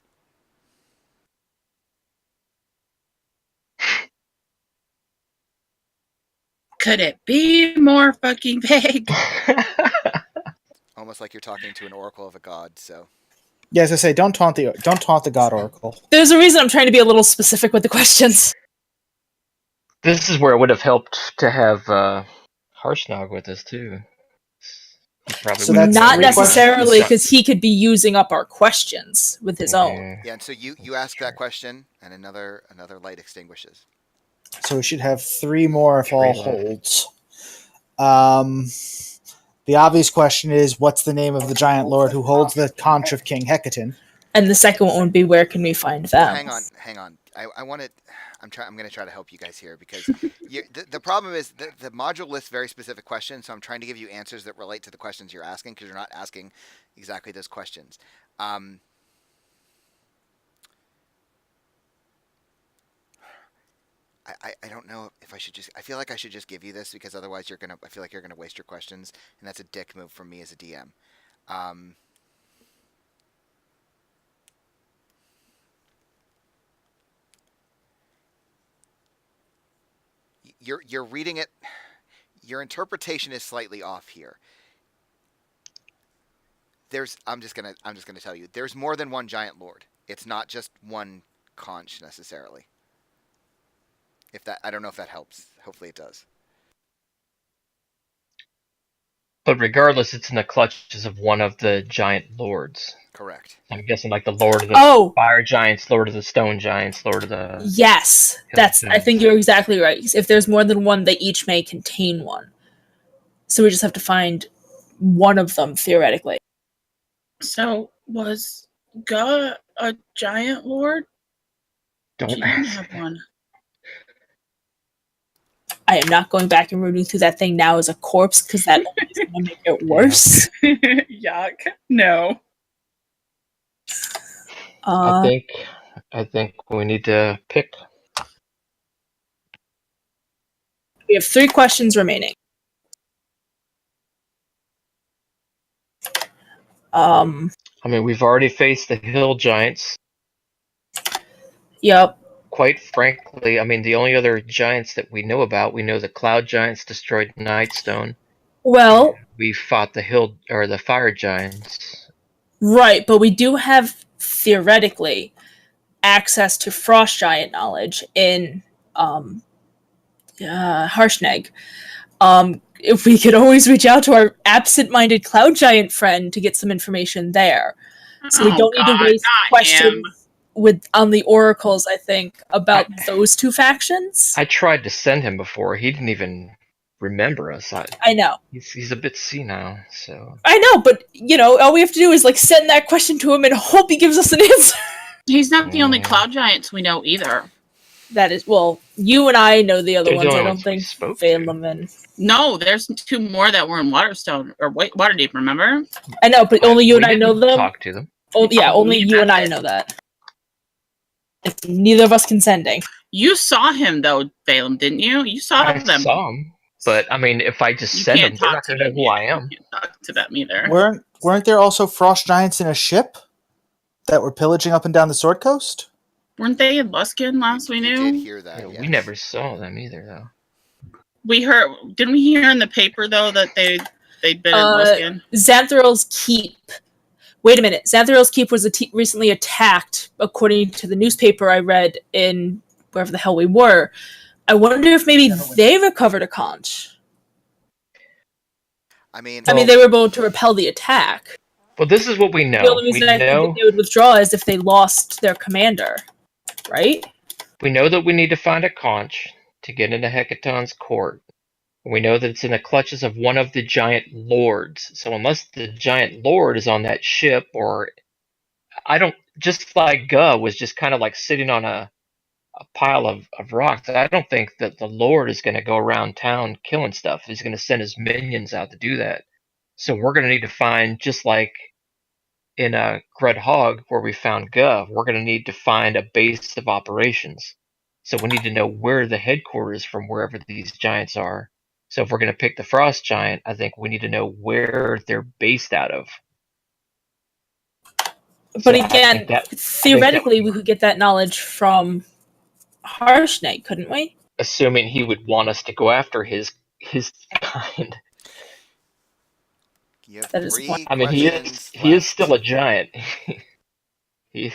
Could it be more fucking vague? Almost like you're talking to an oracle of a god. So Yeah, as I say, don't taunt the God Oracle. There's a reason I'm trying to be a little specific with the questions. This is where it would have helped to have Harshnag with us too. He probably So would have that's Not three necessarily questions. because he could be using up our questions with his own. Yeah. yeah, and so you ask that question, and another light extinguishes. So we should have three more if all Three left. holds. The obvious question is, what's the name of the giant lord who holds the conch of King Hecaton? And the second one would be, where can we find them? Hang on. I want to. I'm going to try to help you guys here because the problem is the module lists very specific questions, so I'm trying to give you answers that relate to the questions you're asking because you're not asking exactly those questions. I don't know if I should just. I feel like I should just give you this because otherwise I feel like you're gonna waste your questions, and that's a dick move from me as a DM. You're reading it. Your interpretation is slightly off here. I'm just gonna tell you. There's more than one giant lord. It's not just one conch necessarily. I don't know if that helps. Hopefully it does. But regardless, it's in the clutches of one of the giant lords. Correct. I'm guessing like the Lord of the Oh, Fire Giants, Lord of the Stone Giants, Lord of the... yes. I think you're exactly right. If there's more than one, they each may contain one. So we just have to find one of them, theoretically. So was Ga a giant lord? She Don't didn't ask. have one. I am not going back and rooting through that thing now as a corpse because that only is going to make it worse. Yuck. No. I think we need to pick. We have 3 questions remaining. I mean, we've already faced the Hill Giants. Yep. Quite frankly, I mean, the only other giants that we know about, we know the Cloud Giants destroyed Nightstone. Well, We fought the Fire Giants. right, but we do have, theoretically, access to Frost Giant knowledge in Harshnag. If we could always reach out to our absent-minded Cloud Giant friend to get some information there. So we Oh, don't need to God, waste not questions him. on the oracles, I think, about those two factions. I tried to send him before. He didn't even remember us. I know. He's a bit senile, so. I know, but all we have to do is like send that question to him and hope he gives us an answer. He's not the only Mm. cloud giants we know either. That is, well, you and I know the other They're the ones. I only don't ones we think spoke to. Phelan and No, there's 2 more that were in Waterstone or Waterdeep. Remember? I know, but only you We and I know didn't them. talk to them. Oh, yeah, Oh, only you and I that's it. know that. If neither of us consenting. You saw him though, Balaam, didn't you? You saw I them. saw him, but I mean, if I just You send them, can't they're talk not to going to know them. who I am. You can't talk to them either. Weren't there also frost giants in a ship that were pillaging up and down the Sword Coast? Weren't they in Luskin last we You knew? did hear that. Yeah, yes. we never saw them either, though. We heard. Didn't we hear in the paper though that they'd been in Luskin? Xanthrel's Keep. Wait a minute. Xanthrel's Keep was recently attacked, according to the newspaper I read in wherever the hell we were. I wonder if maybe they recovered a conch. I mean, I mean, they were able to repel the attack. Well, this is what we know. The only We reason I think know that they would withdraw is if they lost their commander, right? we know that we need to find a conch to get into Hecaton's court. We know that it's in the clutches of one of the giant lords. So unless the giant lord is on that ship, or I don't, just like Guh was just kind of like sitting on a pile of rocks, I don't think that the lord is going to go around town killing stuff. He's going to send his minions out to do that. So we're going to need to find, just like in Gred Hog, where we found Guh, we're going to need to find a base of operations. So we need to know where the headquarters from wherever these giants are. So if we're going to pick the Frost Giant, I think we need to know where they're based out of. But So I again, think that- theoretically, we could get that knowledge from Harshnag, couldn't we? assuming he would want us to go after his kind. you have That is 3 one. I mean, questions he is left. still a giant. he,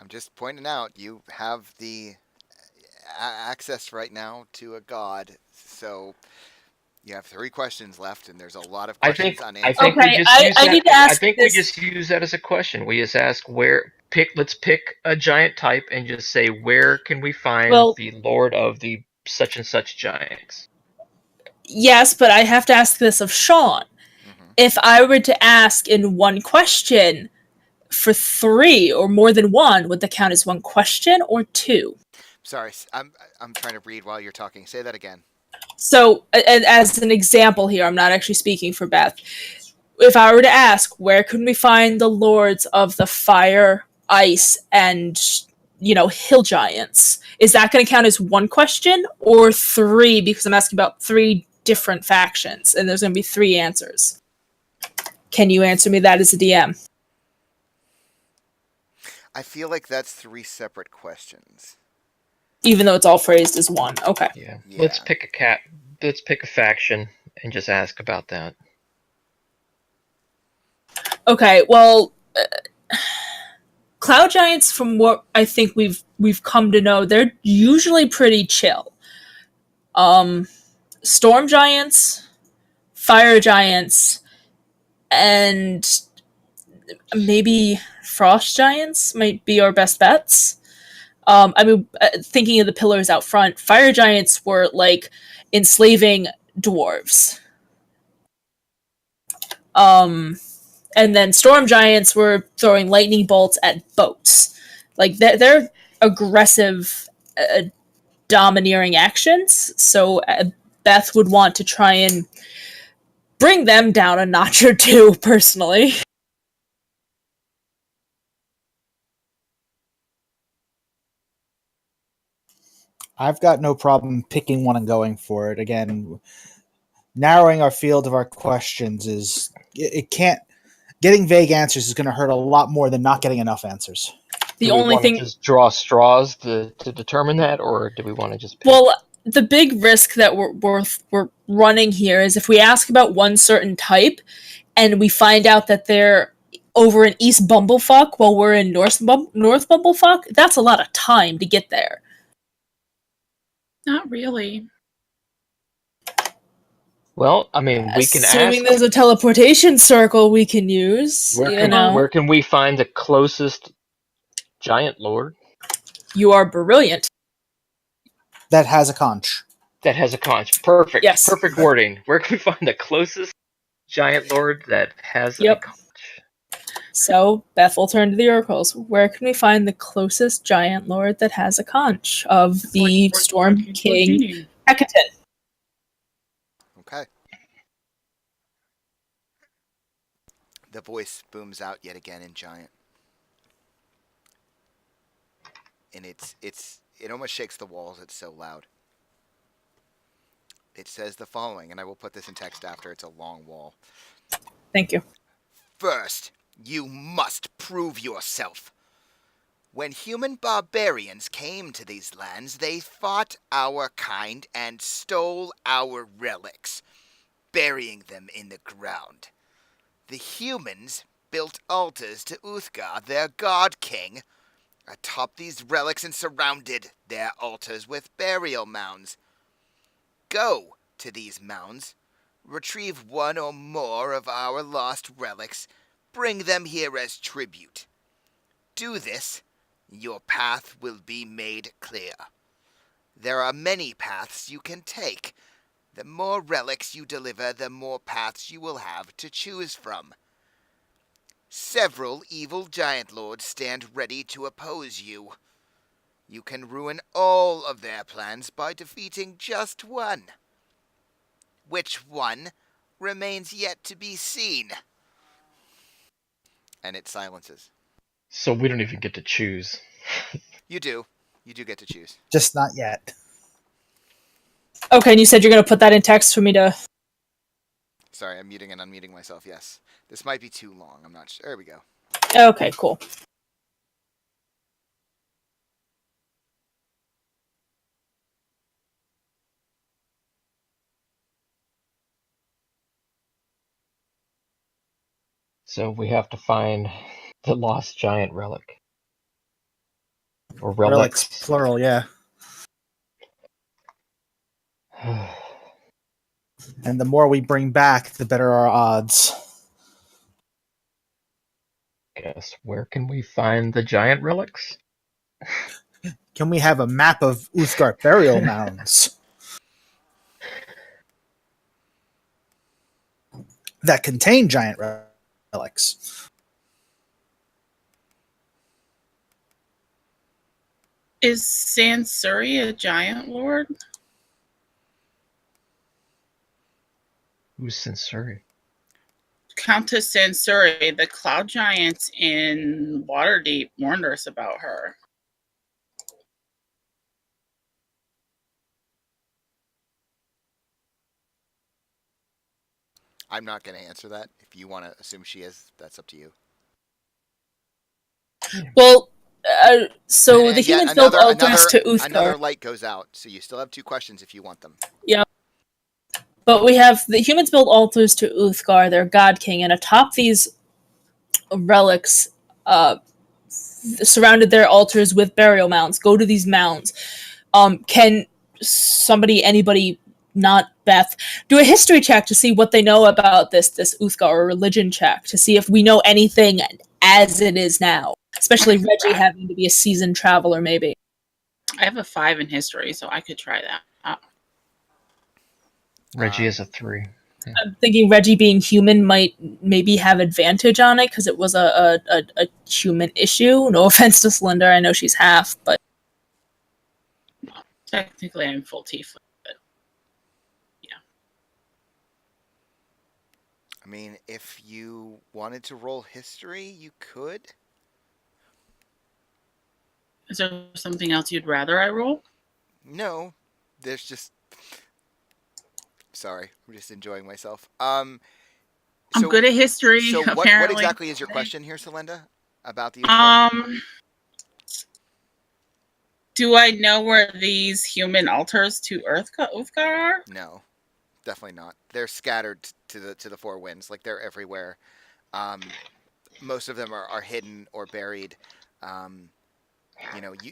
I'm just pointing out you have the access right now to a god, so you have 3 questions left, and there's a lot of I questions think unanswered. I think Okay, we just use I that. need to ask I think this- we just use that as a question. We just ask let's pick a giant type and just say, where can we find the lord of the such and such giants? Yes, but I have to ask this of Sean. Mhm. If I were to ask in one question for 3 or more than one, would that count as one question or 2? Sorry, I'm trying to read while you're talking. Say that again. So, as an example here, I'm not actually speaking for Beth. If I were to ask, where can we find the lords of the fire, ice, and hill giants? Is that going to count as one question or 3? Because I'm asking about 3 different factions, and there's going to be 3 answers. Can you answer me that as a DM? I feel like that's 3 separate questions. Even though it's all phrased as one. Okay. Yeah. Yeah. Let's pick a faction and just ask about that. Okay. Well, cloud giants, from what I think we've come to know, they're usually pretty chill. Storm giants, fire giants, and maybe frost giants might be our best bets. Thinking of the pillars out front, fire giants were like enslaving dwarves. And then storm giants were throwing lightning bolts at boats. Like they're aggressive, domineering actions. So Beth would want to try and bring them down a notch or 2, personally. I've got no problem picking one and going for it. Again, narrowing our field of our questions is it can't. Getting vague answers is going to hurt a lot more than not getting enough answers. The Do we only wanna thing, just draw straws to determine that, or do we want to just pick? well, the big risk that we're running here is if we ask about one certain type, and we find out that they're over in East Bumblefuck while we're in North Bumblefuck. That's a lot of time to get there. Not really. Well, I mean, we can Assuming ask. there's a teleportation circle we can use, you know. Where can we find the closest giant lord You are brilliant. That has a conch. that has a conch? Perfect. Yes. Perfect wording. Where can we find the closest giant lord that has a Yep. conch? So Beth will turn to the oracles. Where can we find the closest giant lord that has a conch of the Storm King Hecatan? Okay. The voice booms out yet again in giant. And it almost shakes the walls, it's so loud. It says the following, and I will put this in text after. It's a long wall. Thank you. First, you must prove yourself. When human barbarians came to these lands, they fought our kind and stole our relics, burying them in the ground. The humans built altars to Uthgar, their god king, atop these relics and surrounded their altars with burial mounds. Go to these mounds, retrieve one or more of our lost relics, bring them here as tribute. Do this, your path will be made clear. There are many paths you can take. The more relics you deliver, the more paths you will have to choose from. Several evil giant lords stand ready to oppose you. You can ruin all of their plans by defeating just one. Which one remains yet to be seen? And it silences. So we don't even get to choose. You do. You do get to choose. Just not yet. Okay, and you said you're going to put that in text for me to. Sorry, I'm muting and unmuting myself. Yes. This might be too long. I'm not sure. There we go. Okay, cool. So we have to find the lost giant relic. Or Relics, relics. plural, yeah. And the more we bring back, the better our odds. Guess where can we find the giant relics? Can we have a map of Uthgar burial mounds that contain giant relics? Is Sansuri a giant lord? Who's Sansuri? Countess Sansuri, the cloud giants in Waterdeep, warned us about her. I'm not going to answer that. If you want to assume she is, that's up to you. Well, so And the yet humans built altars to another Uthgar. light goes out, so you still have 2 questions if you want them. Yep. But we have the humans built altars to Uthgar, their god king, and atop these relics, surrounded their altars with burial mounds. Go to these mounds. Can anybody, not Beth, do a history check to see what they know about this Uthgar, or a religion check to see if we know anything as it is now? Especially Reggie having to be a seasoned traveler, maybe. I have a 5 in history, so I could try that. Reggie is a 3. I'm thinking Reggie being human might maybe have advantage on it because it was a human issue. No offense to Slender, I know she's half, but Technically, I'm full tiefling, but yeah. I mean, if you wanted to roll history, you could. Is there something else you'd rather I roll? No, there's just. Sorry, I'm just enjoying myself. I'm good at history. So what apparently. exactly is your question here, Selenda, about the Uthgar? Do I know where these human altars to Uthgar are? No, definitely not. They're scattered to the 4 winds. Like, they're everywhere. Most of them are hidden or buried.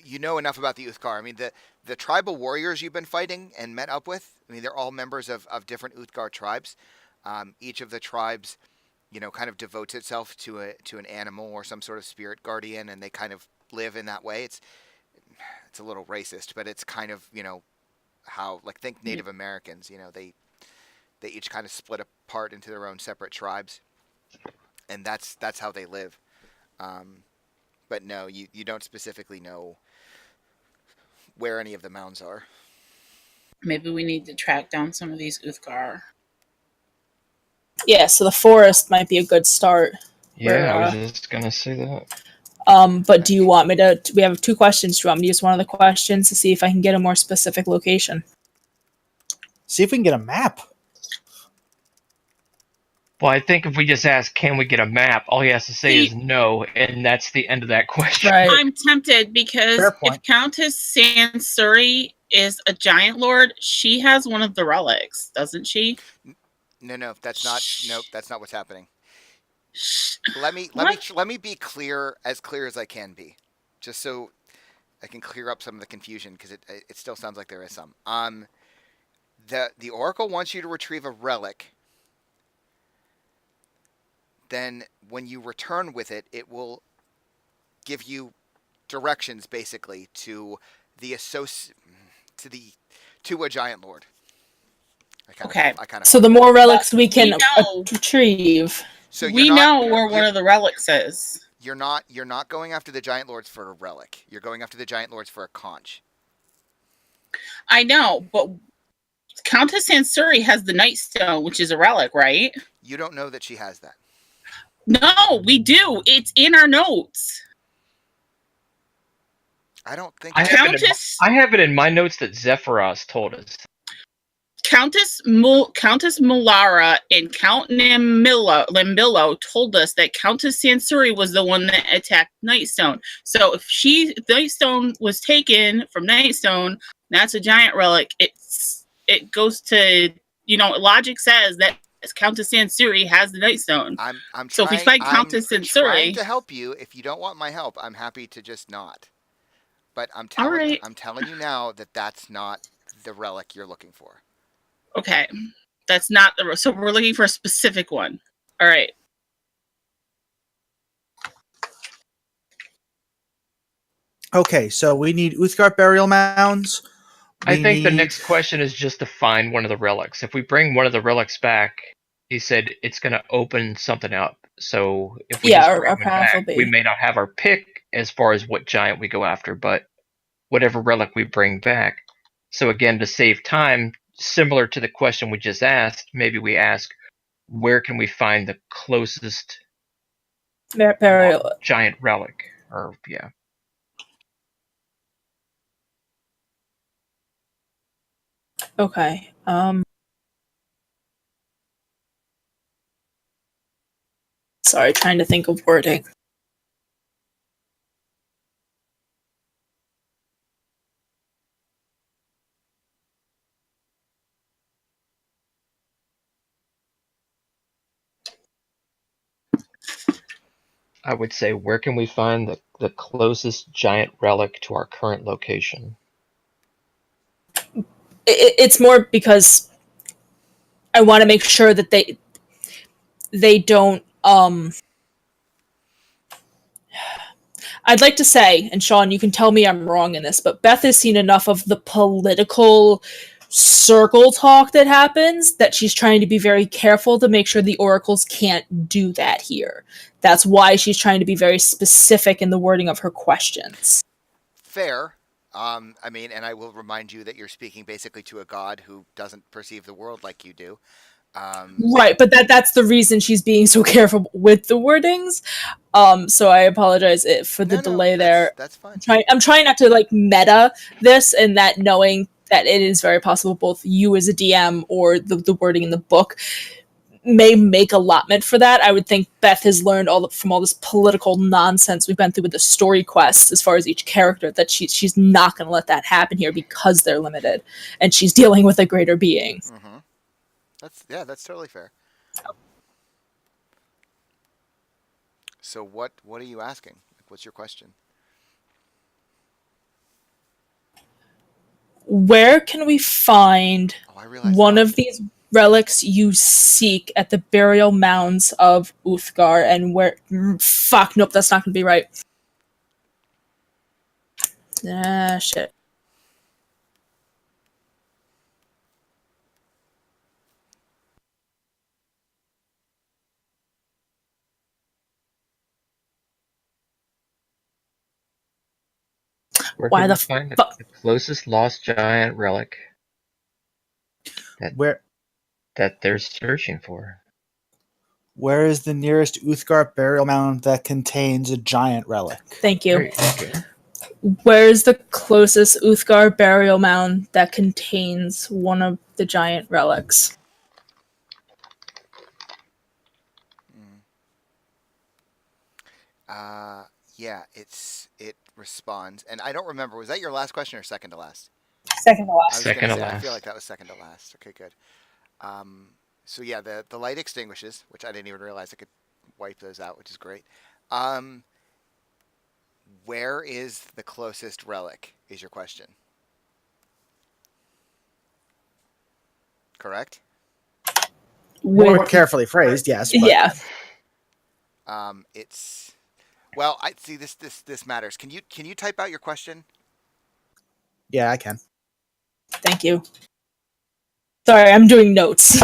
You know enough about the Uthgar. I mean, the tribal warriors you've been fighting and met up with. I mean, they're all members of different Uthgar tribes. Each of the tribes, kind of devotes itself to an animal or some sort of spirit guardian, and they kind of live in that way. It's a little racist, but it's kind of how, like, think Native Americans. They each kind of split apart into their own separate tribes, and that's how they live. But no, you don't specifically know where any of the mounds are. Maybe we need to track down some of these Uthgar. Yeah, so the forest might be a good start. Yeah, I was just gonna say that. But do you want me to? We have 2 questions. Do you want me to use one of the questions to see if I can get a more specific location? See if we can get a map. Well, I think if we just ask, can we get a map, all he has to say is no, and that's the end of that question. Right. I'm tempted because Fair point. if Countess Sansuri is a giant lord, she has one of the relics, doesn't she? No, that's not. Nope, that's not what's happening. Shh. Let me be clear as I can be, just so I can clear up some of the confusion, because it still sounds like there is some. The Oracle wants you to retrieve a relic. Then when you return with it, it will give you directions, basically, to a giant lord. Okay. So the more relics we can know. retrieve. So We know where one of the relics is. You're not going after the giant lords for a relic. You're going after the giant lords for a conch. I know, but Countess Sansuri has the Nightstone, which is a relic, right? You don't know that she has that. No, we do. It's in our notes. I don't think I have it in my notes that Zephyros told us. Countess Mulara and Count Lambillo told us that Countess Sansuri was the one that attacked Nightstone. So if Nightstone was taken from Nightstone, that's a giant relic. It goes to, logic says that Countess Sansuri has the Nightstone. So if we find Countess Sansuri, trying to help you. If you don't want my help, I'm happy to just not. But I'm telling you now that that's not the relic you're looking for. Okay, that's not the. So we're looking for a specific one. All right. Okay, so we need Uthgar burial mounds. I think the next question is just to find one of the relics. If we bring one of the relics back, he said it's going to open something up. So if we just bring one back, we may not have our pick as far as what giant we go after, but whatever relic we bring back. So again, to save time, similar to the question we just asked, maybe we ask, where can we find the closest burial giant relic? Or yeah. Okay. Sorry, trying to think of wording. I would say, where can we find the closest giant relic to our current location? It's more because I want to make sure that they don't. I'd like to say, and Sean, you can tell me I'm wrong in this, but Beth has seen enough of the political circle talk that happens that she's trying to be very careful to make sure the oracles can't do that here. That's why she's trying to be very specific in the wording of her questions. Fair. I mean, and I will remind you that you're speaking basically to a god who doesn't perceive the world like you do. Right, but that's the reason she's being so careful with the wordings. So I apologize for the delay there. That's fine. I'm trying not to like meta this, and that knowing that it is very possible both you as a DM or the wording in the book may make allotment for that. I would think Beth has learned from all this political nonsense we've been through with the story quests as far as each character that she's not going to let that happen here because they're limited, and she's dealing with a greater being. Mm-hmm. That's totally fair. So what are you asking? What's your question? Where can we find Oh, I realize one now. of these relics you seek at the burial mounds of Uthgar, and where? Fuck, nope, that's not gonna be right. Ah, shit. Where Why can the we find fuck? the closest lost giant relic Where they're searching for? where is the nearest Uthgar burial mound that contains a giant relic? Thank you. Great. Okay. Where is the closest Uthgar burial mound that contains one of the giant relics? Mm. Yeah, it responds, and I don't remember. Was that your last question or second to last? Second to I last. was gonna Second to say. I feel last. like that was second to last. Okay, good. So yeah, the light extinguishes, which I didn't even realize I could wipe those out, which is great. Um, where is the closest relic? Is your question correct? More With, carefully phrased, yes. But yeah. It's well. I see this matters. Can you type out your question? yeah, I can. Thank you. Sorry, I'm doing notes.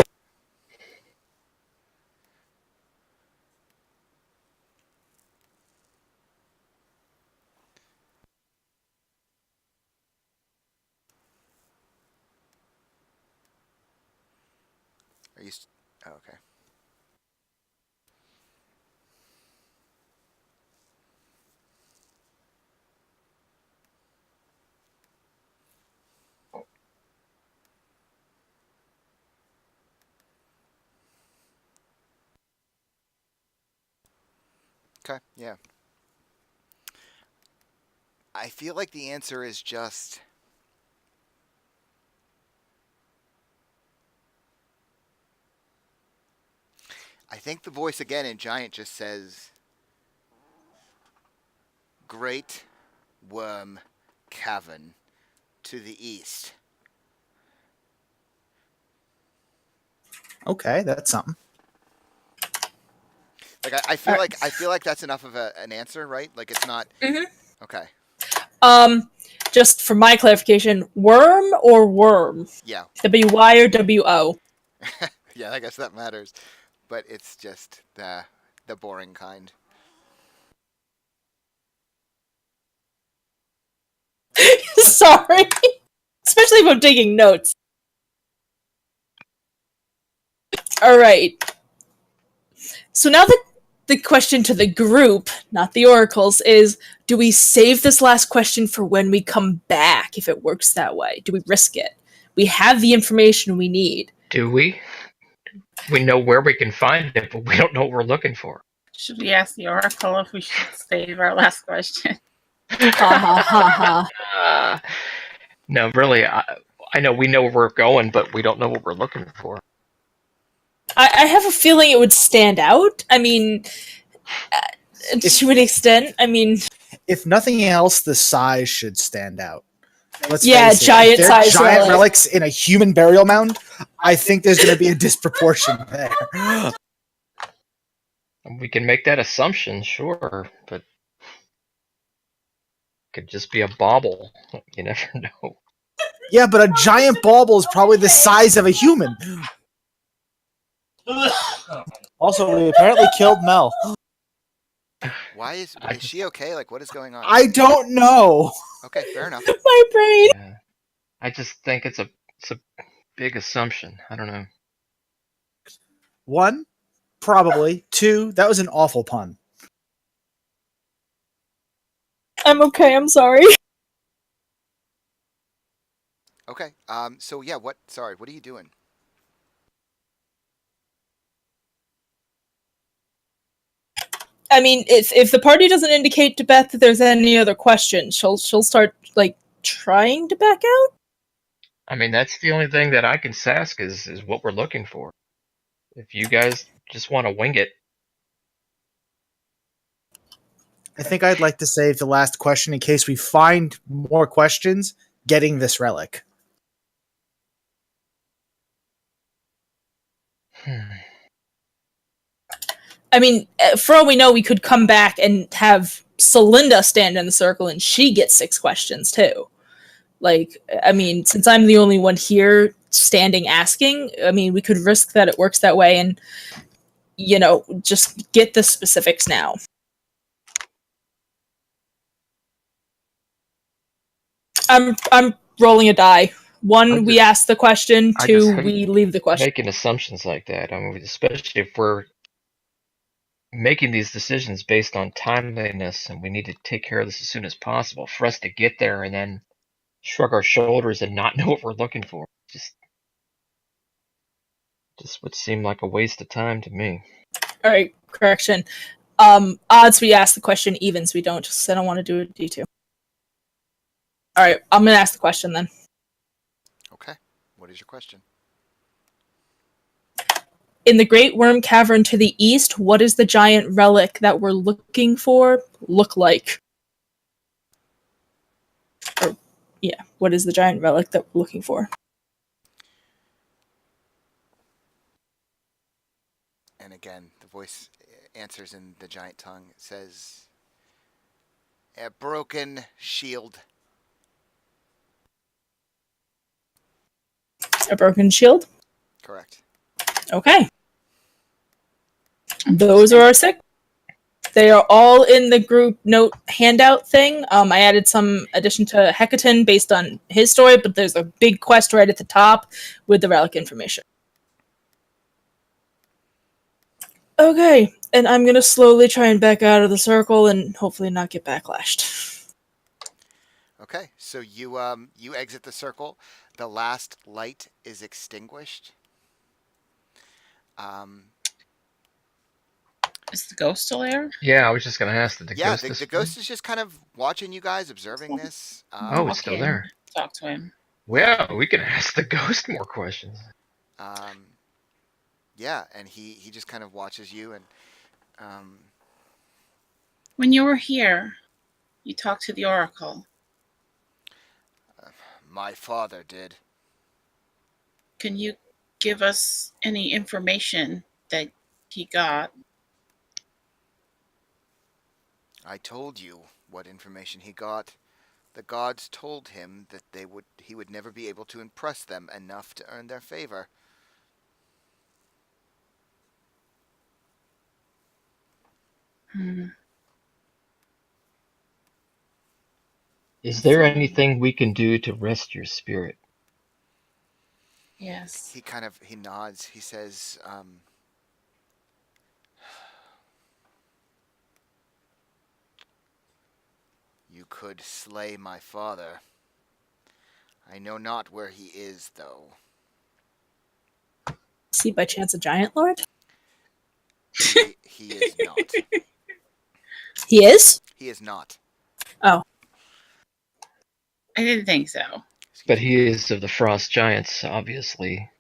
Are you? Oh, okay. Okay. Yeah. I feel like the answer is just. I think the voice again in Giant just says Great Worm Cavern to the east. Okay, that's something. Like I feel like that's enough of an answer, right? Like it's not. Mhm. Okay. Just for my clarification, worm or worm? Yeah. W-Y or W-O? Yeah. I guess that matters, but it's just the boring kind. Sorry. Especially if I'm taking notes. Alright. So now the question to the group, not the oracles, is do we save this last question for when we come back if it works that way? Do we risk it? We have the information we need. Do we? We know where we can find it, but we don't know what we're looking for. Should we ask the oracle if we should save our last question? Ha ha ha ha. No, really, I know we know where we're going, but we don't know what we're looking for. I have a feeling it would stand out. I mean, to an extent. I mean, If nothing else, the size should stand out. Let's yeah, face it, giant if they're size giant relic. relics in a human burial mound, I think there's going to be a disproportion there. We can make that assumption, sure, but it could just be a bauble. You never know. Yeah, but a giant bauble is probably the size of a human. Also, we apparently killed Mel. Why is she okay? Like what is going on? I don't know. Okay, fair enough. My brain. Yeah. I just think it's a big assumption. I don't know. One, probably. Two, that was an awful pun. I'm okay. I'm sorry. Okay. So yeah. What? Sorry. What are you doing? I mean, if the party doesn't indicate to Beth that there's any other questions, she'll start like trying to back out. I mean, that's the only thing that I can ask is what we're looking for. If you guys just want to wing it, I think I'd like to save the last question in case we find more questions getting this relic. I mean, for all we know, we could come back and have Celinda stand in the circle and she gets 6 questions too. Like, I mean, since I'm the only one here standing asking, I mean, we could risk that it works that way and, just get the specifics now. I'm rolling a die. 1, we ask the question. I just 2, hate we leave the question. making assumptions like that. I mean, especially if we're making these decisions based on timeliness and we need to take care of this as soon as possible. For us to get there and then shrug our shoulders and not know what we're looking for, just would seem like a waste of time to me. All right, correction. Odds we ask the question, evens we don't. Just I don't want to do a D2. All right, I'm gonna ask the question then. Okay. What is your question? In the Great Worm Cavern to the east, what is the giant relic that we're looking for look like? Or, yeah, what is the giant relic that we're looking for? And again, the voice answers in the giant tongue. It says, "A broken shield." A broken shield? Correct. Okay. Those are our 6. They are all in the group note handout thing. I added some addition to Hecaton based on his story, but there's a big quest right at the top with the relic information. Okay, and I'm gonna slowly try and back out of the circle and hopefully not get backlashed. Okay, so you exit the circle. The last light is extinguished. Is the ghost still there? Yeah, I was just gonna ask, did the Yeah, ghost the ghost is just kind of watching you guys, observing this. Oh, it's still Okay. there. Talk to him. Well, we can ask the ghost more questions. Yeah, and he just kind of watches you, and When you were here, you talked to the Oracle. my father did. Can you give us any information that he got? I told you what information he got. The gods told him that he would never be able to impress them enough to earn their favor. Is there anything we can do to rest your spirit? Yes. He nods. He says, "You could slay my father. I know not where he is, though." Is he by chance a giant lord? He is not. He is? He is not. Oh. I didn't think so. But he is of the Frost Giants, obviously.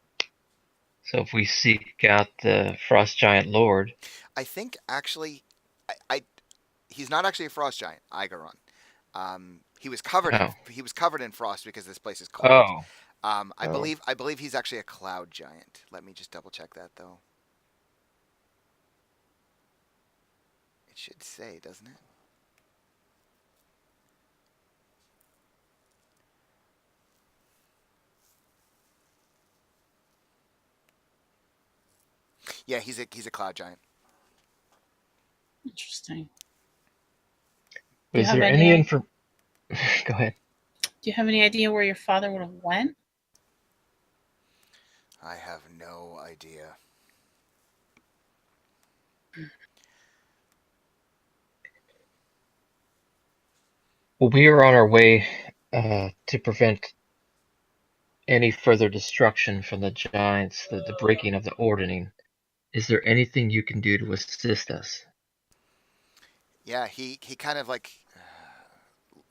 So if we seek out the Frost Giant Lord... I think, actually, he's not actually a frost giant, Igaron. He was covered in frost because this place is cold. Oh. I believe he's actually a cloud giant. Let me just double check that, though. It should say, doesn't it? Yeah, he's a cloud giant. Interesting. Is there any info? Go ahead. Do you have any idea where your father would have went? I have no idea. Well, we are on our way to prevent any further destruction from the giants, the breaking of the ordning. Is there anything you can do to assist us? Yeah, he kind of like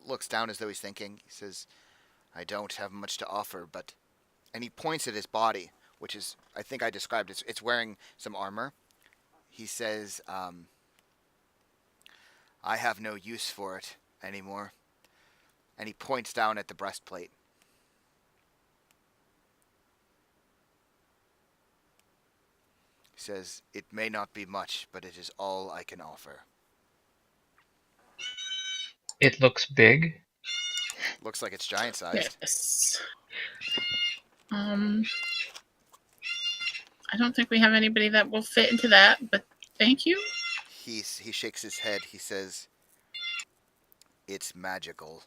looks down as though he's thinking. He says, "I don't have much to offer, but..." And he points at his body, which is, I think I described, it's wearing some armor. He says, "I have no use for it anymore." And he points down at the breastplate. He says, "It may not be much, but it is all I can offer." It looks big. Looks like it's giant-sized. Yes. I don't think we have anybody that will fit into that, but thank you. He shakes his head. He says, "It's magical."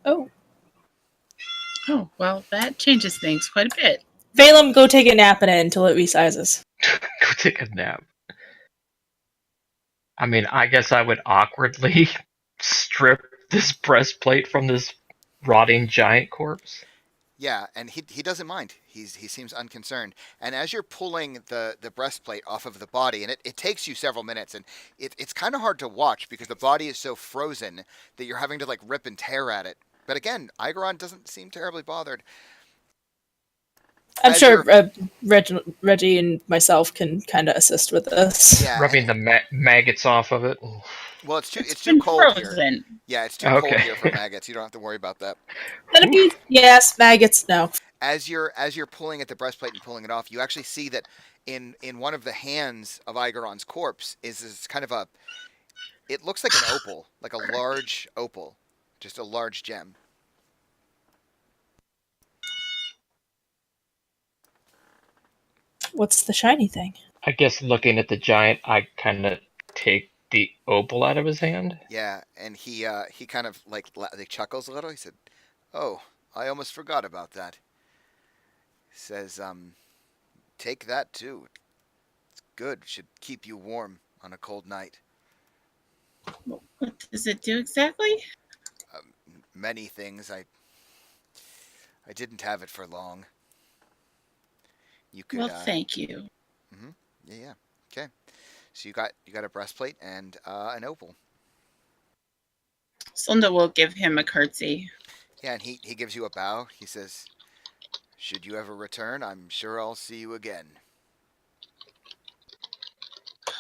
Oh, Oh, well, that changes things quite a bit. Valem, go take a nap in it until it resizes. Go take a nap. I mean, I guess I would awkwardly strip this breastplate from this rotting giant corpse. Yeah, and he doesn't mind. He seems unconcerned. And as you're pulling the breastplate off of the body, and it takes you several minutes, and it's kind of hard to watch because the body is so frozen that you're having to like rip and tear at it. But again, Igaron doesn't seem terribly bothered. I'm As sure you're- Reggie and myself can kind of assist with this. Yeah, Rubbing the maggots off of it. well, it's too been cold here. frozen. Yeah, it's too cold Okay. here for maggots. You don't have to worry about that. Centipedes, yes. Maggots, no. As you're pulling at the breastplate and pulling it off, you actually see that in one of the hands of Igaron's corpse is this kind of a. It looks like an opal, like a large opal, just a large gem. What's the shiny thing? I guess looking at the giant, I kind of take the opal out of his hand. Yeah, and he kind of like chuckles a little. He said, "Oh, I almost forgot about that." He says, "Take that too. It's good. Should keep you warm on a cold night." What does it do exactly? Many things. I didn't have it for long. You could. Well, thank you. Yeah. Okay. So you got a breastplate and an opal. Slinda will give him a curtsy. Yeah, and he gives you a bow. He says, "Should you ever return, I'm sure I'll see you again."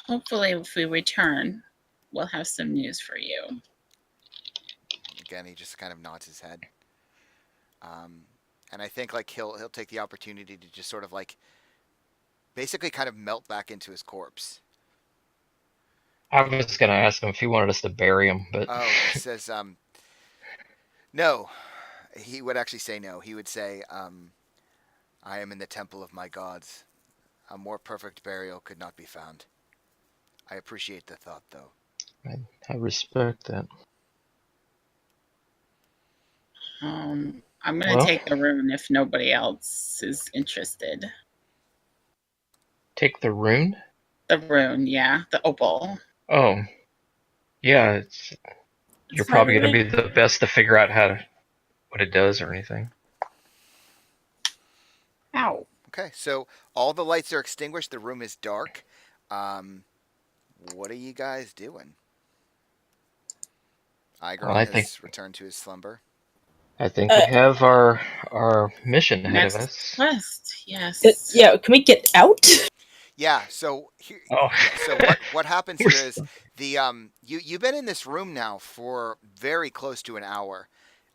Hopefully, if we return, we'll have some news for you. Again, he just kind of nods his head. And I think like he'll take the opportunity to just sort of like basically kind of melt back into his corpse. I was gonna ask him if he wanted us to bury him, but Oh, he says, no. He would actually say no. He would say, "I am in the temple of my gods. A more perfect burial could not be found." I appreciate the thought, though. I respect that. I'm gonna Well? take the rune if nobody else is interested. Take the rune? The rune, yeah, the opal. Oh, yeah. You're It's probably not gonna be really- the best to figure out what it does or anything. Ow. Okay, so all the lights are extinguished. The room is dark. What are you guys doing? Igor Well, I has think- returned to his slumber. I think we have our mission ahead Next of us. quest, yes. Yeah, can we get out? Yeah. So here, Oh. so what happens here is the you've been in this room now for very close to an hour.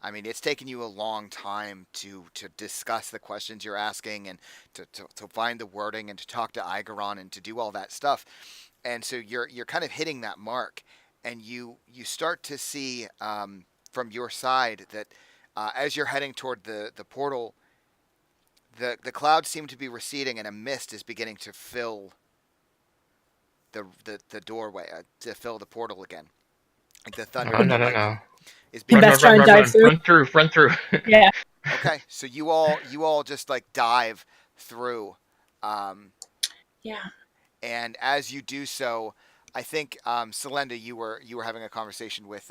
I mean, it's taken you a long time to discuss the questions you're asking and to find the wording and to talk to Igaron and to do all that stuff. And so you're kind of hitting that mark, and you start to see from your side that as you're heading toward the portal, the clouds seem to be receding and a mist is beginning to fill the doorway, to fill the portal again. Like the thunder Oh, no. is Can beginning. Beth try and dive through? Run through. Yeah. Okay, so you all just like dive through, Yeah. and as you do so, I think Selenda, you were having a conversation with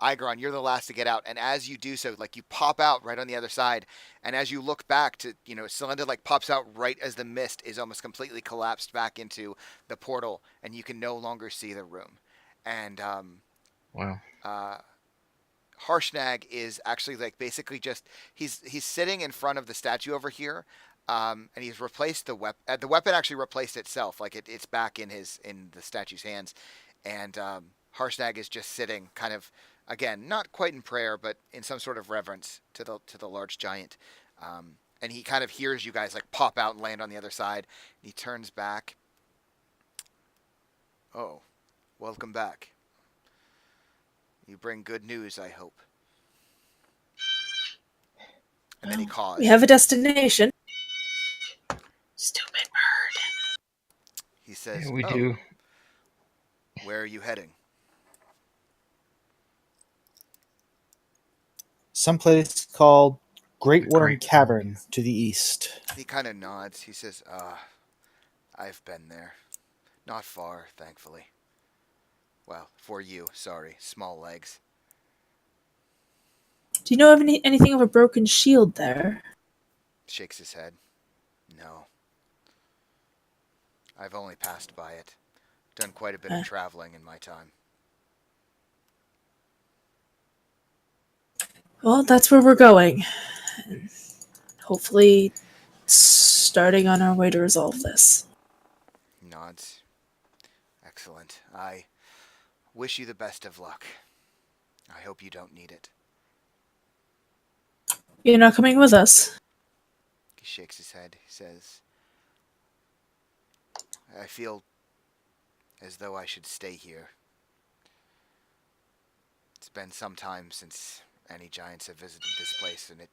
Igaron. You're the last to get out, and as you do so, like you pop out right on the other side, and as you look back to, Selenda like pops out right as the mist is almost completely collapsed back into the portal, and you can no longer see the room, and Wow. Harshnag is actually like basically just he's sitting in front of the statue over here, and he's replaced the weapon. The weapon actually replaced itself, like it's back in the statue's hands, and Harshnag is just sitting, kind of again not quite in prayer, but in some sort of reverence to the large giant. and he kind of hears you guys like pop out and land on the other side. He turns back. Oh, welcome back. You bring good news, I hope. And then he Well, calls. We have a destination. stupid bird. He says, Yeah, we "Oh, do. where are you heading?" Someplace called Great The Worm Great Cavern to the east. He kind of nods. He says, I've been there. Not far, thankfully. Well, for you, sorry. Small legs." Do you know of anything of a broken shield there? Shakes his head. "No. I've only passed by it. Done quite a bit of traveling in my time." Well, that's where we're going. And hopefully, starting on our way to resolve this. Nods. "Excellent. I wish you the best of luck. I hope you don't need it." You're not coming with us. He shakes his head. He says, "I feel as though I should stay here. It's been some time since any giants have visited this place, and it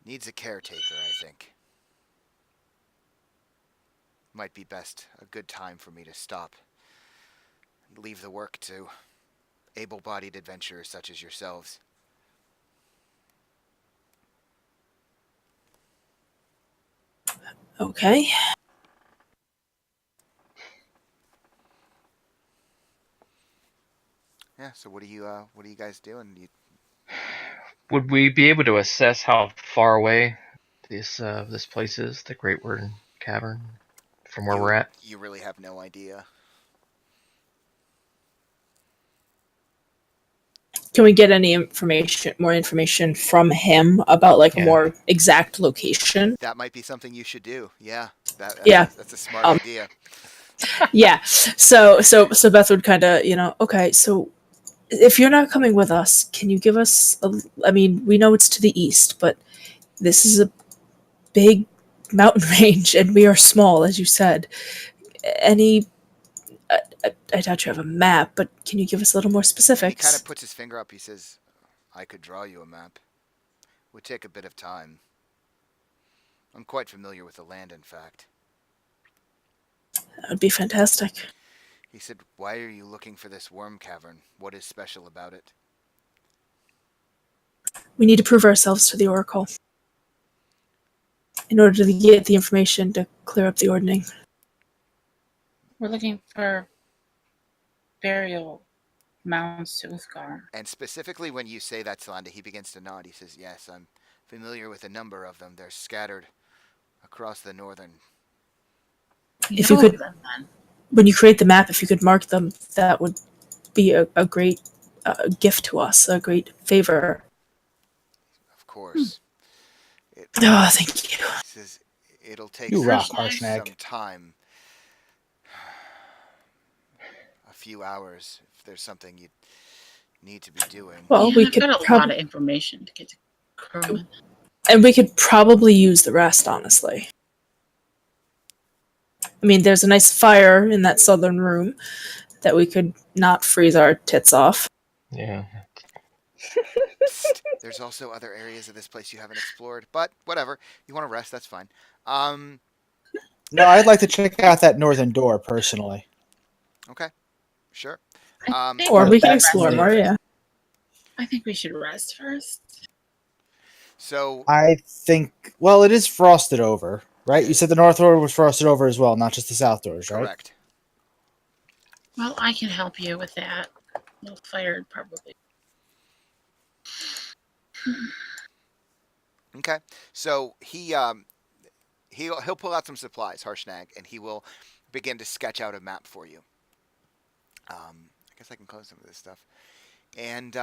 needs a caretaker, I think. Might be a good time for me to stop and leave the work to able-bodied adventurers such as yourselves." Okay. Yeah. So what are you guys doing? Would we be able to assess how far away this place is, the Great Worm Cavern, from where we're at? You really have no idea. Can we get any more information from him about like a Yeah. more exact location? That might be something you should do. Yeah. Yeah. That's a smart Um, idea. Yeah. So Beth would kind of, okay, so if you're not coming with us, can you give us I mean, we know it's to the east, but this is a big mountain range and we are small, as you said. I doubt you have a map, but can you give us a little more He specifics? kind of puts his finger up. He says, "I could draw you a map. Would take a bit of time. I'm quite familiar with the land, in fact." That would be fantastic. He said, "Why are you looking for this worm cavern? What is special about it?" We need to prove ourselves to the Oracle in order to get the information to clear up the ordning. We're looking for burial mounds to Uthgar. And specifically when you say that, Salanda, he begins to nod. He says, "Yes, I'm familiar with a number of them. They're scattered across the northern." If you Know could- them, then. When you create the map, if you could mark them, that would be a great gift to us, a great favor. Of course. Oh, thank you. He says, "It'll take You rock, some Harshnag. time. A few hours if there's something you need to be doing." Well, Yeah, we I've could got a lot probably, of information to get to Crowman. and we could probably use the rest, honestly. I mean, there's a nice fire in that southern room that we could not freeze our tits off. Yeah. Psst, there's also other areas of this place you haven't explored, but whatever. You want to rest, that's fine. No, I'd like to check out that northern door personally. Okay, sure. I think Or we can That's explore me. more, yeah. I think we should rest first. So I think, well, it is frosted over, right? You said the north door was frosted over as well, not just the south doors, right? correct. Well, I can help you with that. A little fired, probably. Okay, so he'll pull out some supplies, Harshnag, and he will begin to sketch out a map for you. I guess I can close some of this stuff. And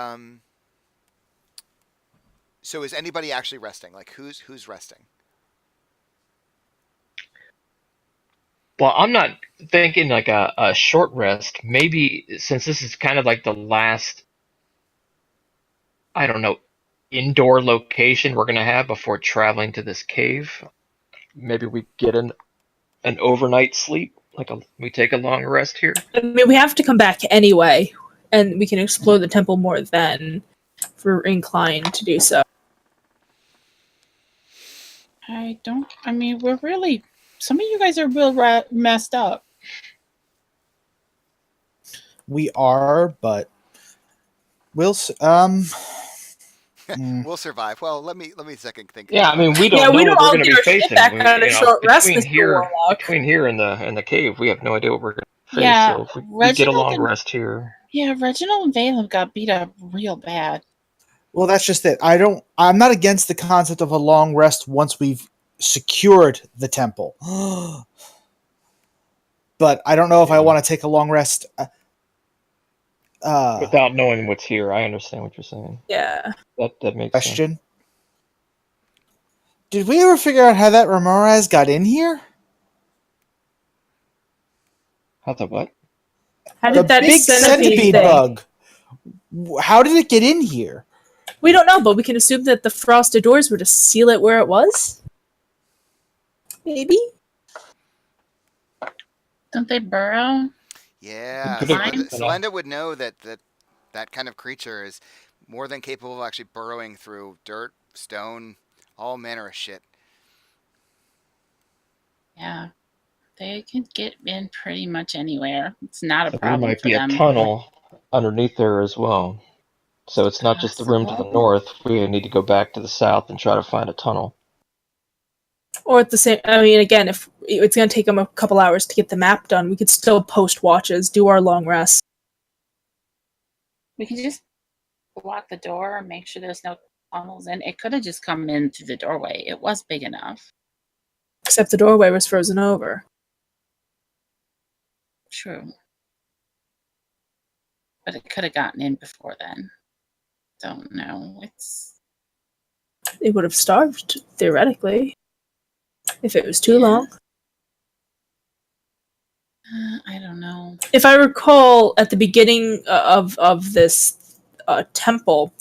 so is anybody actually resting? Like who's resting? Well, I'm not thinking like a short rest. Maybe since this is kind of like the last, I don't know, indoor location we're gonna have before traveling to this cave. Maybe we get an overnight sleep, we take a long rest here. I mean, we have to come back anyway, and we can explore the temple more then if we're inclined to do so. I mean, we're really. Some of you guys are real messed up. We are, but we'll We'll survive. Well, let me second think. Yeah, I about mean, that. we don't Yeah, know we what don't we're all going to get be our shit facing. back on a short rest, Mr. Warlock. Between here and the cave, we have no idea what we're going to face. Yeah, So if we get a Reginald long and- rest here. Yeah, Reginald and Valem got beat up real bad. well, that's just it. I'm not against the concept of a long rest once we've secured the temple. But I don't know if I Yeah. want to take a long rest. Without knowing what's here, I understand what you're saying. Yeah. That makes sense. Question. Did we ever figure out how that Ramirez got in here? How the what? How The did that big centipede centipede thing? bug. How did it get in here? We don't know, but we can assume that the frosted doors were to seal it where it was. Maybe. Don't they burrow? Yeah, Could have- Selenda would know that kind of creature is more than capable of actually burrowing through dirt, stone, all manner of shit. Yeah, they can get in pretty much anywhere. It's not a There problem might for be a them. tunnel underneath there as well. So it's not just the room to the Possible. north. We need to go back to the south and try to find a tunnel. Or at the same, I mean, again, if it's going to take them a couple hours to get the map done, we could still post watches, do our long rest. We can just lock the door and make sure there's no tunnels in. It could have just come in through the doorway. It was big enough. Except the doorway was frozen over. True. But it could have gotten in before then. Don't know. It would have starved, theoretically, if it was too long. I don't know. If I recall, at the beginning of this temple,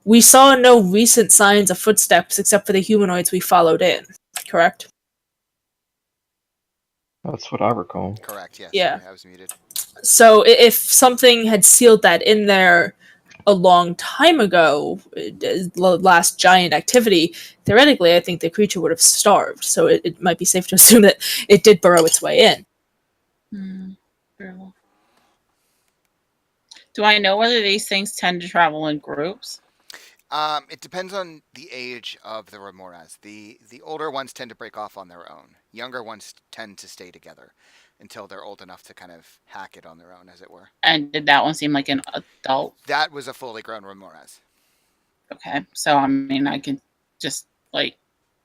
we saw no recent signs of footsteps except for the humanoids we followed in. Correct? That's what I recall. Correct. Yes. Yeah. I was muted. So if something had sealed that in there a long time ago, last giant activity, theoretically, I think the creature would have starved. So it might be safe to assume that it did burrow its way in. True. Do I know whether these things tend to travel in groups? It depends on the age of the remoras. The older ones tend to break off on their own. Younger ones tend to stay together until they're old enough to kind of hack it on their own, as it were. And did that one seem like an adult? That was a fully grown remoras. Okay, so I mean, I could just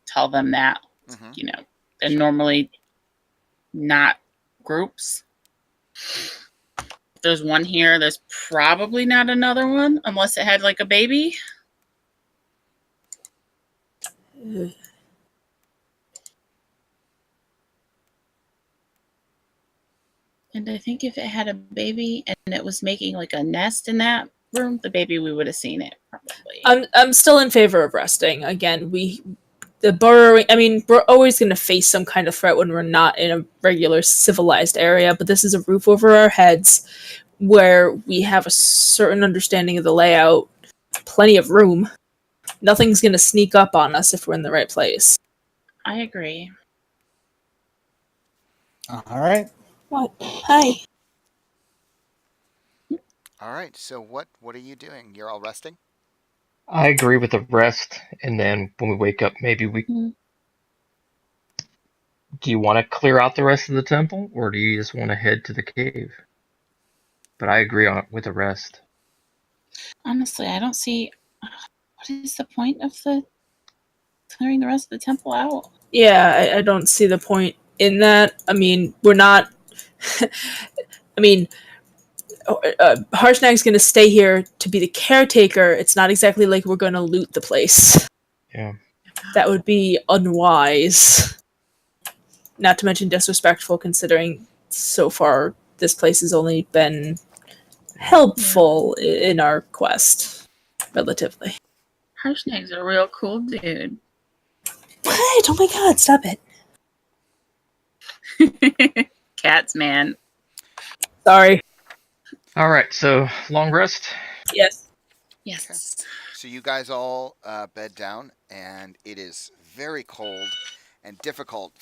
tell them that Mhm. they're normally not groups. If there's one here, there's probably not another one unless it had a baby. And I think if it had a baby and it was making a nest in that room, the baby, we would have seen it probably. I'm still in favor of resting. Again, the burrowing. I mean, we're always going to face some kind of threat when we're not in a regular civilized area. But this is a roof over our heads, where we have a certain understanding of the layout, plenty of room. Nothing's going to sneak up on us if we're in the right place. I agree. All right. What? Hi. All right. So what are you doing? You're all resting? I agree with the rest, and then when we wake up, maybe we. Mhm. Do you want to clear out the rest of the temple, or do you just want to head to the cave? But I agree with the rest. Honestly, I don't see what is the point of the clearing the rest of the temple out. Yeah, I don't see the point in that. I mean, we're not. I mean, Harshnag's going to stay here to be the caretaker. It's not exactly like we're going to loot the place. Yeah. That would be unwise. Not to mention disrespectful, considering so far this place has only been helpful in our quest, relatively. Harshnag's a real cool dude. What? Oh my god, stop it. Cats, man. Sorry. All right, so long rest. Yes. Yes. So you guys all bed down, and it is very cold and difficult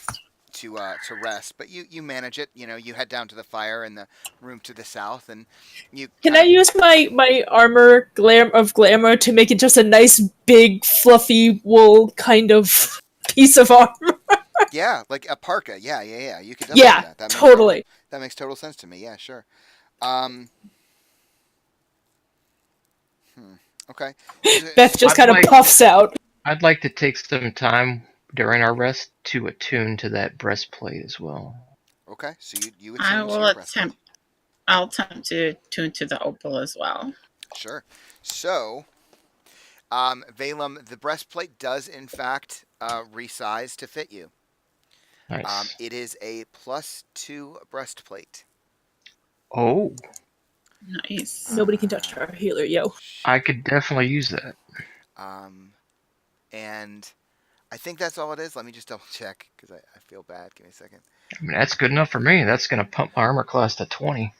to rest. But you manage it. You know, you head down to the fire in the room to the south, and you Can I use my armor of glamour to make it just a nice big fluffy wool kind of piece of armor? Yeah, like a parka. Yeah. You could definitely Yeah, do that. That totally. That makes total sense to me. Yeah, sure. Okay. Beth just I'd kind of like- puffs out. I'd like to take some time during our rest to attune to that breastplate as well. Okay. So you I attune to will your breastplate. attempt. I'll attempt to tune to the opal as well. Sure. So, Valem, the breastplate does in fact resize to fit you. Nice. It is a +2 breastplate. Oh, Nice. Nobody can touch our healer, yo. I could definitely use that. And I think that's all it is. Let me just double check because I feel bad. Give me a second. I mean, that's good enough for me. That's gonna pump my armor class to 20.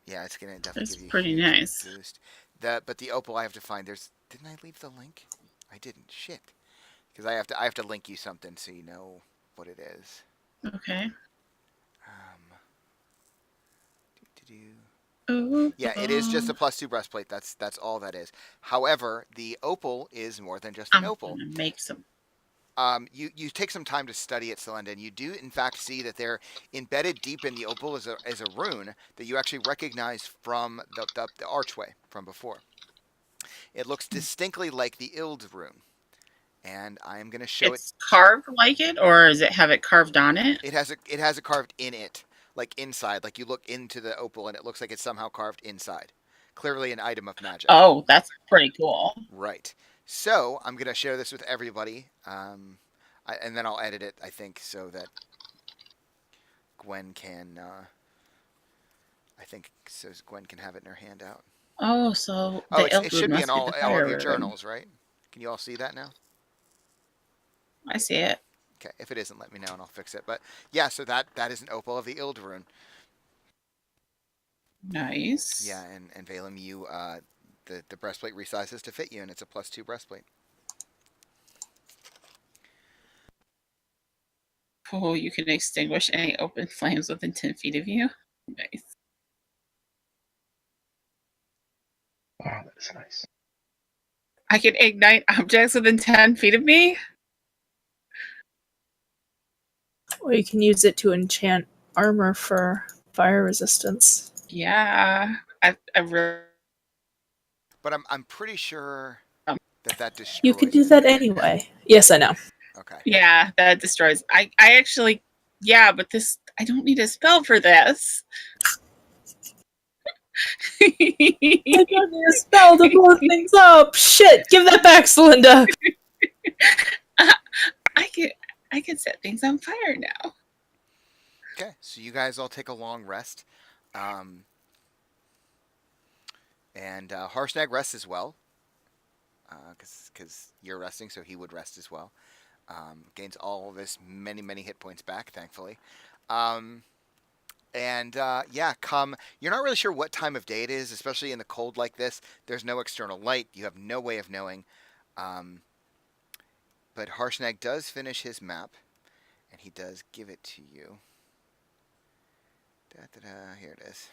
Yeah, it's gonna definitely That's give you a pretty huge nice. boost. But the opal I have to find. Didn't I leave the link? I didn't. Shit. Because I have to link you something so you know what it is. Okay. Doo-doo-doo. Ooh, Yeah, it is just a +2 breastplate. That's all that is. However, the opal is more than just an I'm opal. gonna make some. You take some time to study it, Celinda, and you do in fact see that they're embedded deep in the opal is a rune that you actually recognize from the archway from before. It looks distinctly like the Ild rune, and I am going to show It's carved like it, or does it have it carved on it? it. It has it carved in it, like inside. Like you look into the opal, and it looks like it's somehow carved inside. Clearly, an item of magic. Oh, that's pretty cool. Right. So I'm gonna share this with everybody, and then I'll edit it. I think so that Gwen can. I think so Gwen can have it in her handout. Oh, so Oh, the it should be in must all the of fire your rune. journals, right? Can you all see that now? I see it. Okay. If it isn't, let me know and I'll fix it. But yeah, so that is an opal of the Ild rune. Nice. Yeah, and Valem, you the breastplate resizes to fit you, and it's a +2 breastplate. Oh, you can extinguish any open flames within 10 feet of you. Nice. Wow, that's nice. I can ignite objects within 10 feet of me. Or you can use it to enchant armor for fire resistance. Yeah, I really. But I'm pretty sure that destroys. You can do it. that anyway. Yes, I know. Okay. Yeah, that destroys. I actually. Yeah, but this. I don't need a spell for this. I don't need a spell to blow things up. Shit, give that back, Celinda. I can set things on fire now. Okay, so you guys all take a long rest, and Harshnag rests as well, because you're resting, so he would rest as well. Gains all of his many hit points back, thankfully. Yeah, you're not really sure what time of day it is, especially in the cold like this. There's no external light. You have no way of knowing. But Harshnag does finish his map, and he does give it to you. Here it is.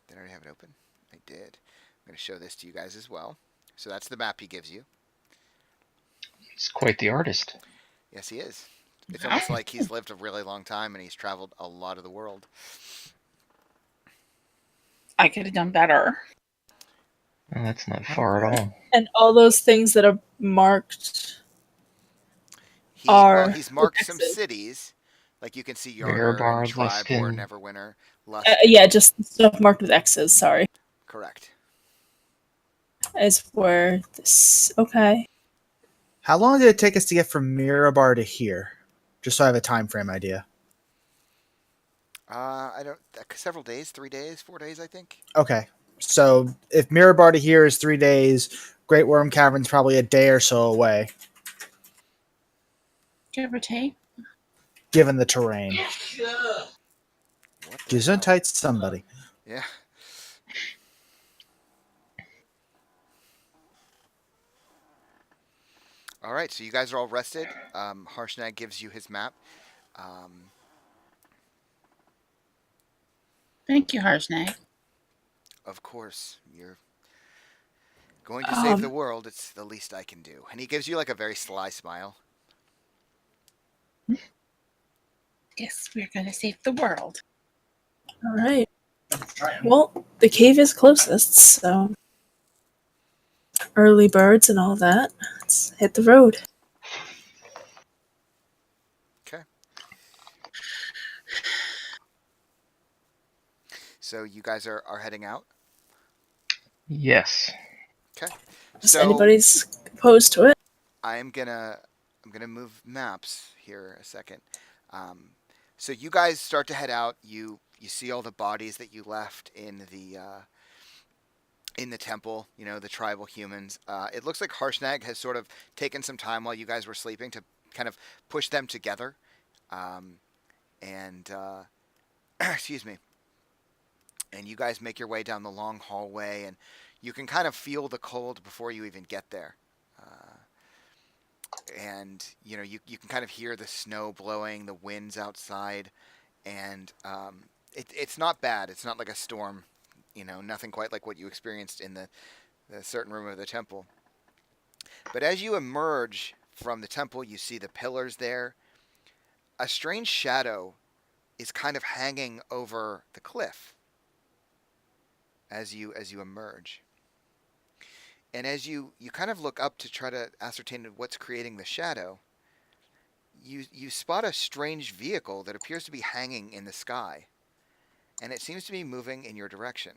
Did I already have it open? I did. I'm going to show this to you guys as well. So that's the map he gives you. He's quite the artist. Yes, he is. It's almost like he's lived a really long time and he's traveled a lot of the world. I could have done better. Well, that's not far at all. And all those things that are marked. He's marked some X's. cities. Like you can see Erebor, Yarder, and Tribor, Luskan. Neverwinter, Luskan. Yeah, just stuff marked with X's, sorry. Correct. Is where this. Okay. How long did it take us to get from Mirabar to here? Just so I have a time frame idea. I don't. Several days, 3 days, 4 days, I think. Okay. So if Mirabar to here is 3 days, Great Worm Cavern's probably a day or so away, Give or take. given the terrain. What the hell? Gesundheit, somebody. Yeah. All right, so you guys are all rested. Harshnag gives you his map. Thank you, Harshnag. Of course, you're going to save the Um, world. It's the least I can do. And he gives you like a very sly smile. Yes, we're gonna save the world. all right. Well, the cave is closest, so early birds and all that. Let's hit the road. Okay. So you guys are heading out. Yes. Okay. If So anybody's opposed to it. I'm gonna move maps here a second. So you guys start to head out. You see all the bodies that you left in the temple. You know, the tribal humans. It looks like Harshnag has sort of taken some time while you guys were sleeping to kind of push them together. And excuse me. And you guys make your way down the long hallway, and you can kind of feel the cold before you even get there. And you know you can kind of hear the snow blowing, the winds outside, and it's not bad. It's not like a storm, you know, nothing quite like what you experienced in the certain room of the temple. But as you emerge from the temple, you see the pillars there. A strange shadow is kind of hanging over the cliff as you emerge. And as you kind of look up to try to ascertain what's creating the shadow, you spot a strange vehicle that appears to be hanging in the sky. And it seems to be moving in your direction.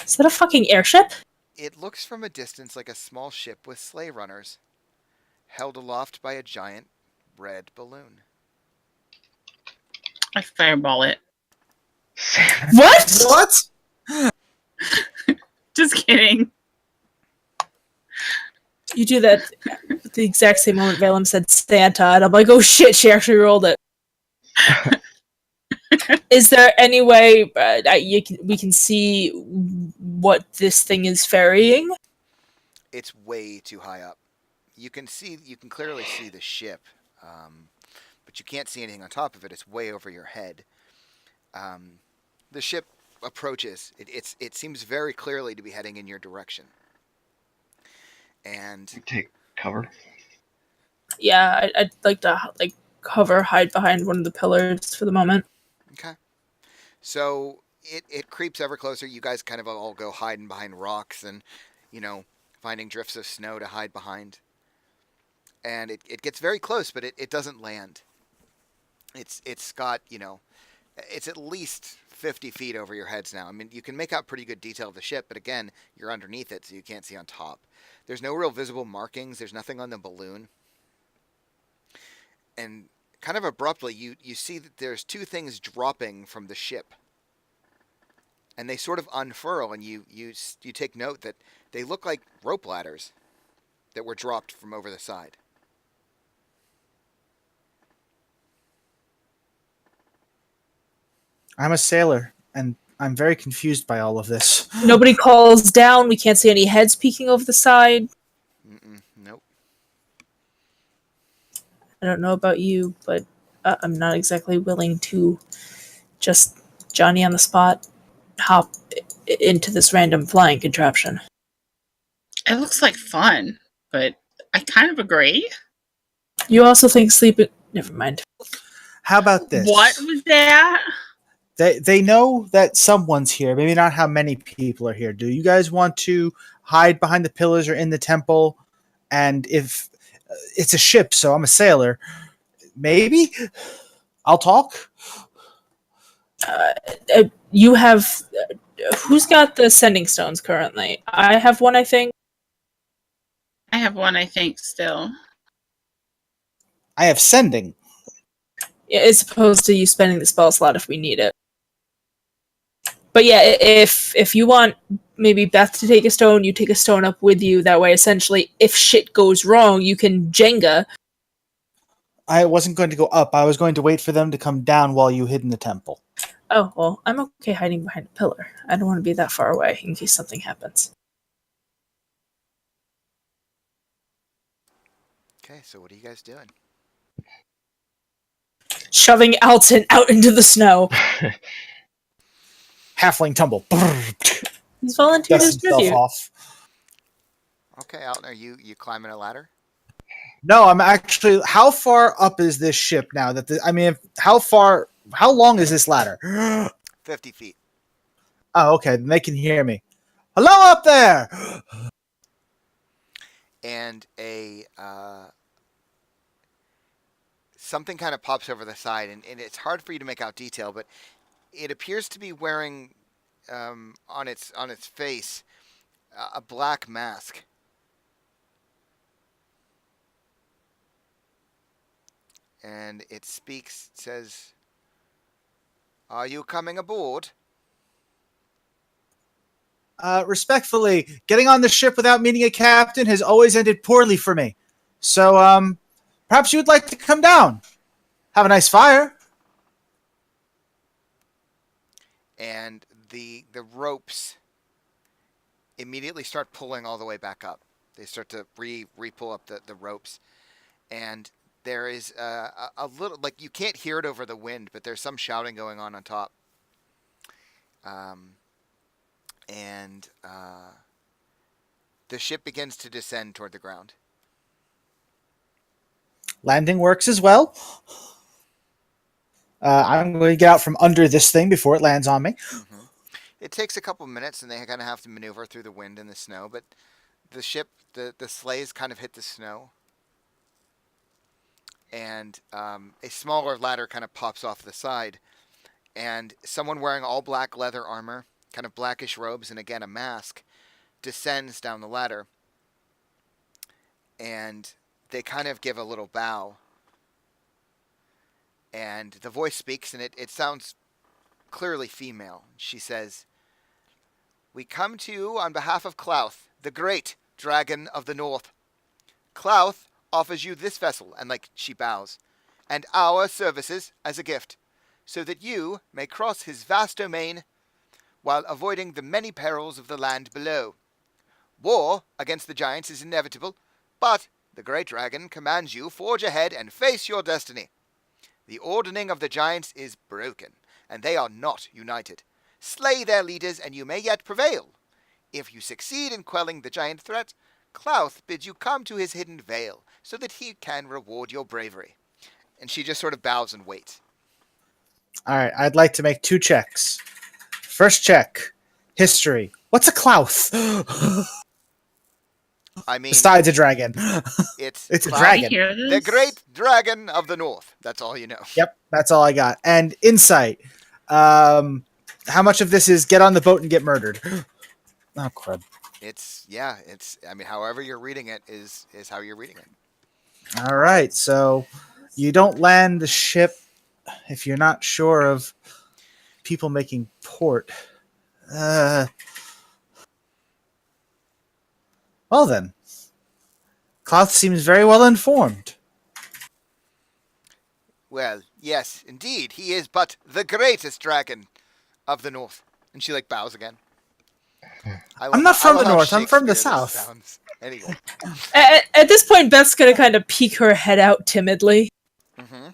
Is that a fucking airship? It looks from a distance like a small ship with sleigh runners, held aloft by a giant red balloon. I fireball it. What? What? Just kidding. You do that at the exact same moment Valem said Santa, and I'm like, oh shit, she actually rolled it. Is there any way we can see what this thing is ferrying? It's way too high up. You can clearly see the ship, but you can't see anything on top of it. It's way over your head. The ship approaches. It seems very clearly to be heading in your direction. And Take cover. Yeah, I'd like to hide behind one of the pillars for the moment. okay, so it creeps ever closer. You guys kind of all go hiding behind rocks and, you know, finding drifts of snow to hide behind. And it gets very close, but it doesn't land. It's got, you know, it's at least 50 feet over your heads now. I mean, you can make out pretty good detail of the ship, but again, you're underneath it, so you can't see on top. There's no real visible markings. There's nothing on the balloon. And kind of abruptly, you see that there's two things dropping from the ship. And they sort of unfurl, and you take note that they look like rope ladders that were dropped from over the side. I'm a sailor, and I'm very confused by all of this. Nobody calls down. We can't see any heads peeking over the side. Nope. I don't know about you, but I'm not exactly willing to just Johnny on the spot hop into this random flying contraption. It looks like fun, but I kind of agree. You also think sleeping... Never mind. How about this? What was that? They know that someone's here. Maybe not how many people are here. Do you guys want to hide behind the pillars or in the temple? And if it's a ship, so I'm a sailor, maybe I'll talk. You have... who's got the sending stones currently? I have one, I think. I have one, I think, still. I have sending. As opposed to you spending the spell slot if we need it. But yeah, if you want maybe Beth to take a stone, you take a stone up with you. That way, essentially, if shit goes wrong, you can Jenga. I wasn't going to go up. I was going to wait for them to come down while you hid in the temple. Oh, well, I'm okay hiding behind a pillar. I don't want to be that far away in case something happens. Okay, so what are you guys doing? Shoving Alton out into the snow. Halfling tumble. He's volunteered Dusts as himself tribute. off. Okay, Alton, are you climbing a ladder? No, I'm actually. How far up is this ship now? How long is this ladder? 50 feet. Oh, okay. Then they can hear me. Hello up there. And something kind of pops over the side, and it's hard for you to make out detail, but it appears to be wearing on its face a black mask. And it speaks, says, "Are you coming aboard?" Respectfully, getting on the ship without meeting a captain has always ended poorly for me. So, perhaps you would like to come down. Have a nice fire. And the ropes immediately start pulling all the way back up. They start to re-pull up the ropes. And there is a little, like, you can't hear it over the wind, but there's some shouting going on top. And the ship begins to descend toward the ground. Landing works as well. I'm going to get out from under this thing before it lands on me. Mm-hmm. It takes a couple minutes, and they kind of have to maneuver through the wind and the snow, but the ship, the sleighs kind of hit the snow. And a smaller ladder kind of pops off the side, and someone wearing all black leather armor, kind of blackish robes, and again a mask, descends down the ladder. And they kind of give a little bow. And the voice speaks, and it sounds clearly female. She says, "We come to you on behalf of Klauth, the great dragon of the north. Klauth offers you this vessel," and she bows, "and our services as a gift, so that you may cross his vast domain while avoiding the many perils of the land below. War against the giants is inevitable, but the great dragon commands you forge ahead and face your destiny. The ordering of the giants is broken, and they are not united. Slay their leaders, and you may yet prevail. If you succeed in quelling the giant threat, Klauth bids you come to his hidden vale, so that he can reward your bravery." And she just sort of bows and waits. All right, I'd like to make 2 checks. First check, history. What's a Klauth? I mean, Besides a dragon. it's It's a Klauth, dragon. You hear this? the great dragon of the north. That's all you know. Yep, that's all I got. And insight. How much of this is get on the boat and get murdered? Oh, crud. I mean, however you're reading it is how you're reading it. All right, so you don't land the ship if you're not sure of people making port. Well then, Klauth seems very well informed. Well, yes, indeed, he is but the greatest dragon of the north. And she bows again. I'm not from I love the how north, I'm from the Shakespeare this south. sounds. Anyway. At this point, Beth's gonna kind of peek her head out timidly. Mm-hmm.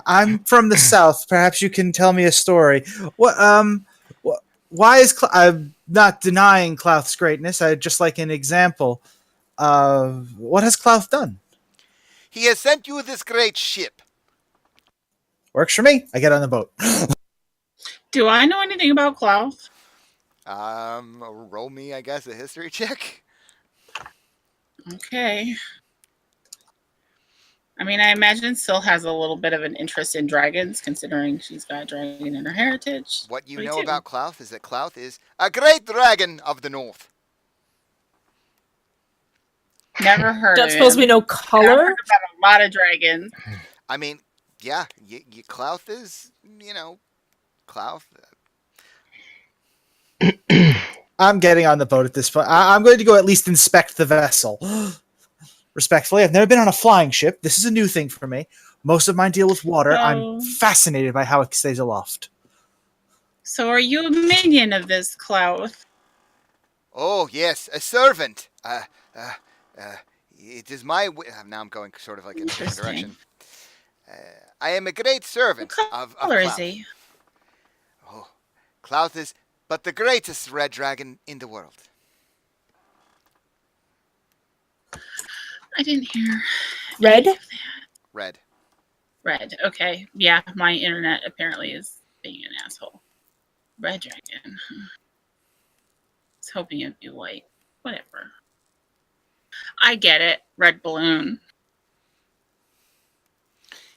I'm from the south. Perhaps you can tell me a story. Why is I'm not denying Klauth's greatness. I'd just like an example. What has Klauth done? He has sent you this great ship. Works for me. I get on the boat. Do I know anything about Klaus? Roll me, I guess, a history check. Okay. I mean, I imagine Syl has a little bit of an interest in dragons, considering she's got a dragon in her heritage. What you 22. know about Klauth is that Klauth is a great dragon of the north. Never heard Don't of suppose him. we know I've color? heard about a lot of dragons. I mean, yeah, Klauth is, Klauth. I'm getting on the boat at this point. I'm going to go at least inspect the vessel. Respectfully, I've never been on a flying ship. This is a new thing for me. Most of mine deal with water. I'm Oh. fascinated by how it stays aloft. So are you a minion of this Clouth? Oh, yes, a servant. It is my... now I'm going sort of like in a different Interesting. direction. I am a great servant What of color is Clouth. he? Oh, Clouth is but the greatest red dragon in the world. I didn't hear. Red? Red. Red. Okay. Yeah, my internet apparently is being an asshole. Red dragon. I was hoping it'd be white. Whatever. I get it. Red balloon.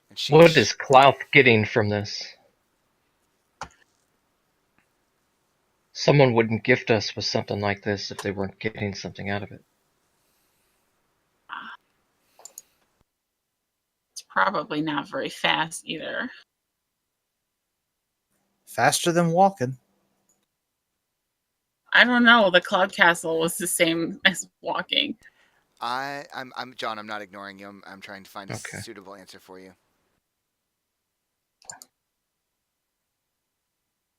And she, What is Clouth getting from this? Someone wouldn't gift us with something like this if they weren't getting something out of it. It's probably not very fast either. Faster than walking. I don't know. The Cloud Castle was the same as walking. I'm John. I'm not ignoring you. I'm trying to find a Okay. suitable answer for you.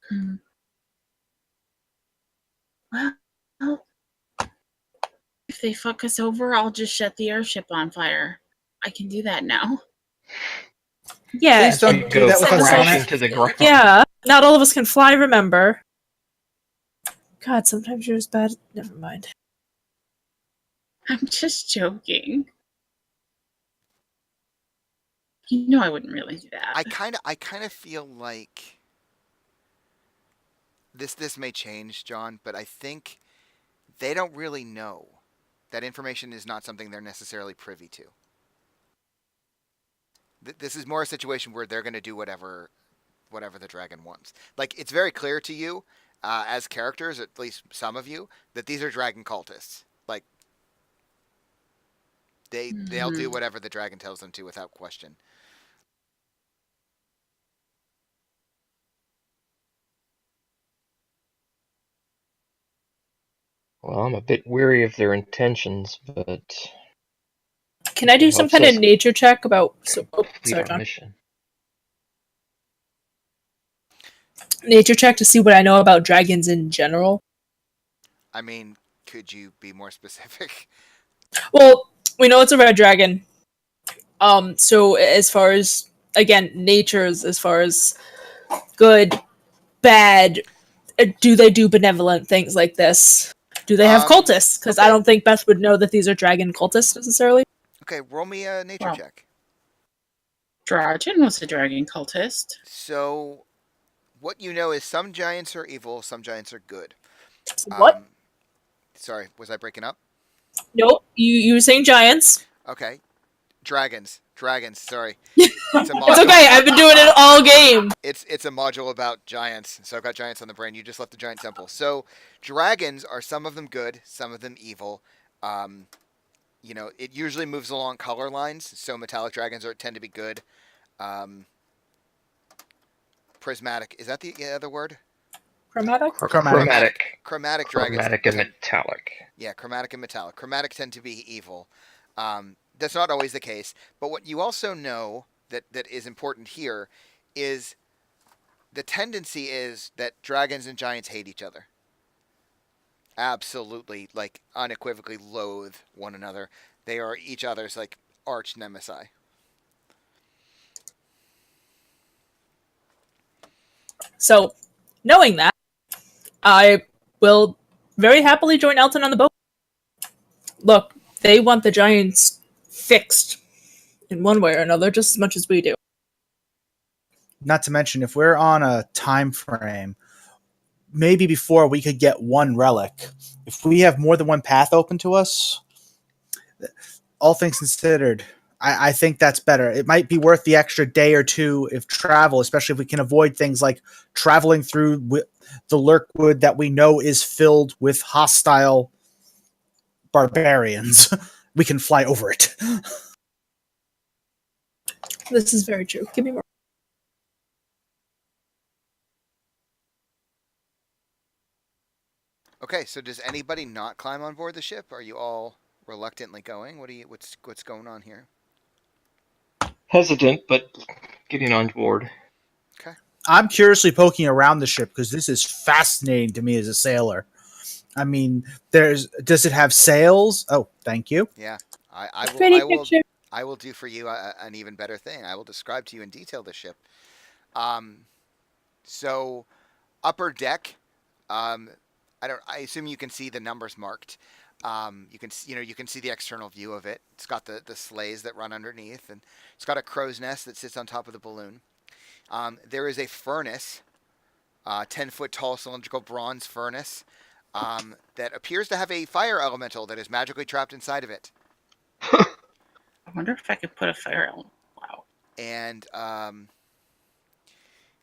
Hmm. Well, if they fuck us over, I'll just set the airship on fire. I can do that now. Yeah. Please don't You do go that with us, crashing Sonic. to the ground. Yeah. Not all of us can fly, remember. God, sometimes you're as bad. Never mind. I'm just joking. You know I wouldn't really do that. I kind of feel like this may change, John, but I think they don't really know. That information is not something they're necessarily privy to. This is more a situation where they're going to do whatever the dragon wants. Like, it's very clear to you, as characters, at least some of you, that these are dragon cultists. Like, they'll do whatever the dragon tells them to without question. Well, I'm a bit weary of their intentions, but Can I do some Let's kind of just nature check about. complete Sorry, our John. mission. Nature check to see what I know about dragons in general. I mean, could you be more specific? Well, we know it's a red dragon. So as far as again, natures as far as good, bad, do they do benevolent things like this? Do they have cultists? Because I okay. don't think Beth would know that these are dragon cultists necessarily. Okay, roll me a nature Wow. check. Dragon was a dragon cultist. So, what you know is some giants are evil, some giants are good. What? Sorry, was I breaking up? Nope. You were saying giants. Okay. Dragons. Sorry. It's okay. I've been doing it all game. It's a module about giants, so I've got giants on the brain. You just left the giant temple. So, dragons are some of them good, some of them evil. It usually moves along color lines. So metallic dragons tend to be good. Prismatic, is that the other word? Chromatic. Chromatic. Chromatic dragons. Chromatic and metallic. Yeah, chromatic and metallic. Chromatic tend to be evil. That's not always the case. But what you also know that is important here is the tendency is that dragons and giants hate each other. Absolutely, like, unequivocally loathe one another. They are each other's, like, arch nemesis. So, knowing that, I will very happily join Elton on the boat. Look, they want the giants fixed in one way or another just as much as we do. Not to mention, if we're on a time frame, maybe before we could get one relic. If we have more than one path open to us, all things considered, I think that's better. It might be worth the extra day or two of travel, especially if we can avoid things like traveling through the Lurkwood that we know is filled with hostile barbarians. We can fly over it. This is very true. Give me more. Okay, so does anybody not climb on board the ship? Are you all reluctantly going? What's going on here? Hesitant, but getting on board. Okay. I'm curiously poking around the ship because this is fascinating to me as a sailor. I mean, does it have sails? Oh, thank you. Yeah. I will Pretty I will picture. I will do for you an even better thing. I will describe to you in detail the ship. Um, so upper deck, um, I assume you can see the numbers marked. You can see the external view of it. It's got the sleighs that run underneath, and it's got a crow's nest that sits on top of the balloon. There is a furnace, 10-foot tall cylindrical bronze furnace, that appears to have a fire elemental that is magically trapped inside of it. I wonder if I could put a fire element. Wow. And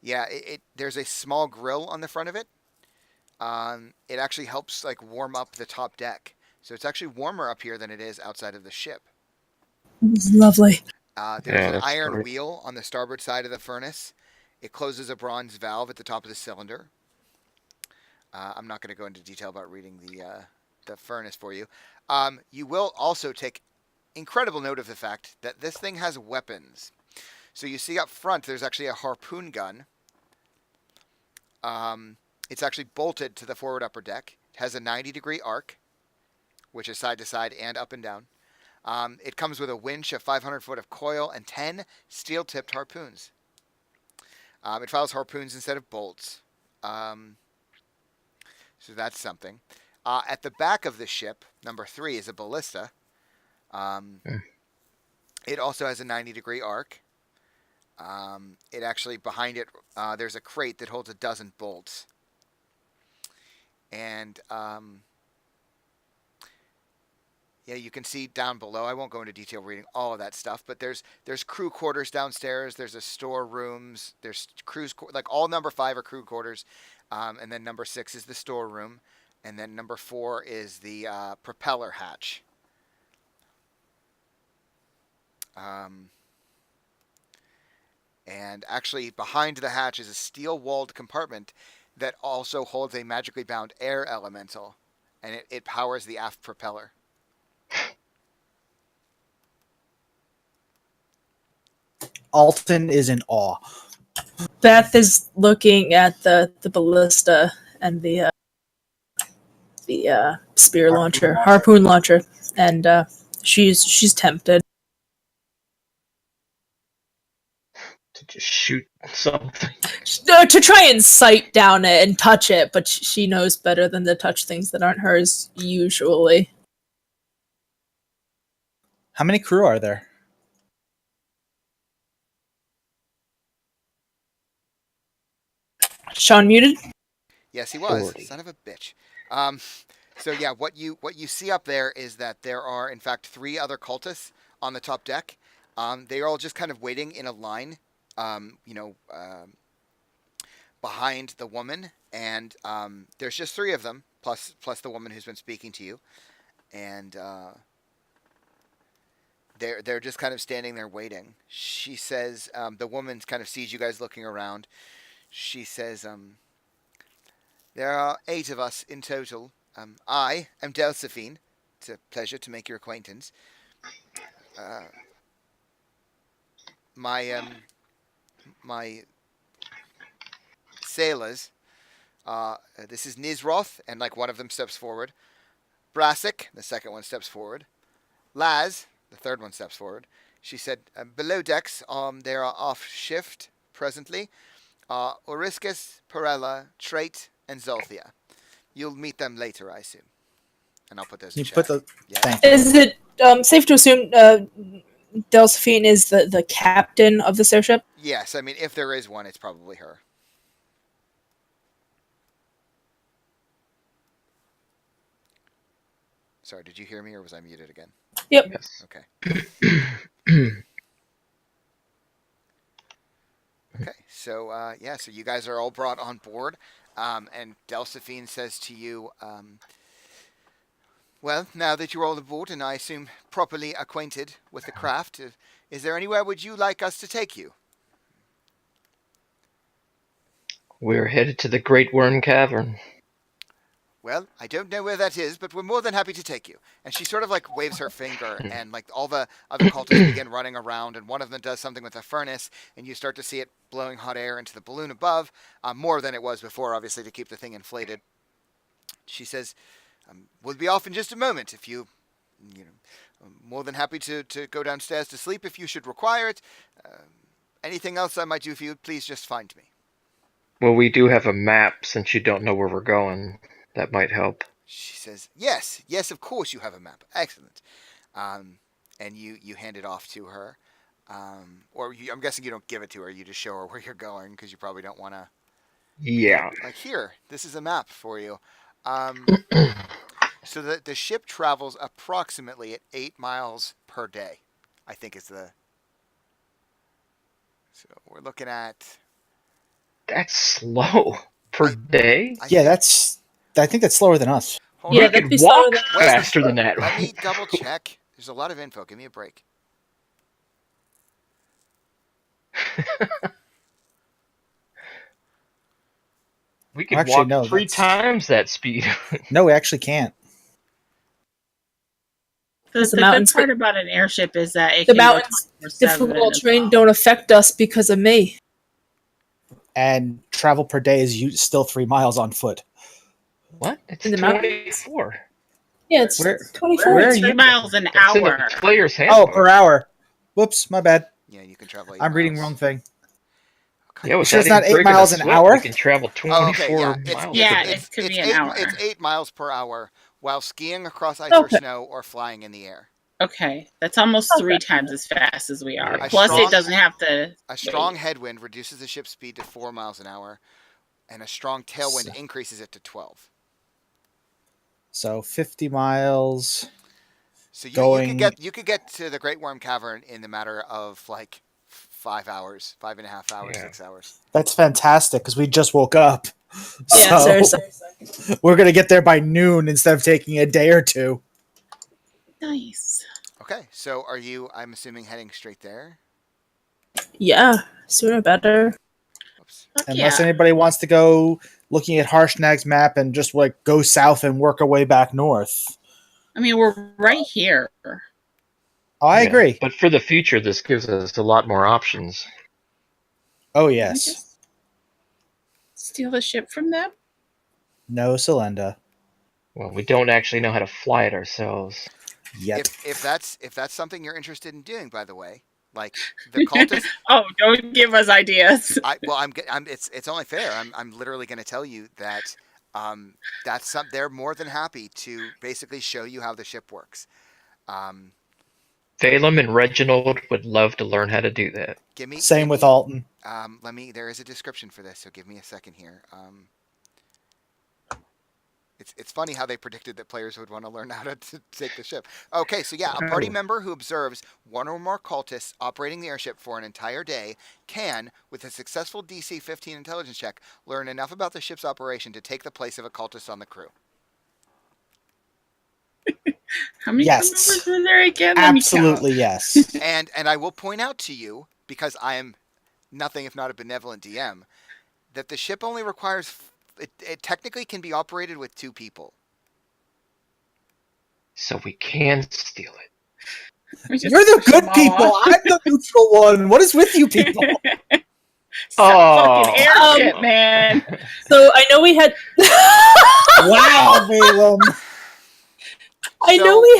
yeah, there's a small grill on the front of it. It actually helps like warm up the top deck, so it's actually warmer up here than it is outside of the ship. It's lovely. There's Yeah, an that's iron great. wheel on the starboard side of the furnace. It closes a bronze valve at the top of the cylinder. I'm not going to go into detail about reading the furnace for you. You will also take incredible note of the fact that this thing has weapons. So you see up front, there's actually a harpoon gun. It's actually bolted to the forward upper deck. It has a 90-degree arc, which is side to side and up and down. It comes with a winch of 500 foot of coil and 10 steel-tipped harpoons. It fires harpoons instead of bolts. So that's something. At the back of the ship, number 3 is a ballista. It also has a 90-degree arc. It actually, behind it, there's a crate that holds a dozen bolts. And yeah, you can see down below. I won't go into detail reading all of that stuff, but there's crew quarters downstairs. There's a storerooms. There's like all number 5 are crew quarters, and then number 6 is the storeroom, and then number 4 is the propeller hatch. And actually, behind the hatch is a steel-walled compartment that also holds a magically bound air elemental, and it powers the aft propeller. Alton is in awe. Beth is looking at the ballista and the spear launcher, harpoon launcher, and she's tempted. To just shoot something. To try and sight down it and touch it, but she knows better than to touch things that aren't hers usually. How many crew are there? Sean muted? Yes, he was. 40. Son of a bitch. So yeah, what you see up there is that there are in fact 3 other cultists on the top deck. They are all just kind of waiting in a line, behind the woman, and there's just 3 of them plus the woman who's been speaking to you, and they're just kind of standing there waiting. She says, the woman kind of sees you guys looking around. She says, there are 8 of us in total. I am Delphine. It's a pleasure to make your acquaintance. My sailors. This is Nizroth, and like one of them steps forward. Brassic, the second one steps forward. Laz, the third one steps forward. She said, below decks, they are off shift presently. Oriscus, Perella, Trait, and Zolthia. You'll meet them later, I assume. And I'll put those in You chat. put the Yeah. thank you. Is it safe to assume Delphine is the captain of this airship? Yes, I mean, if there is one, it's probably her. Sorry, did you hear me or was I muted again? Yep. Yes. Okay. Okay, so yeah, so you guys are all brought on board, and Delphine says to you, well, now that you're all aboard and I assume properly acquainted with the craft, is there anywhere would you like us to take you? We're headed to the Great Worm Cavern. Well, I don't know where that is, but we're more than happy to take you. And she sort of like waves her finger, and like all the other cultists begin running around, and one of them does something with a furnace, and you start to see it blowing hot air into the balloon above, more than it was before, obviously, to keep the thing inflated. She says, "We'll be off in just a moment. If you know, I'm more than happy to go downstairs to sleep if you should require it. Anything else I might do for you, please just find me." Well, we do have a map since you don't know where we're going. That might help. She says, "Yes, yes, of course you have a map. Excellent." And you hand it off to her. I'm guessing you don't give it to her. You just show her where you're going because you probably don't want to. Yeah. Like, here, this is a map for you. So the ship travels approximately at 8 miles per day, I think is the. So we're looking at. That's slow per day. I think that's slower than us. Hold Yeah, on. that'd be Walk slower than- faster than that. Let me double check. There's a lot of info. Give me a break. We could Actually, walk no, 3 that's- times that speed. No, we actually can't. The The good mountains part get- about an airship is that it The can go mountains 24/7 difficult as terrain well. don't affect us because of me. And travel per day is still 3 miles on foot. What? It's In the mountains? 24. Yeah, it's Where- 24. where are It's you? 3 miles an That's in hour. the player's Oh, handbook. per hour. Whoops, my bad. Yeah, you can travel 8 I'm reading miles. wrong thing. Okay. Yeah, sure it's without not even 8 breaking a miles an sweat, hour? We can travel 24 Oh, okay, yeah. miles. Yeah, a day. it could be an hour. It's 8 miles per hour while skiing across ice Okay. or snow or flying in the air. Okay, that's almost Okay. 3 times as fast as we are. Yeah. Plus, Strong- it doesn't have to. A strong wait. headwind reduces the ship's speed to 4 miles an hour, and a strong tailwind So- increases it to 12. So 50 miles. So you Going- could get to the Great Worm Cavern in the matter of like 5 hours, 5.5 hours, Yeah. 6 hours. That's fantastic because we just woke up. Yeah, So seriously. we're going to get there by noon instead of taking a day or two. Nice. Okay, so are you? I'm assuming heading straight there. Yeah, sooner better. Oops. Fuck Unless yeah. anybody wants to go looking at Harshnag's map and just like go south and work our way back north. I mean, we're right here. Oh, I Yeah, agree. But for the future, this gives us a lot more options. Oh, Can we yes. just steal the ship from them? No Selenda. Well, we don't actually know how to fly it ourselves. Yet. If that's something you're interested in doing, by the way, like the cultists. Oh, don't give us ideas. It's only fair. I'm literally going to tell you that they're more than happy to basically show you how the ship works. Phelim and Reginald would love to learn how to do that. Same with Alton. There is a description for this, so give me a second here. It's funny how they predicted that players would want to learn how to take the ship. Okay, so yeah, a party member who observes one or more cultists operating the airship for an entire day can, with a successful DC 15 intelligence check, learn enough about the ship's operation to take the place of a cultist on the crew. How many Yes. crew members were there again? Let me count. Absolutely, yes. And I will point out to you, because I am nothing if not a benevolent DM, that the ship only requires. It technically can be operated with 2 people. So we can steal it. We just You're the push them good all people. off. I'm the neutral one. What is with you people? Some Oh. fucking airship, man. So I know we had. Wow, Balaam. I So- know we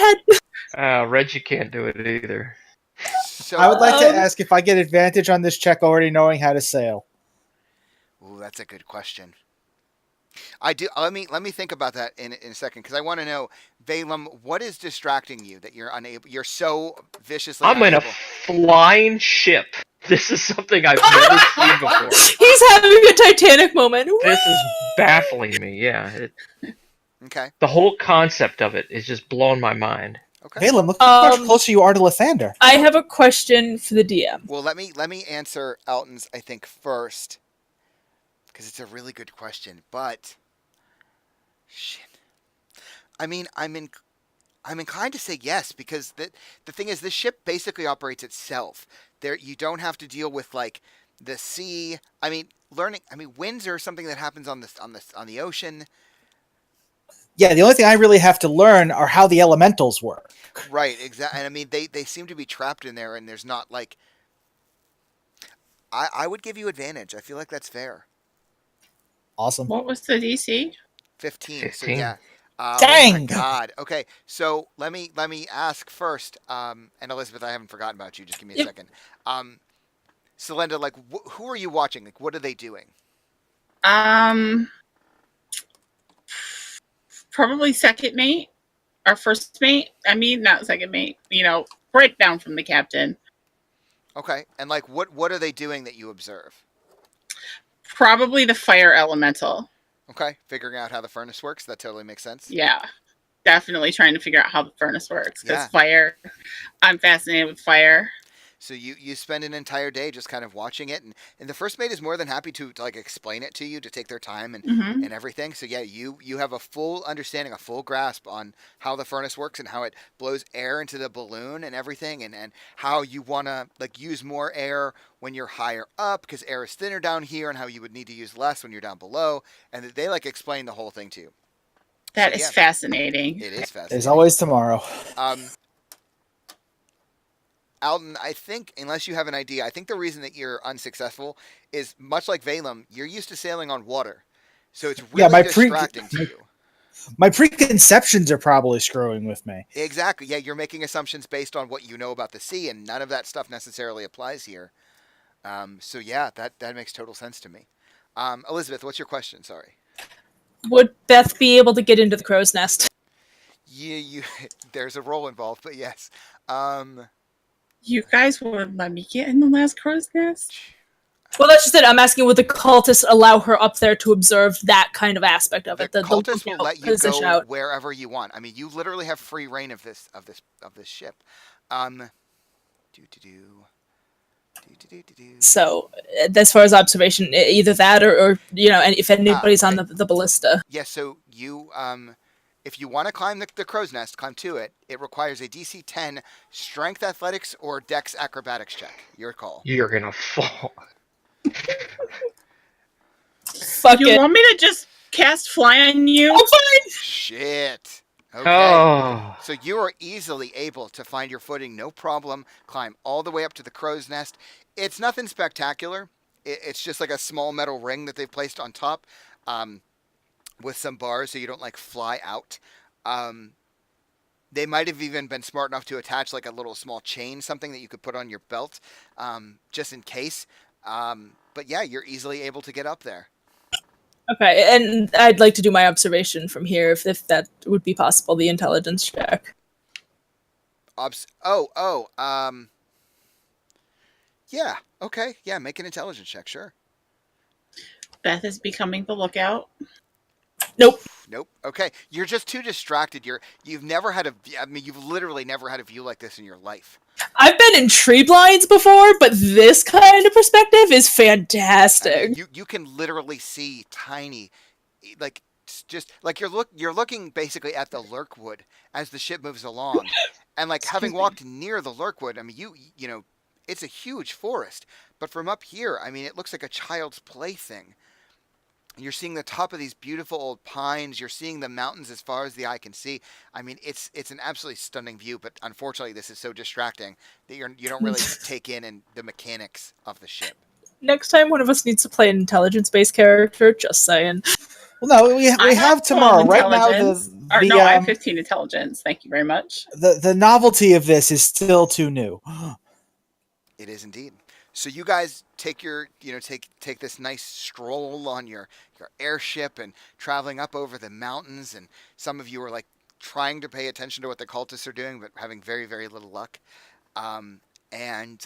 had. Reggie can't do it either. So I would like to Um, ask if I get advantage on this check already knowing how to sail. Ooh, that's a good question. I do. Let me think about that in a second, because I want to know, Balaam, what is distracting you that you're unable? You're so viciously. I'm in a unable. flying ship. This is something I've never seen before. He's having a Titanic moment. This is baffling me. Yeah, Okay. the whole concept of it is just blowing my mind. Okay. Balaam, look how much Um, closer you are to Lathander. I have a question for the DM. Well, let me answer Elton's, I think, first, because it's a really good question. But shit, I mean, I'm inclined to say yes, because the thing is, this ship basically operates itself. There, you don't have to deal with like the sea. I mean, winds are something that happens on the ocean. Yeah, the only thing I really have to learn are how the elementals work. Right, exactly. And I mean, they seem to be trapped in there, and there's not like. I would give you advantage. I feel like that's fair. Awesome. What was the DC? 15. So 15. yeah. Oh my Dang! God. Okay. So let me ask first. And Elizabeth, I haven't forgotten about you. Just give me a Yep. second. Selenda, like, who are you watching? Like, what are they doing? Um, probably second mate, our first mate. I mean, not second mate. Right down from the captain. Okay. And like, what are they doing that you observe? Probably the fire elemental. Okay. Figuring out how the furnace works. That totally makes sense. Yeah, definitely trying to figure out how the furnace works because Yeah. fire. I'm fascinated with fire. So you spend an entire day just kind of watching it, and the first mate is more than happy to like explain it to you, to take their time Hmm. and everything. So yeah, you have a full understanding, a full grasp on how the furnace works and how it blows air into the balloon and everything, and how you want to like use more air when you're higher up because air is thinner down here, and how you would need to use less when you're down below, and they like explain the whole thing to you. That So is yeah, fascinating. it is There's fascinating. always tomorrow. Um, Alton, I think, unless you have an idea, I think the reason that you're unsuccessful is much like Valem, you're used to sailing on water. So it's Yeah, really distracting to you. My preconceptions are probably screwing with me. Exactly. Yeah, you're making assumptions based on what you know about the sea, and none of that stuff necessarily applies here. So yeah, that makes total sense to me. Elizabeth, what's your question? Sorry. Would Beth be able to get into the crow's nest? You there's a role involved, but yes. Um, You guys would let me get in the last crow's nest? Well, that's just it. I'm asking, would the cultists allow her up there to observe that kind of aspect of the it? The cultists will lookout let you position go out. wherever you want. I mean, you literally have free reign of this ship. Um, do do do do do do do. So, as far as observation, either that or and if anybody's on Okay. the ballista. Yes. So you if you want to climb the crow's nest, climb to it. It requires a DC 10 Strength Athletics or Dex Acrobatics check. Your call. You're gonna fall. Fuck You it. want me to just cast fly on you? I'm fine. Shit. Okay. Oh. So you are easily able to find your footing, no problem. Climb all the way up to the crow's nest. It's nothing spectacular. It's just like a small metal ring that they've placed on top, with some bars so you don't like fly out. Um, they might have even been smart enough to attach like a little small chain, something that you could put on your belt, just in case. But yeah, you're easily able to get up there. Okay, and I'd like to do my observation from here, if that would be possible. The intelligence check. Yeah, okay, yeah, make an intelligence check, sure. Beth is becoming the lookout. Nope. Nope. Okay, you're just too distracted. You've never had a. I mean, you've literally never had a view like this in your life. I've been in tree blinds before, but this kind of perspective is I fantastic. mean, you can literally see tiny, like just like you're looking basically at the Lurkwood as the ship moves along, and like having Excuse me. walked near the Lurkwood, I mean, you know, it's a huge forest, but from up here, I mean, it looks like a child's plaything. You're seeing the top of these beautiful old pines. You're seeing the mountains as far as the eye can see. I mean, it's an absolutely stunning view. But unfortunately, this is so distracting that you don't really take in the mechanics of the ship. Next time, one of us needs to play an intelligence-based character. Just saying. Well, no, we I have 12 tomorrow. Right now, intelligence. I have 15 intelligence. Thank you very much. the novelty of this is still too new. It is indeed. So you guys take your take this nice stroll on your airship and traveling up over the mountains, and some of you are like trying to pay attention to what the cultists are doing, but having very very little luck. And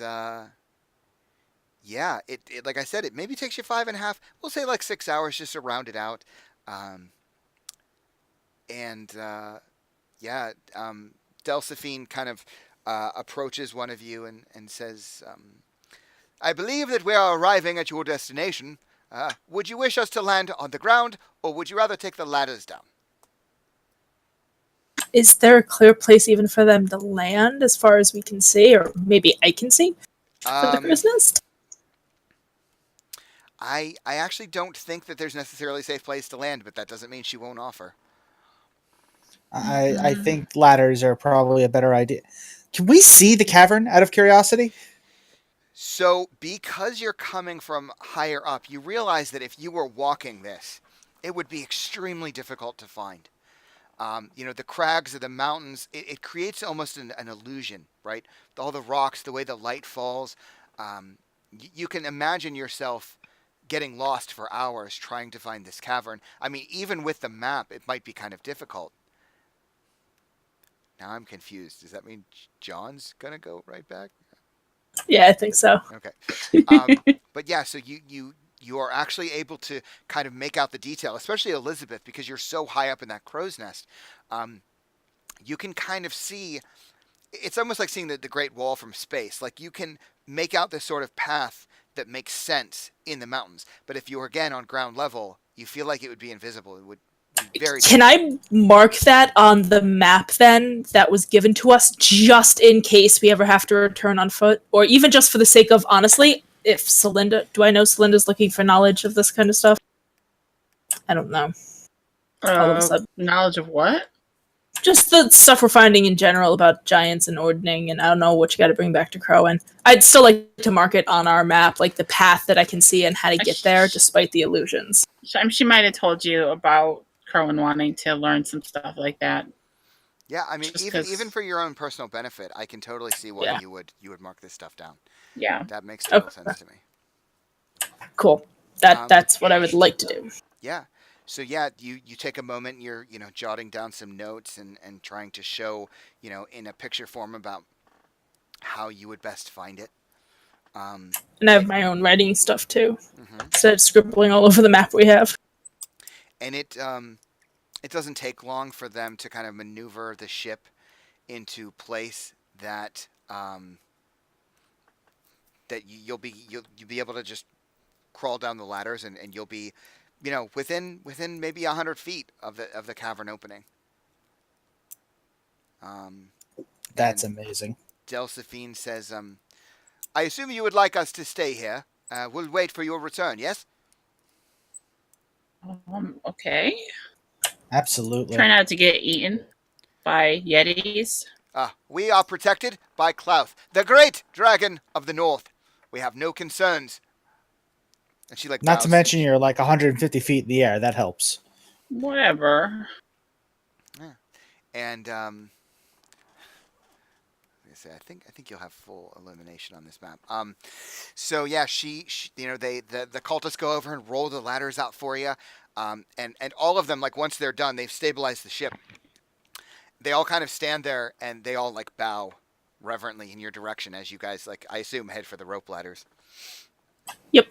yeah, it like I said, it maybe takes you 5.5. We'll say like 6 hours just to round it out. Um, and yeah, Delphine kind of approaches one of you and says, I believe that we are arriving at your destination. Would you wish us to land on the ground, or would you rather take the ladders down? Is there a clear place even for them to land, as far as we can see, or maybe I can see for the crow's nest? I actually don't think that there's necessarily a safe place to land, but that doesn't mean she won't offer. I think ladders are probably a better idea. Can we see the cavern out of curiosity? So, because you're coming from higher up, you realize that if you were walking this, it would be extremely difficult to find. The crags of the mountains, it creates almost an illusion, right? All the rocks, the way the light falls. You can imagine yourself getting lost for hours trying to find this cavern. I mean, even with the map, it might be kind of difficult. Now I'm confused. Does that mean John's gonna go right back? Yeah, I think so. Okay. But yeah, so you are actually able to kind of make out the detail, especially Elizabeth, because you're so high up in that crow's nest. You can kind of see. It's almost like seeing the Great Wall from space. Like you can make out this sort of path that makes sense in the mountains. But if you were again on ground level, you feel like it would be invisible. It would be very. Can I mark that on the map then that was given to us just in case we ever have to return on foot? Or even just for the sake of, honestly, if Celinda, do I know Celinda's looking for knowledge of this kind of stuff? I don't know. All of a sudden. Knowledge of what? Just the stuff we're finding in general about giants and ordning, and I don't know what you got to bring back to Crowan. I'd still like to mark it on our map, like the path that I can see and how to get there, despite the illusions. She might have told you about Crowan wanting to learn some stuff like that. Yeah, I mean, even for your own personal benefit, I can totally see why you would mark this stuff down. Yeah, that makes total sense to me. Cool. That's what I would like to do. Yeah. So yeah, you take a moment, you're jotting down some notes and trying to show in a picture form about how you would best find it. And I have my own writing stuff too, instead of scribbling all over the map we have. And it doesn't take long for them to kind of maneuver the ship into place that you'll be able to just crawl down the ladders and you'll be within maybe 100 feet of the cavern opening. That's amazing. Delphine says, I assume you would like us to stay here. We'll wait for your return, yes? Okay. Absolutely. Try not to get eaten by yetis. We are protected by Klauth, the great dragon of the north. We have no concerns. And she Not to mention you're like 150 feet in the air. That helps. Whatever. Yeah. And I think you'll have full illumination on this map. So yeah, she the cultists go over and roll the ladders out for you. And all of them, like once they're done, they've stabilized the ship. They all kind of stand there and they all like bow reverently in your direction as you guys, like, I assume, head for the rope ladders. Yep.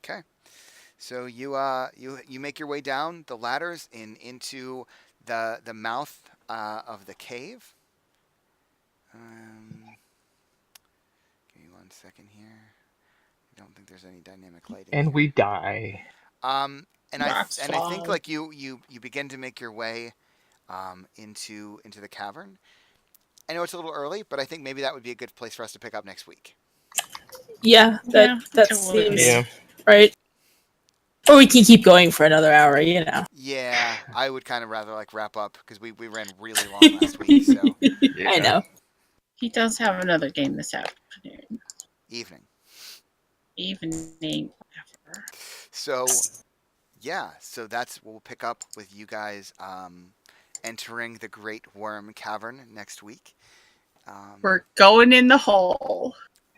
Okay. So you make your way down the ladders into the mouth of the cave. Give me 1 second here. I don't think there's any dynamic lighting. And here. we die. And I think like you begin to make your way into the cavern. I know it's a little early, but I think maybe that would be a good place for us to pick up next week. Yeah, that totally. seems right. Or we can keep going for another hour, Yeah, I would kind of rather like wrap up because we ran really long last week. So Yeah. I know. He does have another game this afternoon. Evening. Whatever. So yeah, so we'll pick up with you guys entering the Great Worm Cavern next week. We're going in the hole.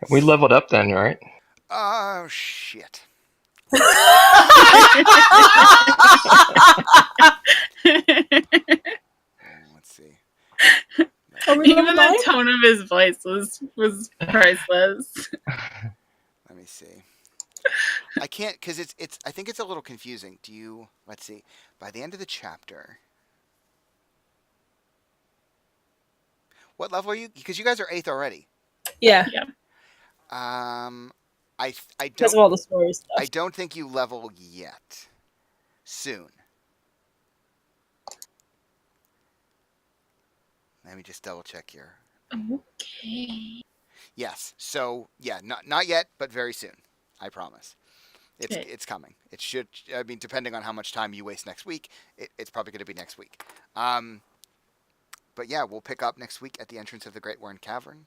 We leveled up then, right? Oh shit. Let's see. Even the tone of his voice was priceless. Let me see. I can't because it's. I think it's a little confusing. Let's see. By the end of the chapter, what level are you? Because you guys are 8th already. Yeah. I Because of don't. all the story stuff. I don't think you level yet. Soon. Let me just double check here. Okay. Yes. So yeah, not yet, but very soon. I promise. Okay. It's coming. It should. I mean, depending on how much time you waste next week, it's probably going to be next week. But yeah, we'll pick up next week at the entrance of the Great Warren Cavern.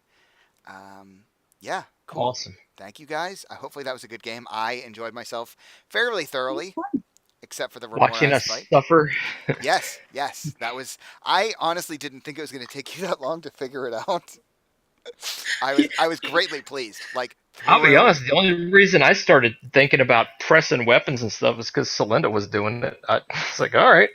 Yeah, cool. Awesome. Thank you guys. Hopefully that was a good game. I enjoyed myself fairly thoroughly, except for the Watching Remoras us fight. suffer. Yes, that was. I honestly didn't think it was going to take you that long to figure it out. I was greatly pleased. Like, I'll be through- honest, the only reason I started thinking about pressing weapons and stuff is because Celinda was doing it. I was like, all right.